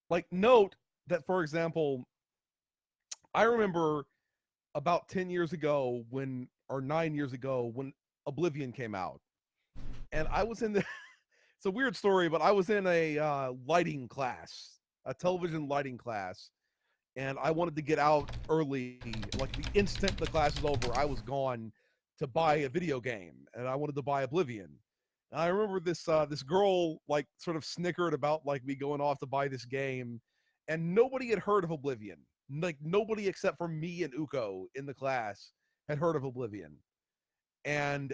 Like note that, for example, I remember about 10 years ago when, or 9 years ago, when Oblivion came out. And I was in the, it's a weird story, but I was in a lighting class, a television lighting class. And I wanted to get out early. Like the instant the class was over, I was gone to buy a video game. And I wanted to buy Oblivion. And I remember this girl like sort of snickered about like me going off to buy this game, and nobody had heard of Oblivion. Like nobody except for me and Uko in the class had heard of Oblivion. And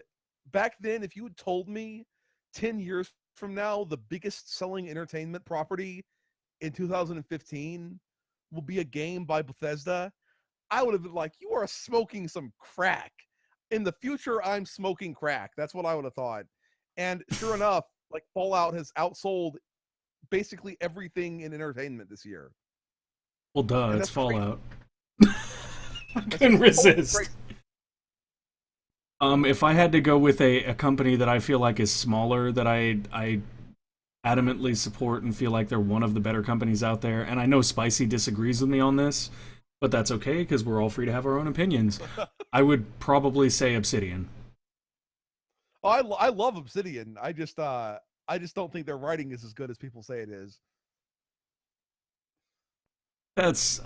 back then, if you had told me 10 years from now the biggest selling entertainment property in 2015 will be a game by Bethesda, I would have been like, you are smoking some crack. In the future, I'm smoking crack. That's what I would have thought. And sure enough, like Fallout has outsold basically everything in entertainment this year. Well, duh, And it's that's crazy. Fallout. I That's couldn't totally resist. crazy. If I had to go with a company that I feel like is smaller, that I adamantly support and feel like they're one of the better companies out there, and I know Spicy disagrees with me on this, but that's okay because we're all free to have our own opinions. I would probably say Obsidian. I love Obsidian. I just don't think their writing is as good as people say it is. That's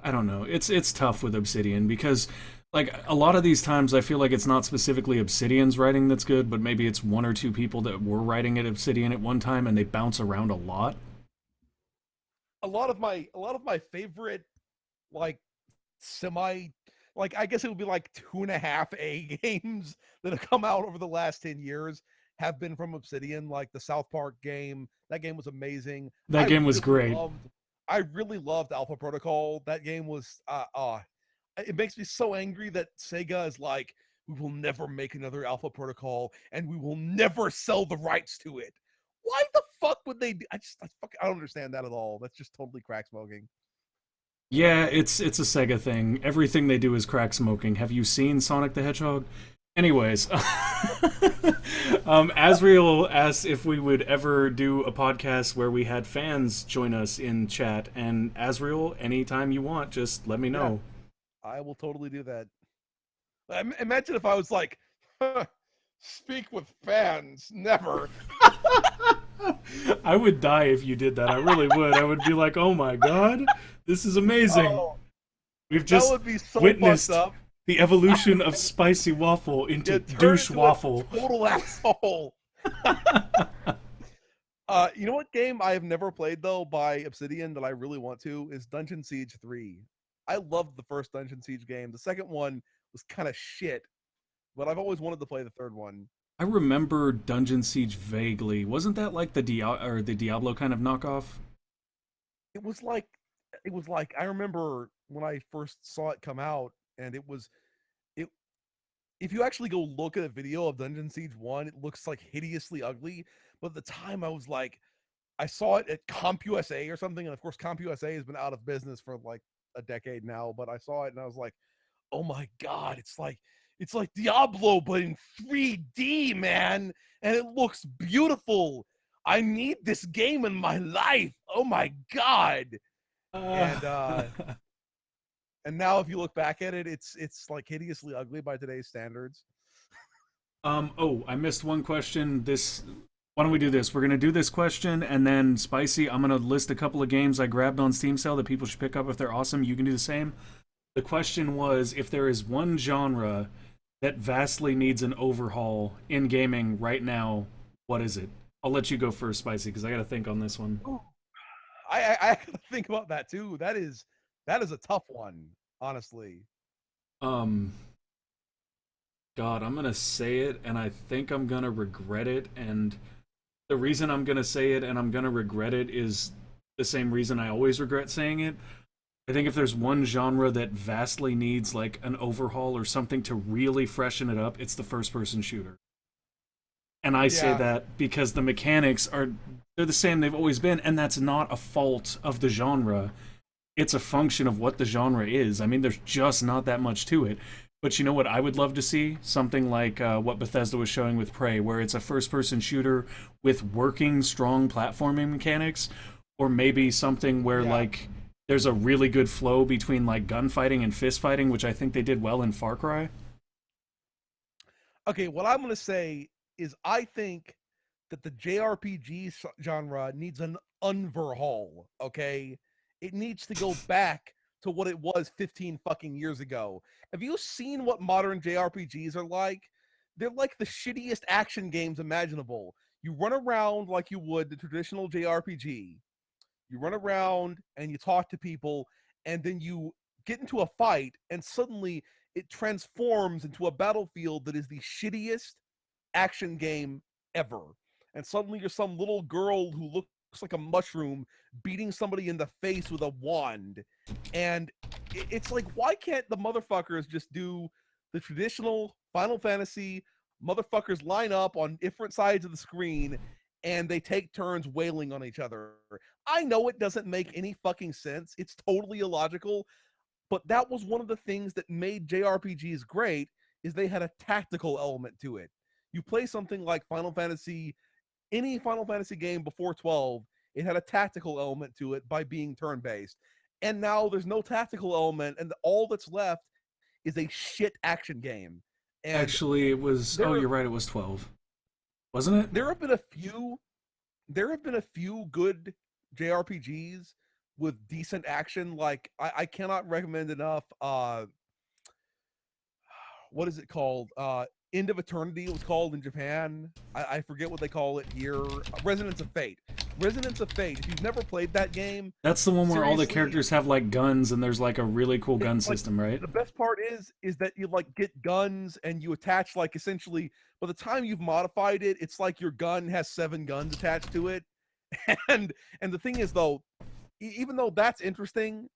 I don't know. It's tough with Obsidian because like a lot of these times I feel like it's not specifically Obsidian's writing that's good, but maybe it's one or two people that were writing at Obsidian at one time and they bounce around a lot. A lot of my favorite like semi like I guess it would be like 2.5 A games that have come out over the last 10 years have been from Obsidian, like the South Park game. That game was amazing. That game was great. I really loved Alpha Protocol. That game was it makes me so angry that Sega is like, we will never make another Alpha Protocol and we will never sell the rights to it. Why the fuck would they do? I don't understand that at all. That's just totally crack smoking. Yeah, it's a Sega thing. Everything they do is crack smoking. Have you seen Sonic the Hedgehog? Anyways, Asriel asked if we would ever do a podcast where we had fans join us in chat. And Asriel, anytime you want, just let me Yeah, know. I will totally do that. Imagine if I was like, speak with fans, never. I would die if you did that. I really would. I would be like, oh my god, this is amazing. Oh, We've that just would be so fucked witnessed up. the evolution of spicy waffle into It turned douche into a waffle. total asshole. You know what game I have never played though by Obsidian that I really want to is Dungeon Siege 3. I loved the first Dungeon Siege game. The second one was kind of shit, but I've always wanted to play the third one. I remember Dungeon Siege vaguely. Wasn't that like the Diablo kind of knockoff? It was like I remember when I first saw it come out, and it if you actually go look at a video of Dungeon Siege 1, it looks like hideously ugly. But at the time I was like, I saw it at CompUSA or something, and of course CompUSA has been out of business for like a decade now, but I saw it and I was like, oh my god, it's like Diablo but in 3D, man, and it looks beautiful. I need this game in my life. Oh my god. And Uh, and now if you look back at it, it's like hideously ugly by today's standards. oh, I missed one question. This Why don't we do this? We're gonna do this question, and then Spicy, I'm gonna list a couple of games I grabbed on Steam sale that people should pick up if they're awesome. You can do the same. The question was if there is one genre that vastly needs an overhaul in gaming right now, what is it? I'll let you go first, Spicy, because I gotta think on this one. Ooh, I gotta think about that too. That is a tough one, honestly. Um, God, I'm gonna say it, and I think I'm gonna regret it. And the reason I'm gonna say it and I'm gonna regret it is the same reason I always regret saying it. I think if there's one genre that vastly needs like an overhaul or something to really freshen it up, it's the first person shooter. And I say Yeah, that because the mechanics are they're the same they've always been, and that's not a fault of the genre. It's a function of what the genre is. I mean, there's just not that much to it. But you know what I would love to see? Something like what Bethesda was showing with Prey, where it's a first person shooter with working, strong platforming mechanics. Or maybe something where, yeah. like, there's a really good flow between, like, gunfighting and fist fighting, which I think they did well in Far Cry. Okay, what I'm gonna say is I think that the JRPG genre needs an overhaul. Okay, it needs to go back to what it was 15 fucking years ago. Have you seen what modern JRPGs are like? They're like the shittiest action games imaginable. You run around like you would the traditional JRPG. You run around and you talk to people, and then you get into a fight, and suddenly it transforms into a battlefield that is the shittiest action game ever. And suddenly you're some little girl who looks like a mushroom beating somebody in the face with a wand. And it's like, why can't the motherfuckers just do the traditional Final Fantasy motherfuckers line up on different sides of the screen and they take turns wailing on each other? I know it doesn't make any fucking sense. It's totally illogical, but that was one of the things that made JRPGs great is they had a tactical element to it. You play something like Final Fantasy, any Final Fantasy game before 12, it had a tactical element to it by being turn-based. And now there's no tactical element, and all that's left is a shit action game. And Actually, it was. Oh, there you're right, it was 12. Wasn't it? there have been a few good JRPGs with decent action. Like I cannot recommend enough. What is it called? End of Eternity it was called in Japan. I forget what they call it here. Resonance of Fate. Resonance of Fate. If you've never played that game, That's the one where all the seriously, characters have like guns and there's like a really cool it, gun like system, right? the best part is that you like get guns and you attach like essentially by the time you've modified it, it's like your gun has 7 guns attached to it. And the thing is though, even though that's interesting,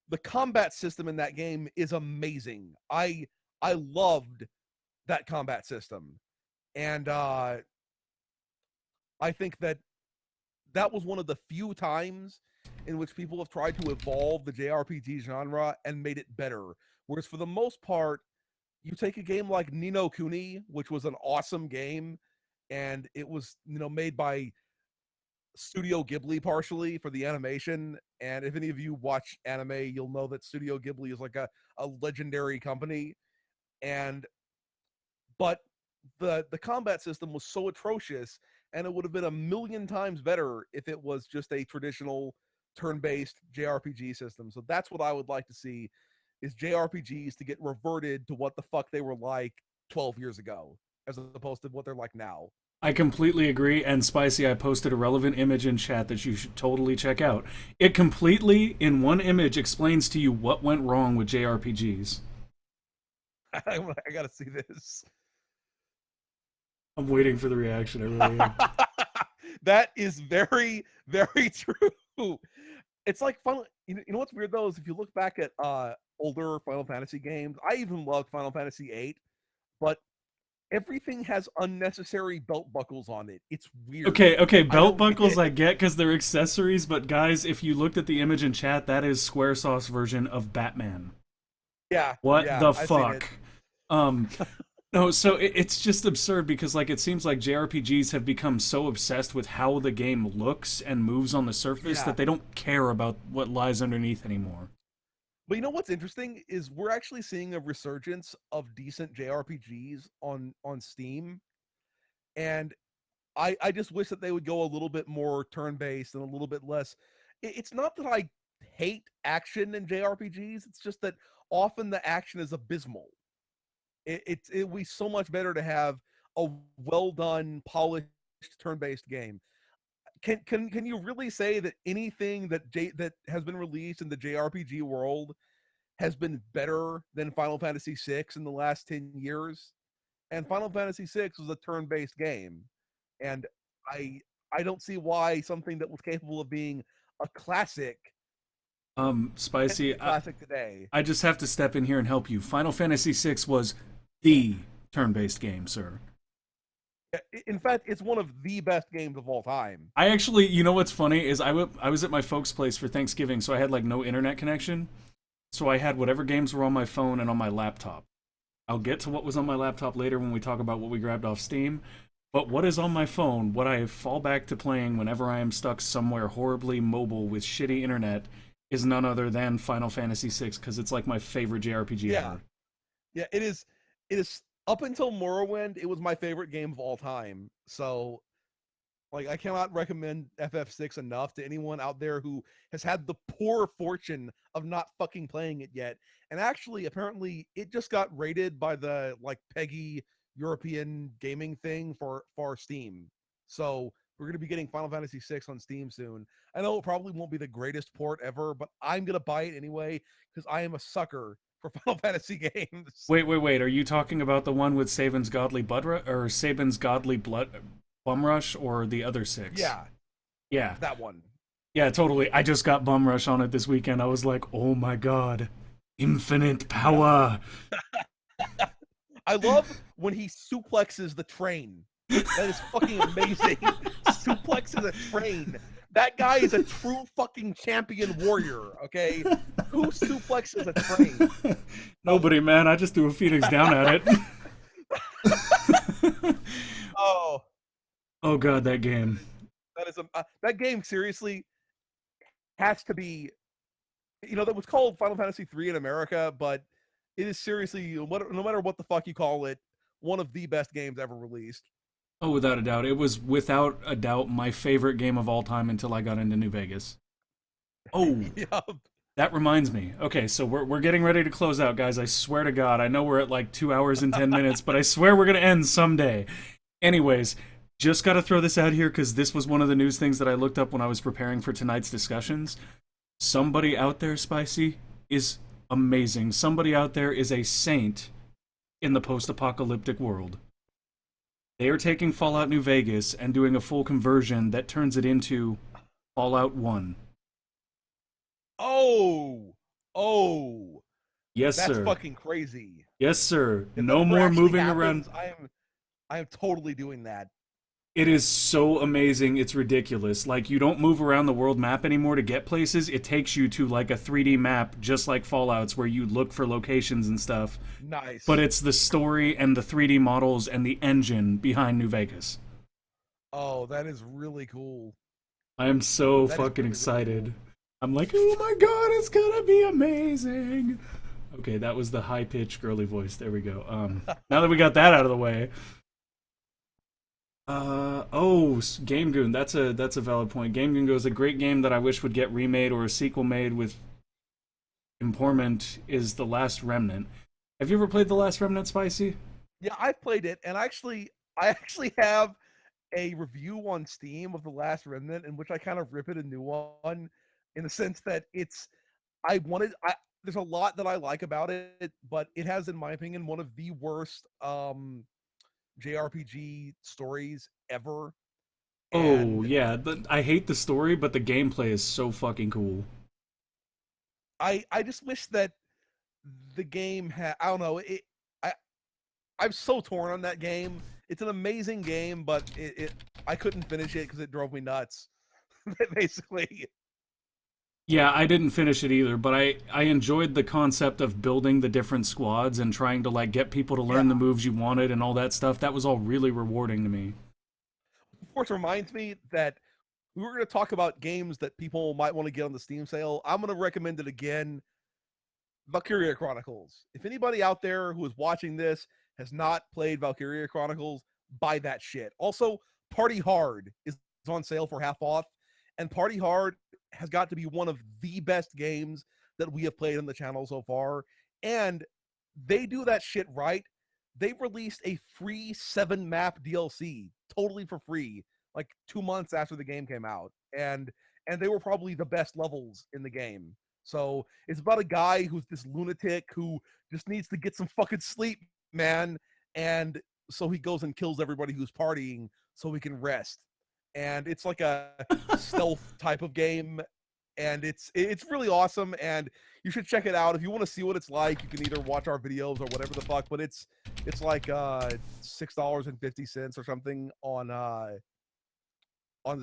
the combat system in that game is amazing. I loved that combat system. And I think that that was one of the few times in which people have tried to evolve the JRPG genre and made it better. Whereas for the most part, you take a game like Ni no Kuni, which was an awesome game, and it was made by Studio Ghibli partially for the animation. And if any of you watch anime, you'll know that Studio Ghibli is like a legendary company. And but the combat system was so atrocious, and it would have been a million times better if it was just a traditional turn-based JRPG system. So that's what I would like to see, is JRPGs to get reverted to what the fuck they were like 12 years ago, as opposed to what they're like now. I completely agree, and Spicy, I posted a relevant image in chat that you should totally check out. It completely, in one image, explains to you what went wrong with JRPGs. I gotta see this. I'm waiting for the reaction, I really am. That is very, very true. It's like fun. You know what's weird though is if you look back at older Final Fantasy games, I even loved Final Fantasy VIII, but everything has unnecessary belt buckles on it. It's weird. Okay, I belt don't buckles get I get because they're accessories, but guys, if you looked at the image in chat, that is Squaresoft's version of Batman. Yeah, What yeah, the I've seen it. fuck? Um, no, so it's just absurd because like it seems like JRPGs have become so obsessed with how the game looks and moves on the surface Yeah. that they don't care about what lies underneath anymore. But you know what's interesting is we're actually seeing a resurgence of decent JRPGs on Steam, and I just wish that they would go a little bit more turn based and a little bit less. It's not that I hate action in JRPGs. It's just that often the action is abysmal. It would be so much better to have a well done, polished turn based game. Can you really say that anything that has been released in the JRPG world has been better than Final Fantasy VI in the last 10 years? And Final Fantasy VI was a turn-based game, and I don't see why something that was capable of being a classic can't be Spicy, a classic today. I just have to step in here and help you. Final Fantasy VI was the turn-based game, sir. In fact, it's one of the best games of all time. I actually, you know what's funny is I was at my folks' place for Thanksgiving, so I had like no internet connection. So I had whatever games were on my phone and on my laptop. I'll get to what was on my laptop later when we talk about what we grabbed off Steam. But what is on my phone, what I fall back to playing whenever I am stuck somewhere horribly mobile with shitty internet, is none other than Final Fantasy VI, because it's like my favorite JRPG Yeah, ever. yeah, it is. It is up until Morrowind. It was my favorite game of all time. So like, I cannot recommend FF6 enough to anyone out there who has had the poor fortune of not fucking playing it yet. And actually, apparently, it just got rated by the like PEGI European gaming thing for Steam. So we're gonna be getting Final Fantasy VI on Steam soon. I know it probably won't be the greatest port ever, but I'm gonna buy it anyway because I am a sucker for Final Fantasy games. Wait. Are you talking about the one with Saban's Godly or Saban's Godly Blood Bum Rush, or the other six? Yeah, Yeah. that one. Yeah, totally. I just got Bum Rush on it this weekend. I was like, oh my god. Infinite power. I love when he suplexes the train. That is fucking amazing. Suplexes a train. That guy is a true fucking champion warrior, okay? Who suplexes a train? Nobody, man. I just threw a Phoenix down at it. Oh, Oh god, that game. that is that game seriously has to be, that was called Final Fantasy 3 in America, but it is seriously, no matter what the fuck you call it, one of the best games ever released. Oh, without a doubt. It was without a doubt my favorite game of all time until I got into New Vegas. Oh, Yep. that reminds me. Okay, so we're getting ready to close out, guys. I swear to God, I know we're at like 2 hours and 10 minutes, but I swear we're gonna end someday. Anyways, just gotta throw this out here because this was one of the news things that I looked up when I was preparing for tonight's discussions. Somebody out there, Spicy, is amazing. Somebody out there is a saint in the post-apocalyptic world. They are taking Fallout New Vegas and doing a full conversion that turns it into Fallout 1. Oh, oh, Yes, that's sir. fucking crazy. Yes, sir. If that No ever more actually moving around. happens, I am totally doing that. It is so amazing, it's ridiculous. Like, you don't move around the world map anymore to get places. It takes you to, like, a 3D map, just like Fallout's, where you look for locations and stuff. But Nice. it's the story and the 3D models and the engine behind New Vegas. Oh, that is really cool. I am so That is fucking really, really cool. excited. I'm like, oh my god, it's gonna be amazing. Okay, that was the high-pitched girly voice. There we go. Now that we got that out of the way, Game Goon. That's a valid point. Game Goon goes, a great game that I wish would get remade or a sequel made with Empowerment is The Last Remnant. Have you ever played The Last Remnant, Spicy? Yeah, I've played it, and I actually have a review on Steam of The Last Remnant in which I kind of rip it a new one, in the sense that I wanted I there's a lot that I like about it, but it has, in my opinion, one of the worst JRPG stories ever. Oh And yeah, I hate the story, but the gameplay is so fucking cool. I just wish that the game had, I don't know, I I'm so torn on that game. It's an amazing game, but it I couldn't finish it because it drove me nuts. Basically. Yeah, I didn't finish it either, but I enjoyed the concept of building the different squads and trying to like get people to Yeah. learn the moves you wanted and all that stuff. That was all really rewarding to me. Of course, reminds me that we were going to talk about games that people might want to get on the Steam sale. I'm going to recommend it again. Valkyria Chronicles. If anybody out there who is watching this has not played Valkyria Chronicles, buy that shit. Also, Party Hard is on sale for half off, and Party Hard has got to be one of the best games that we have played on the channel so far. And they do that shit right. They released a free 7-map DLC totally for free, like 2 months after the game came out. And they were probably the best levels in the game. So it's about a guy who's this lunatic who just needs to get some fucking sleep, man. And so he goes and kills everybody who's partying so he can rest. And it's like a stealth type of game, and it's really awesome. And you should check it out if you want to see what it's like. You can either watch our videos or whatever the fuck, but it's like $6.50 or something on the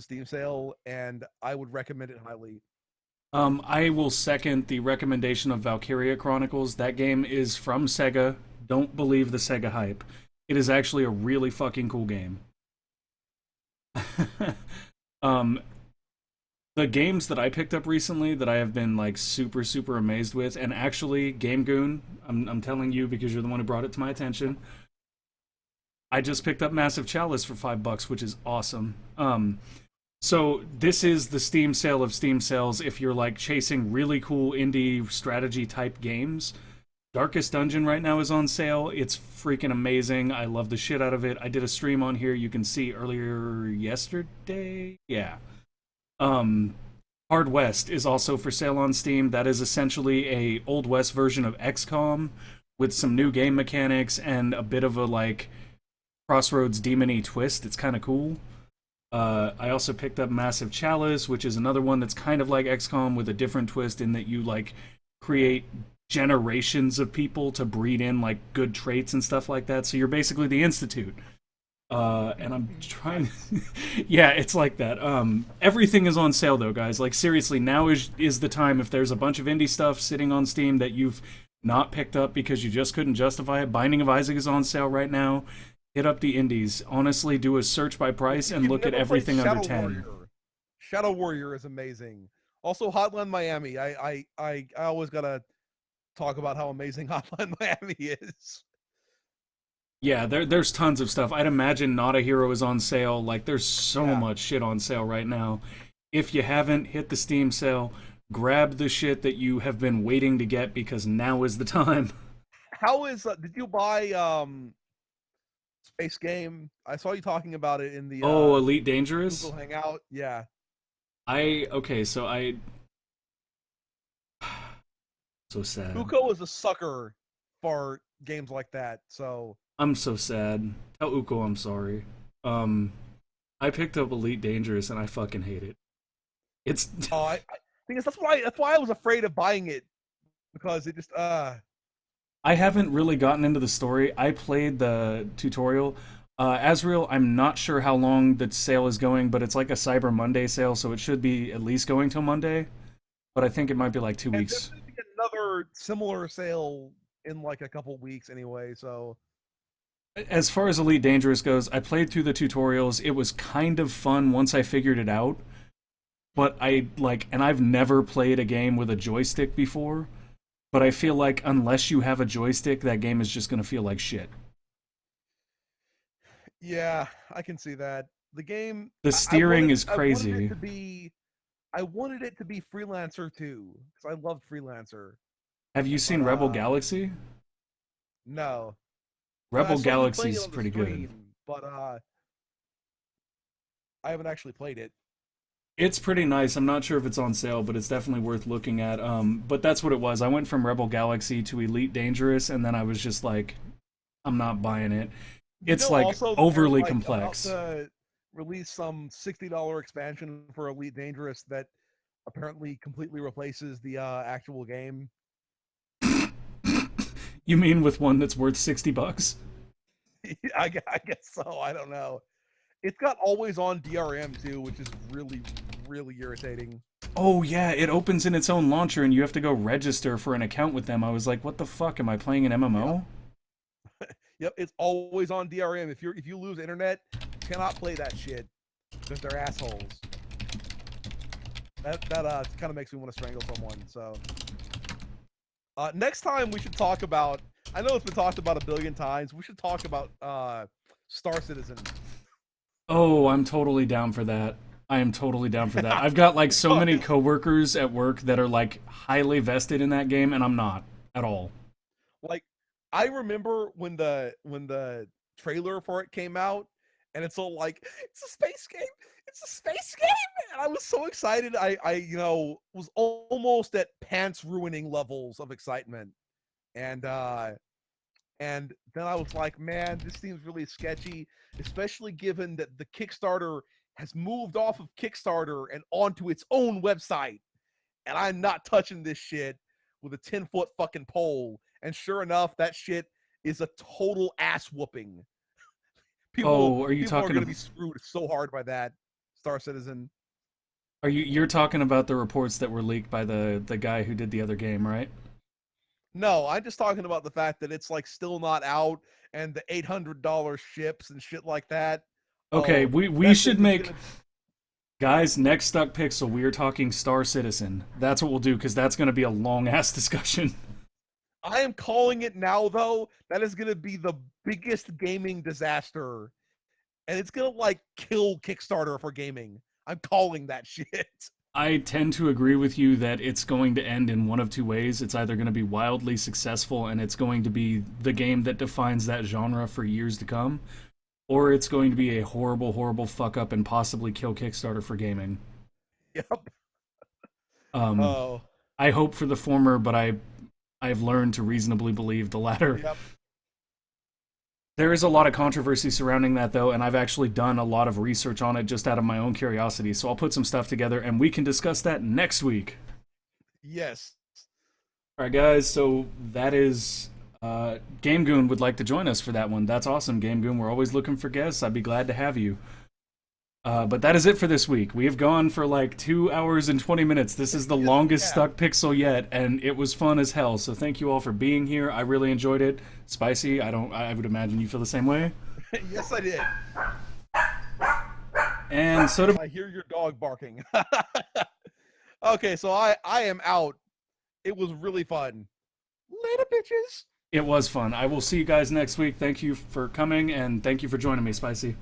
Steam sale, and I would recommend it highly. I will second the recommendation of Valkyria Chronicles. That game is from Sega. Don't believe the Sega hype. It is actually a really fucking cool game. um, the games that I picked up recently that I have been like super super amazed with, and actually, Game Goon, I'm telling you because you're the one who brought it to my attention. I just picked up Massive Chalice for $5, which is awesome. So this is the Steam sale of Steam sales if you're like chasing really cool indie strategy type games. Darkest Dungeon right now is on sale. It's freaking amazing. I love the shit out of it. I did a stream on here you can see earlier yesterday. Yeah. Hard West is also for sale on Steam. That is essentially a Old West version of XCOM with some new game mechanics and a bit of a like Crossroads demon-y twist. It's kind of cool. I also picked up Massive Chalice, which is another one that's kind of like XCOM with a different twist in that you like create generations of people to breed in like good traits and stuff like that. So you're basically the Institute. And I'm trying yeah, it's like that. Everything is on sale though, guys. Like seriously, now is the time. If there's a bunch of indie stuff sitting on Steam that you've not picked up because you just couldn't justify it, Binding of Isaac is on sale right now. Hit up the indies. Honestly, do a search by price and look at everything under 10. Warrior. Shadow Warrior is amazing. Also, Hotline Miami. I always gotta talk about how amazing Hotline Miami is. Yeah, there's tons of stuff. I'd imagine Not a Hero is on sale. Like, there's so much shit on sale right now. If you haven't hit the Steam sale, grab the shit that you have been waiting to get because now is the time. How is did you buy Space Game? I saw you talking about it in the Oh, Elite Google Dangerous? Hangout. Yeah. Okay, so so sad. Uko is a sucker for games like that. So I'm so sad. Tell Uko I'm sorry. Um, I picked up Elite Dangerous and I fucking hate it. It's I because that's why I was afraid of buying it because it just I haven't really gotten into the story. I played the tutorial. Asriel, I'm not sure how long the sale is going, but it's like a Cyber Monday sale, so it should be at least going till Monday. But I think it might be like 2 and there's weeks. gonna be another similar sale in like a couple weeks anyway. So As far as Elite Dangerous goes, I played through the tutorials. It was kind of fun once I figured it out. But and I've never played a game with a joystick before. But I feel like unless you have a joystick, that game is just gonna feel like shit. yeah, I can see that. The game The steering is crazy. I wanted it to be Freelancer too because I loved Freelancer. Have you But seen Rebel Galaxy? no, I Rebel saw you playing it Galaxy's on the pretty good. stream, but I haven't actually played it. It's pretty nice. I'm not sure if it's on sale, but it's definitely worth looking at. But that's what it was. I went from Rebel Galaxy to Elite Dangerous, and then I was just like, I'm not buying it. It's like Also, overly they're, complex. about to release some $60 expansion for Elite Dangerous that apparently completely replaces the actual game. You mean with one that's worth $60? I guess so. I don't know. It's got always on DRM too, which is really, really irritating. Oh yeah, it opens in its own launcher, and you have to go register for an account with them. I was like, what the fuck? Am I playing an MMO? Yep, it's always on DRM. If you lose internet, you cannot play that shit because they're assholes. That kind of makes me want to strangle someone. So next time we should talk about. I know it's been talked about a billion times. We should talk about Star Citizen. Oh, I'm totally down for that. I am totally down for that. I've got like so many coworkers at work that are like highly vested in that game, and I'm not at all. Like, I remember when the trailer for it came out, and it's all like, it's a space game, it's a space game, and I was so excited. I was almost at pants ruining levels of excitement, and then I was like, man, this seems really sketchy, especially given that the Kickstarter has moved off of Kickstarter and onto its own website, and I'm not touching this shit with a 10-foot fucking pole. And sure enough, that shit is a total ass whooping. Oh, are you People are talking? going to be screwed so hard by that. Star Citizen. You're talking about the reports that were leaked by the guy who did the other game, right? No, I'm just talking about the fact that it's like still not out, and the $800 ships and shit like that. Okay, Oh, we should make guys next Stuck Pixel. We are talking Star Citizen. That's what we'll do because that's going to be a long ass discussion. I am calling it now, though. That is going to be the biggest gaming disaster, and it's going to like kill Kickstarter for gaming. I'm calling that shit. I tend to agree with you that it's going to end in one of two ways. It's either going to be wildly successful and it's going to be the game that defines that genre for years to come, or it's going to be a horrible, horrible fuck up and possibly kill Kickstarter for gaming. Yep. Um, Oh. I hope for the former, but I've learned to reasonably believe the latter. Yep. There is a lot of controversy surrounding that, though, and I've actually done a lot of research on it just out of my own curiosity. So I'll put some stuff together, and we can discuss that next week. Yes. All right, guys. So that is Game Goon would like to join us for that one. That's awesome, Game Goon. We're always looking for guests. I'd be glad to have you. But that is it for this week. We have gone for like 2 hours and 20 minutes. This is the longest Stuck Pixel yet, and it was fun as hell. So thank you all for being here. I really enjoyed it. Spicy, I would imagine you feel the same way. Yes, I did. And so do I hear your dog barking. Okay, so I am out. It was really fun. Later, bitches. It was fun. I will see you guys next week. Thank you for coming, and thank you for joining me, Spicy.